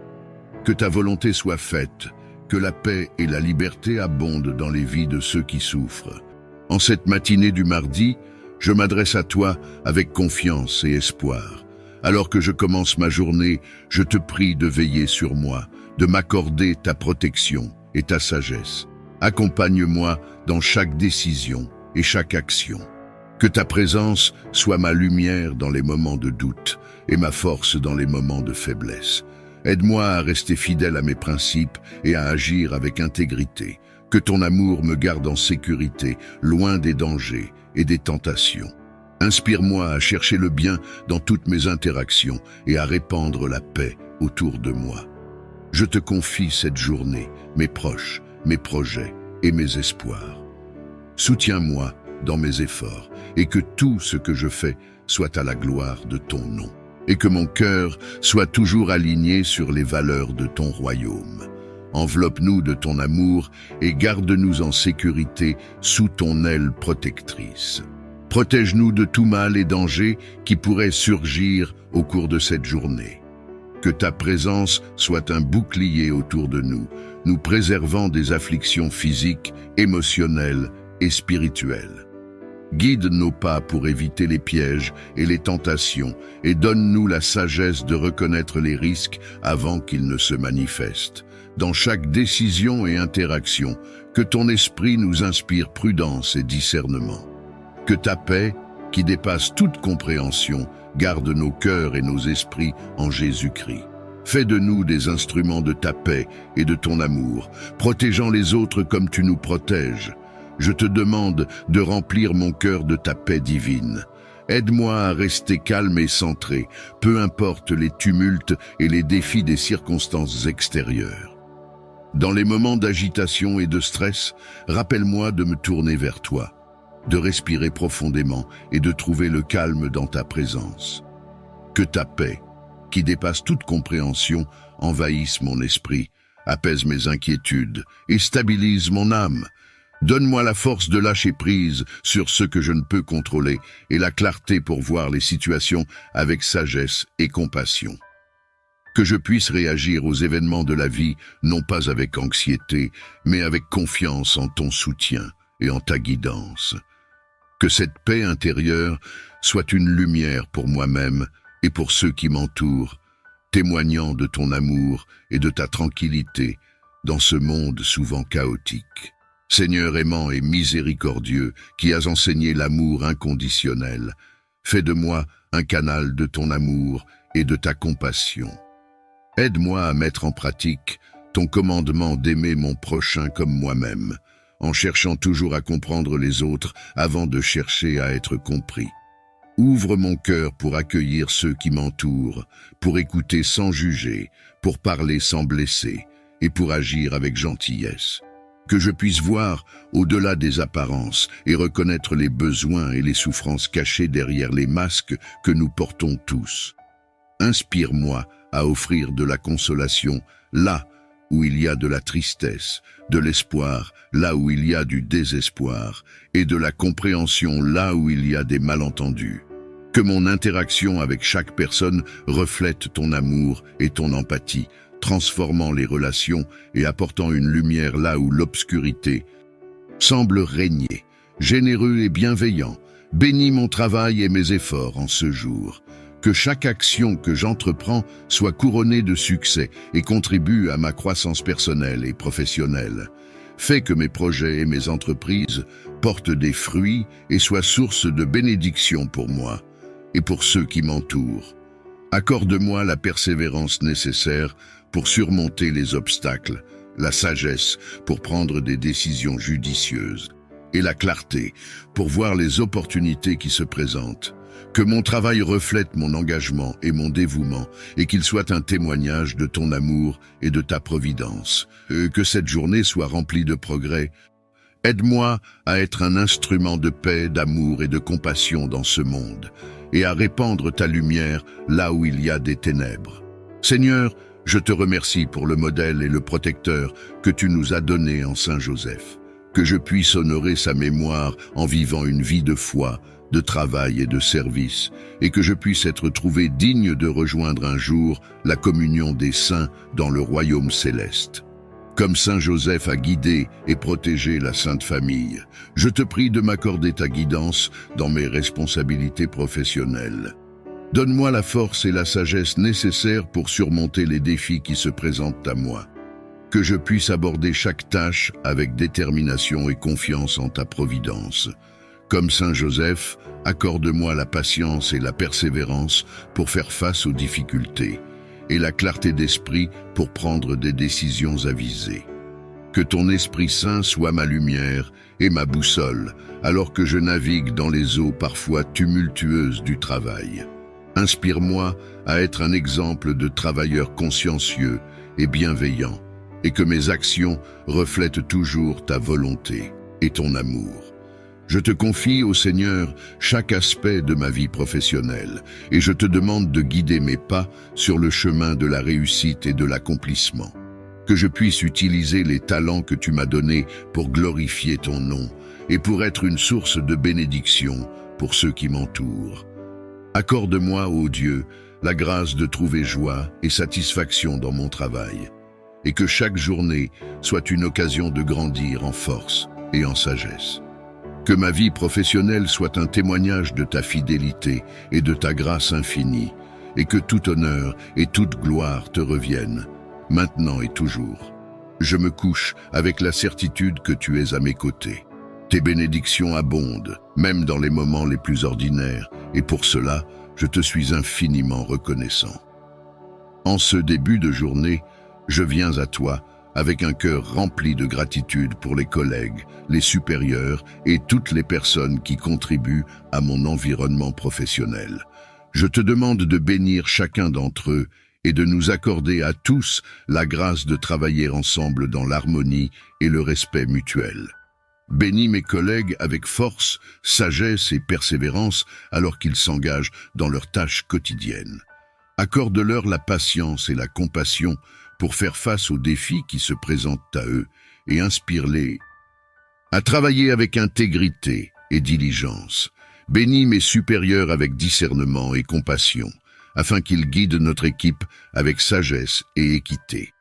[SPEAKER 1] Que ta volonté soit faite, que la paix et la liberté abondent dans les vies de ceux qui souffrent. En cette matinée du mardi, je m'adresse à toi avec confiance et espoir. Alors que je commence ma journée, je te prie de veiller sur moi, de m'accorder ta protection et ta sagesse. Accompagne-moi dans chaque décision et chaque action. Que ta présence soit ma lumière dans les moments de doute et ma force dans les moments de faiblesse. Aide-moi à rester fidèle à mes principes et à agir avec intégrité. Que ton amour me garde en sécurité, loin des dangers et des tentations. Inspire-moi à chercher le bien dans toutes mes interactions et à répandre la paix autour de moi. Je te confie cette journée, mes proches, mes projets et mes espoirs. Soutiens-moi dans mes efforts et que tout ce que je fais soit à la gloire de ton nom. Et que mon cœur soit toujours aligné sur les valeurs de ton royaume. Enveloppe-nous de ton amour et garde-nous en sécurité sous ton aile protectrice. Protège-nous de tout mal et danger qui pourrait surgir au cours de cette journée. Que ta présence soit un bouclier autour de nous, nous préservant des afflictions physiques, émotionnelles et spirituelles. Guide nos pas pour éviter les pièges et les tentations et donne-nous la sagesse de reconnaître les risques avant qu'ils ne se manifestent. Dans chaque décision et interaction, que ton esprit nous inspire prudence et discernement. Que ta paix, qui dépasse toute compréhension, garde nos cœurs et nos esprits en Jésus-Christ. Fais de nous des instruments de ta paix et de ton amour, protégeant les autres comme tu nous protèges. Je te demande de remplir mon cœur de ta paix divine. Aide-moi à rester calme et centré, peu importe les tumultes et les défis des circonstances extérieures. Dans les moments d'agitation et de stress, rappelle-moi de me tourner vers toi, de respirer profondément et de trouver le calme dans ta présence. Que ta paix, qui dépasse toute compréhension, envahisse mon esprit, apaise mes inquiétudes et stabilise mon âme. Donne-moi la force de lâcher prise sur ce que je ne peux contrôler et la clarté pour voir les situations avec sagesse et compassion. Que je puisse réagir aux événements de la vie, non pas avec anxiété, mais avec confiance en ton soutien et en ta guidance. Que cette paix intérieure soit une lumière pour moi-même et pour ceux qui m'entourent, témoignant de ton amour et de ta tranquillité dans ce monde souvent chaotique. Seigneur aimant et miséricordieux, qui as enseigné l'amour inconditionnel, fais de moi un canal de ton amour et de ta compassion. Aide-moi à mettre en pratique ton commandement d'aimer mon prochain comme moi-même, en cherchant toujours à comprendre les autres avant de chercher à être compris. Ouvre mon cœur pour accueillir ceux qui m'entourent, pour écouter sans juger, pour parler sans blesser et pour agir avec gentillesse. Que je puisse voir au-delà des apparences et reconnaître les besoins et les souffrances cachées derrière les masques que nous portons tous. Inspire-moi à offrir de la consolation là où il y a de la tristesse, de l'espoir là où il y a du désespoir et de la compréhension là où il y a des malentendus. Que mon interaction avec chaque personne reflète ton amour et ton empathie, transformant les relations et apportant une lumière là où l'obscurité semble régner. Généreux et bienveillant, bénis mon travail et mes efforts en ce jour. Que chaque action que j'entreprends soit couronnée de succès et contribue à ma croissance personnelle et professionnelle. Fais que mes projets et mes entreprises portent des fruits et soient source de bénédiction pour moi et pour ceux qui m'entourent. Accorde-moi la persévérance nécessaire pour surmonter les obstacles, la sagesse pour prendre des décisions judicieuses et la clarté pour voir les opportunités qui se présentent. Que mon travail reflète mon engagement et mon dévouement et qu'il soit un témoignage de ton amour et de ta providence. Que cette journée soit remplie de progrès. Aide-moi à être un instrument de paix, d'amour et de compassion dans ce monde et à répandre ta lumière là où il y a des ténèbres. Seigneur, je te remercie pour le modèle et le protecteur que tu nous as donné en Saint Joseph. Que je puisse honorer sa mémoire en vivant une vie de foi, de travail et de service, et que je puisse être trouvé digne de rejoindre un jour la communion des saints dans le royaume céleste. Comme Saint Joseph a guidé et protégé la Sainte Famille, je te prie de m'accorder ta guidance dans mes responsabilités professionnelles. Donne-moi la force et la sagesse nécessaires pour surmonter les défis qui se présentent à moi. Que je puisse aborder chaque tâche avec détermination et confiance en ta providence. Comme Saint Joseph, accorde-moi la patience et la persévérance pour faire face aux difficultés, et la clarté d'esprit pour prendre des décisions avisées. Que ton Esprit Saint soit ma lumière et ma boussole, alors que je navigue dans les eaux parfois tumultueuses du travail. Inspire-moi à être un exemple de travailleur consciencieux et bienveillant, et que mes actions reflètent toujours ta volonté et ton amour. Je te confie au Seigneur chaque aspect de ma vie professionnelle et je te demande de guider mes pas sur le chemin de la réussite et de l'accomplissement. Que je puisse utiliser les talents que tu m'as donnés pour glorifier ton nom et pour être une source de bénédiction pour ceux qui m'entourent. Accorde-moi, ô Dieu, la grâce de trouver joie et satisfaction dans mon travail et que chaque journée soit une occasion de grandir en force et en sagesse. Que ma vie professionnelle soit un témoignage de ta fidélité et de ta grâce infinie, et que tout honneur et toute gloire te reviennent, maintenant et toujours. Je me couche avec la certitude que tu es à mes côtés. Tes bénédictions abondent, même dans les moments les plus ordinaires, et pour cela, je te suis infiniment reconnaissant. En ce début de journée, je viens à toi avec un cœur rempli de gratitude pour les collègues, les supérieurs et toutes les personnes qui contribuent à mon environnement professionnel. Je te demande de bénir chacun d'entre eux et de nous accorder à tous la grâce de travailler ensemble dans l'harmonie et le respect mutuel. Bénis mes collègues avec force, sagesse et persévérance alors qu'ils s'engagent dans leurs tâches quotidiennes. Accorde-leur la patience et la compassion pour faire face aux défis qui se présentent à eux et inspire-les à travailler avec intégrité et diligence. Bénis mes supérieurs avec discernement et compassion, afin qu'ils guident notre équipe avec sagesse et équité.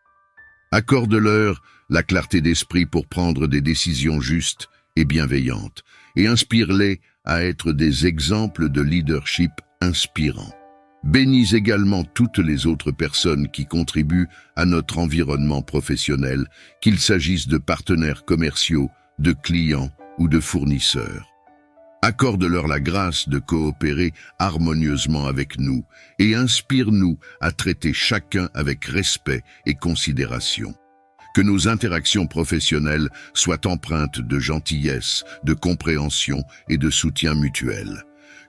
[SPEAKER 1] Accorde-leur la clarté d'esprit pour prendre des décisions justes et bienveillantes, et inspire-les à être des exemples de leadership inspirants. Bénis également toutes les autres personnes qui contribuent à notre environnement professionnel, qu'il s'agisse de partenaires commerciaux, de clients ou de fournisseurs. Accorde-leur la grâce de coopérer harmonieusement avec nous et inspire-nous à traiter chacun avec respect et considération. Que nos interactions professionnelles soient empreintes de gentillesse, de compréhension et de soutien mutuel.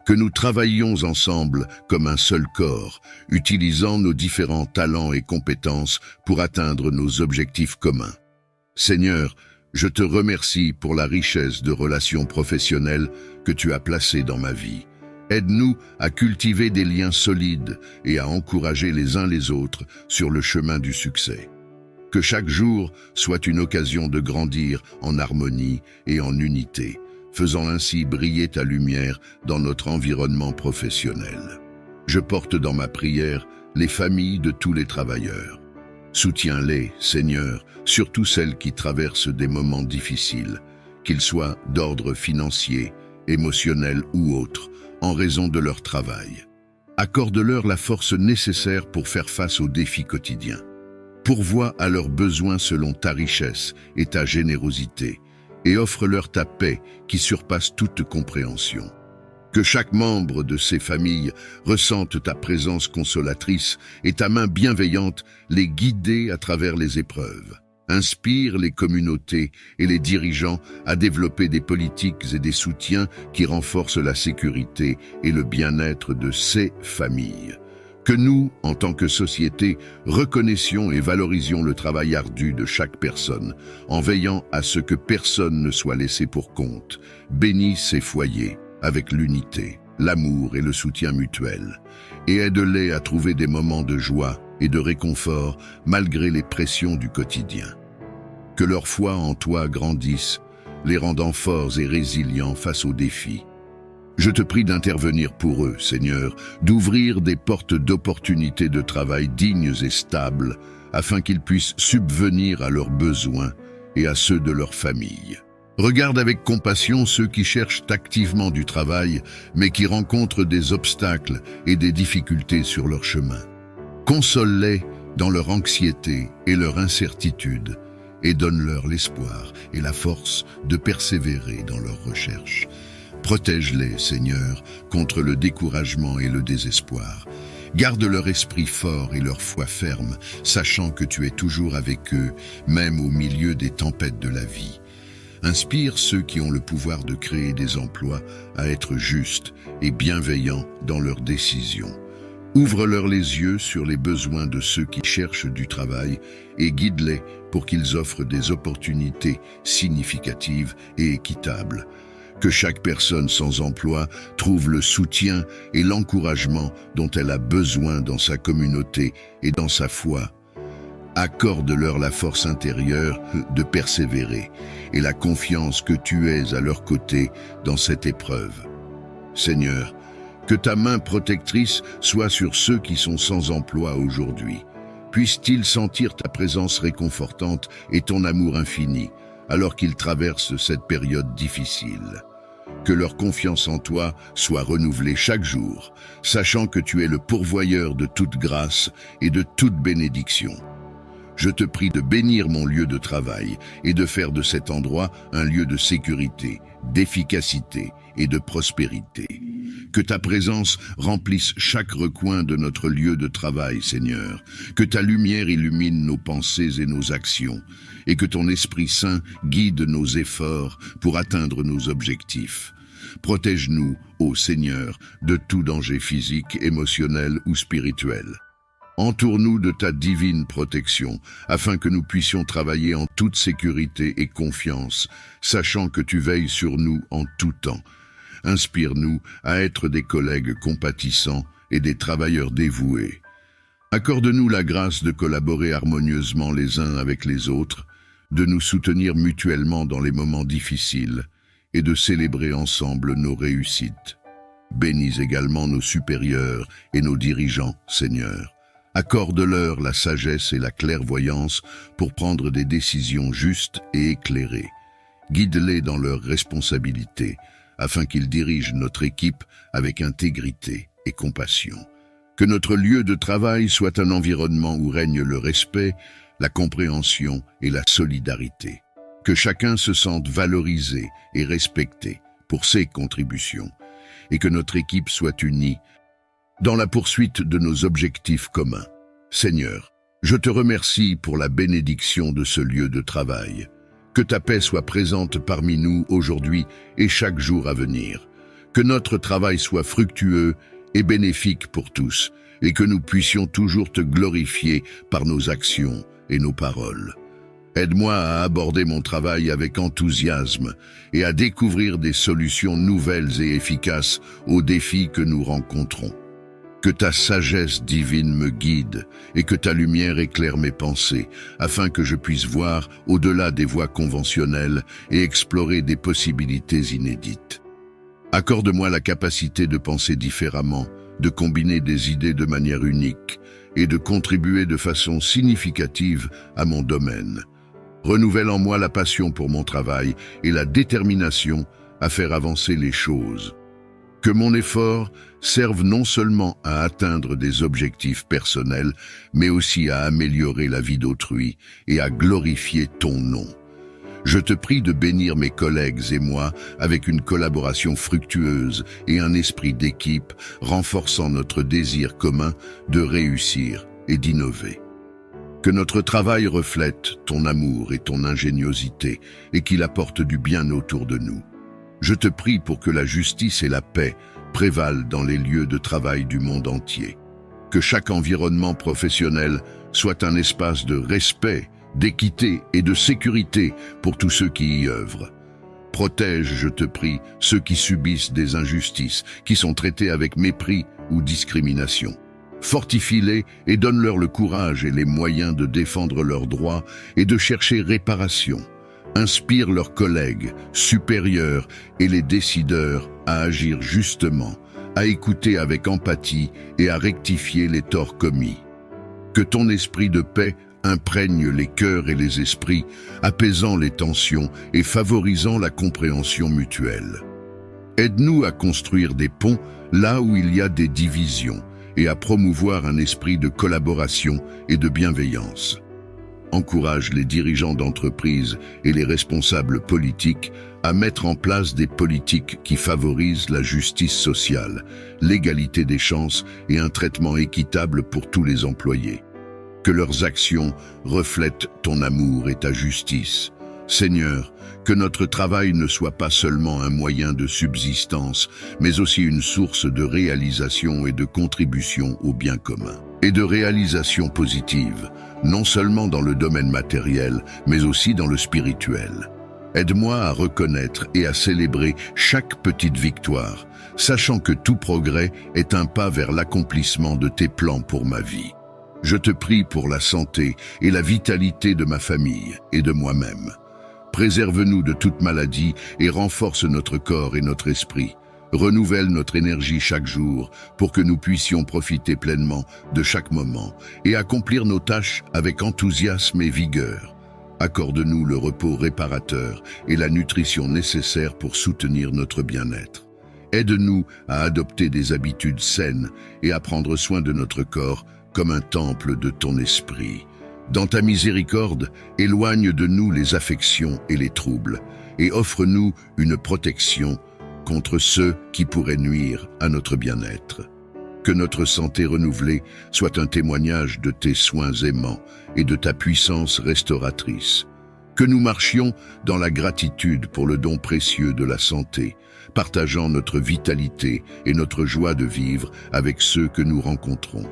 [SPEAKER 1] Que nous travaillions ensemble comme un seul corps, utilisant nos différents talents et compétences pour atteindre nos objectifs communs. Seigneur, je te remercie pour la richesse de relations professionnelles que tu as placées dans ma vie. Aide-nous à cultiver des liens solides et à encourager les uns les autres sur le chemin du succès. Que chaque jour soit une occasion de grandir en harmonie et en unité, faisant ainsi briller ta lumière dans notre environnement professionnel. Je porte dans ma prière les familles de tous les travailleurs. Soutiens-les, Seigneur, surtout celles qui traversent des moments difficiles, qu'ils soient d'ordre financier, émotionnel ou autre, en raison de leur travail. Accorde-leur la force nécessaire pour faire face aux défis quotidiens. Pourvois à leurs besoins selon ta richesse et ta générosité, et offre-leur ta paix qui surpasse toute compréhension. Que chaque membre de ces familles ressente ta présence consolatrice et ta main bienveillante les guider à travers les épreuves. Inspire les communautés et les dirigeants à développer des politiques et des soutiens qui renforcent la sécurité et le bien-être de ces familles. Que nous, en tant que société, reconnaissions et valorisions le travail ardu de chaque personne, en veillant à ce que personne ne soit laissé pour compte. Bénis ces foyers avec l'unité, l'amour et le soutien mutuel, et aide-les à trouver des moments de joie et de réconfort malgré les pressions du quotidien. Que leur foi en toi grandisse, les rendant forts et résilients face aux défis. Je te prie d'intervenir pour eux, Seigneur, d'ouvrir des portes d'opportunités de travail dignes et stables, afin qu'ils puissent subvenir à leurs besoins et à ceux de leur famille. Regarde avec compassion ceux qui cherchent activement du travail, mais qui rencontrent des obstacles et des difficultés sur leur chemin. Console-les dans leur anxiété et leur incertitude, et donne-leur l'espoir et la force de persévérer dans leurs recherches. Protège-les, Seigneur, contre le découragement et le désespoir. Garde leur esprit fort et leur foi ferme, sachant que tu es toujours avec eux, même au milieu des tempêtes de la vie. Inspire ceux qui ont le pouvoir de créer des emplois à être justes et bienveillants dans leurs décisions. Ouvre-leur les yeux sur les besoins de ceux qui cherchent du travail et guide-les pour qu'ils offrent des opportunités significatives et équitables. Que chaque personne sans emploi trouve le soutien et l'encouragement dont elle a besoin dans sa communauté et dans sa foi. Accorde-leur la force intérieure de persévérer et la confiance que tu es à leur côté dans cette épreuve. Seigneur, que ta main protectrice soit sur ceux qui sont sans emploi aujourd'hui. Puissent-ils sentir ta présence réconfortante et ton amour infini, alors qu'ils traversent cette période difficile. Que leur confiance en toi soit renouvelée chaque jour, sachant que tu es le pourvoyeur de toute grâce et de toute bénédiction. Je te prie de bénir mon lieu de travail et de faire de cet endroit un lieu de sécurité, d'efficacité et de prospérité. Que ta présence remplisse chaque recoin de notre lieu de travail, Seigneur. Que ta lumière illumine nos pensées et nos actions, et que ton Esprit Saint guide nos efforts pour atteindre nos objectifs. Protège-nous, ô Seigneur, de tout danger physique, émotionnel ou spirituel. Entoure-nous de ta divine protection, afin que nous puissions travailler en toute sécurité et confiance, sachant que tu veilles sur nous en tout temps. Inspire-nous à être des collègues compatissants et des travailleurs dévoués. Accorde-nous la grâce de collaborer harmonieusement les uns avec les autres, de nous soutenir mutuellement dans les moments difficiles et de célébrer ensemble nos réussites. Bénis également nos supérieurs et nos dirigeants, Seigneur. Accorde-leur la sagesse et la clairvoyance pour prendre des décisions justes et éclairées. Guide-les dans leurs responsabilités, afin qu'ils dirigent notre équipe avec intégrité et compassion. Que notre lieu de travail soit un environnement où règne le respect, la compréhension et la solidarité. Que chacun se sente valorisé et respecté pour ses contributions, et que notre équipe soit unie dans la poursuite de nos objectifs communs. Seigneur, je te remercie pour la bénédiction de ce lieu de travail. Que ta paix soit présente parmi nous aujourd'hui et chaque jour à venir. Que notre travail soit fructueux et bénéfique pour tous, et que nous puissions toujours te glorifier par nos actions et nos paroles. Aide-moi à aborder mon travail avec enthousiasme et à découvrir des solutions nouvelles et efficaces aux défis que nous rencontrons. Que ta sagesse divine me guide et que ta lumière éclaire mes pensées, afin que je puisse voir au-delà des voies conventionnelles et explorer des possibilités inédites. Accorde-moi la capacité de penser différemment, de combiner des idées de manière unique et de contribuer de façon significative à mon domaine. Renouvelle en moi la passion pour mon travail et la détermination à faire avancer les choses. Que mon effort serve non seulement à atteindre des objectifs personnels, mais aussi à améliorer la vie d'autrui et à glorifier ton nom. Je te prie de bénir mes collègues et moi avec une collaboration fructueuse et un esprit d'équipe renforçant notre désir commun de réussir et d'innover. Que notre travail reflète ton amour et ton ingéniosité et qu'il apporte du bien autour de nous. Je te prie pour que la justice et la paix prévalent dans les lieux de travail du monde entier. Que chaque environnement professionnel soit un espace de respect, d'équité et de sécurité pour tous ceux qui y œuvrent. Protège, je te prie, ceux qui subissent des injustices, qui sont traités avec mépris ou discrimination. Fortifie-les et donne-leur le courage et les moyens de défendre leurs droits et de chercher réparation. Inspire leurs collègues, supérieurs et les décideurs à agir justement, à écouter avec empathie et à rectifier les torts commis. Que ton esprit de paix imprègne les cœurs et les esprits, apaisant les tensions et favorisant la compréhension mutuelle. Aide-nous à construire des ponts là où il y a des divisions et à promouvoir un esprit de collaboration et de bienveillance. Encourage les dirigeants d'entreprises et les responsables politiques à mettre en place des politiques qui favorisent la justice sociale, l'égalité des chances et un traitement équitable pour tous les employés. Que leurs actions reflètent ton amour et ta justice. Seigneur, que notre travail ne soit pas seulement un moyen de subsistance, mais aussi une source de réalisation et de contribution au bien commun. Et de réalisation positive, non seulement dans le domaine matériel, mais aussi dans le spirituel. Aide-moi à reconnaître et à célébrer chaque petite victoire, sachant que tout progrès est un pas vers l'accomplissement de tes plans pour ma vie. Je te prie pour la santé et la vitalité de ma famille et de moi-même. Préserve-nous de toute maladie et renforce notre corps et notre esprit. Renouvelle notre énergie chaque jour pour que nous puissions profiter pleinement de chaque moment et accomplir nos tâches avec enthousiasme et vigueur. Accorde-nous le repos réparateur et la nutrition nécessaire pour soutenir notre bien-être. Aide-nous à adopter des habitudes saines et à prendre soin de notre corps comme un temple de ton esprit. Dans ta miséricorde, éloigne de nous les affections et les troubles, et offre-nous une protection contre ceux qui pourraient nuire à notre bien-être. Que notre santé renouvelée soit un témoignage de tes soins aimants et de ta puissance restauratrice. Que nous marchions dans la gratitude pour le don précieux de la santé, partageant notre vitalité et notre joie de vivre avec ceux que nous rencontrons.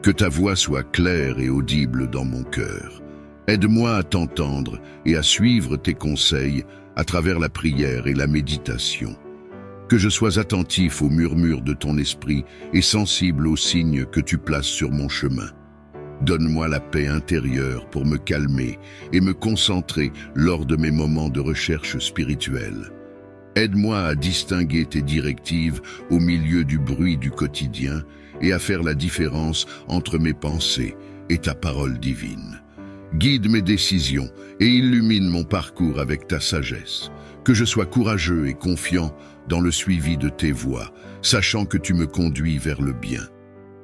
[SPEAKER 1] Que ta voix soit claire et audible dans mon cœur. Aide-moi à t'entendre et à suivre tes conseils à travers la prière et la méditation. Que je sois attentif aux murmures de ton esprit et sensible aux signes que tu places sur mon chemin. Donne-moi la paix intérieure pour me calmer et me concentrer lors de mes moments de recherche spirituelle. Aide-moi à distinguer tes directives au milieu du bruit du quotidien et à faire la différence entre mes pensées et ta parole divine. Guide mes décisions et illumine mon parcours avec ta sagesse. Que je sois courageux et confiant dans le suivi de tes voies, sachant que tu me conduis vers le bien.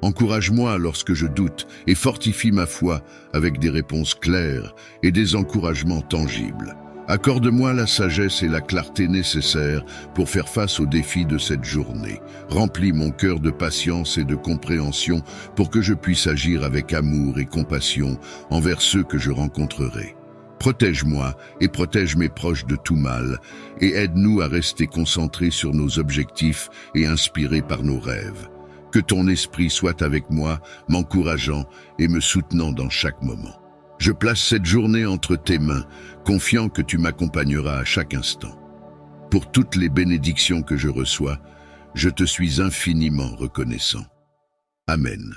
[SPEAKER 1] Encourage-moi lorsque je doute et fortifie ma foi avec des réponses claires et des encouragements tangibles. Accorde-moi la sagesse et la clarté nécessaires pour faire face aux défis de cette journée. Remplis mon cœur de patience et de compréhension pour que je puisse agir avec amour et compassion envers ceux que je rencontrerai. Protège-moi et protège mes proches de tout mal et aide-nous à rester concentrés sur nos objectifs et inspirés par nos rêves. Que ton esprit soit avec moi, m'encourageant et me soutenant dans chaque moment. Je place cette journée entre tes mains, confiant que tu m'accompagneras à chaque instant. Pour toutes les bénédictions que je reçois, je te suis infiniment reconnaissant. Amen.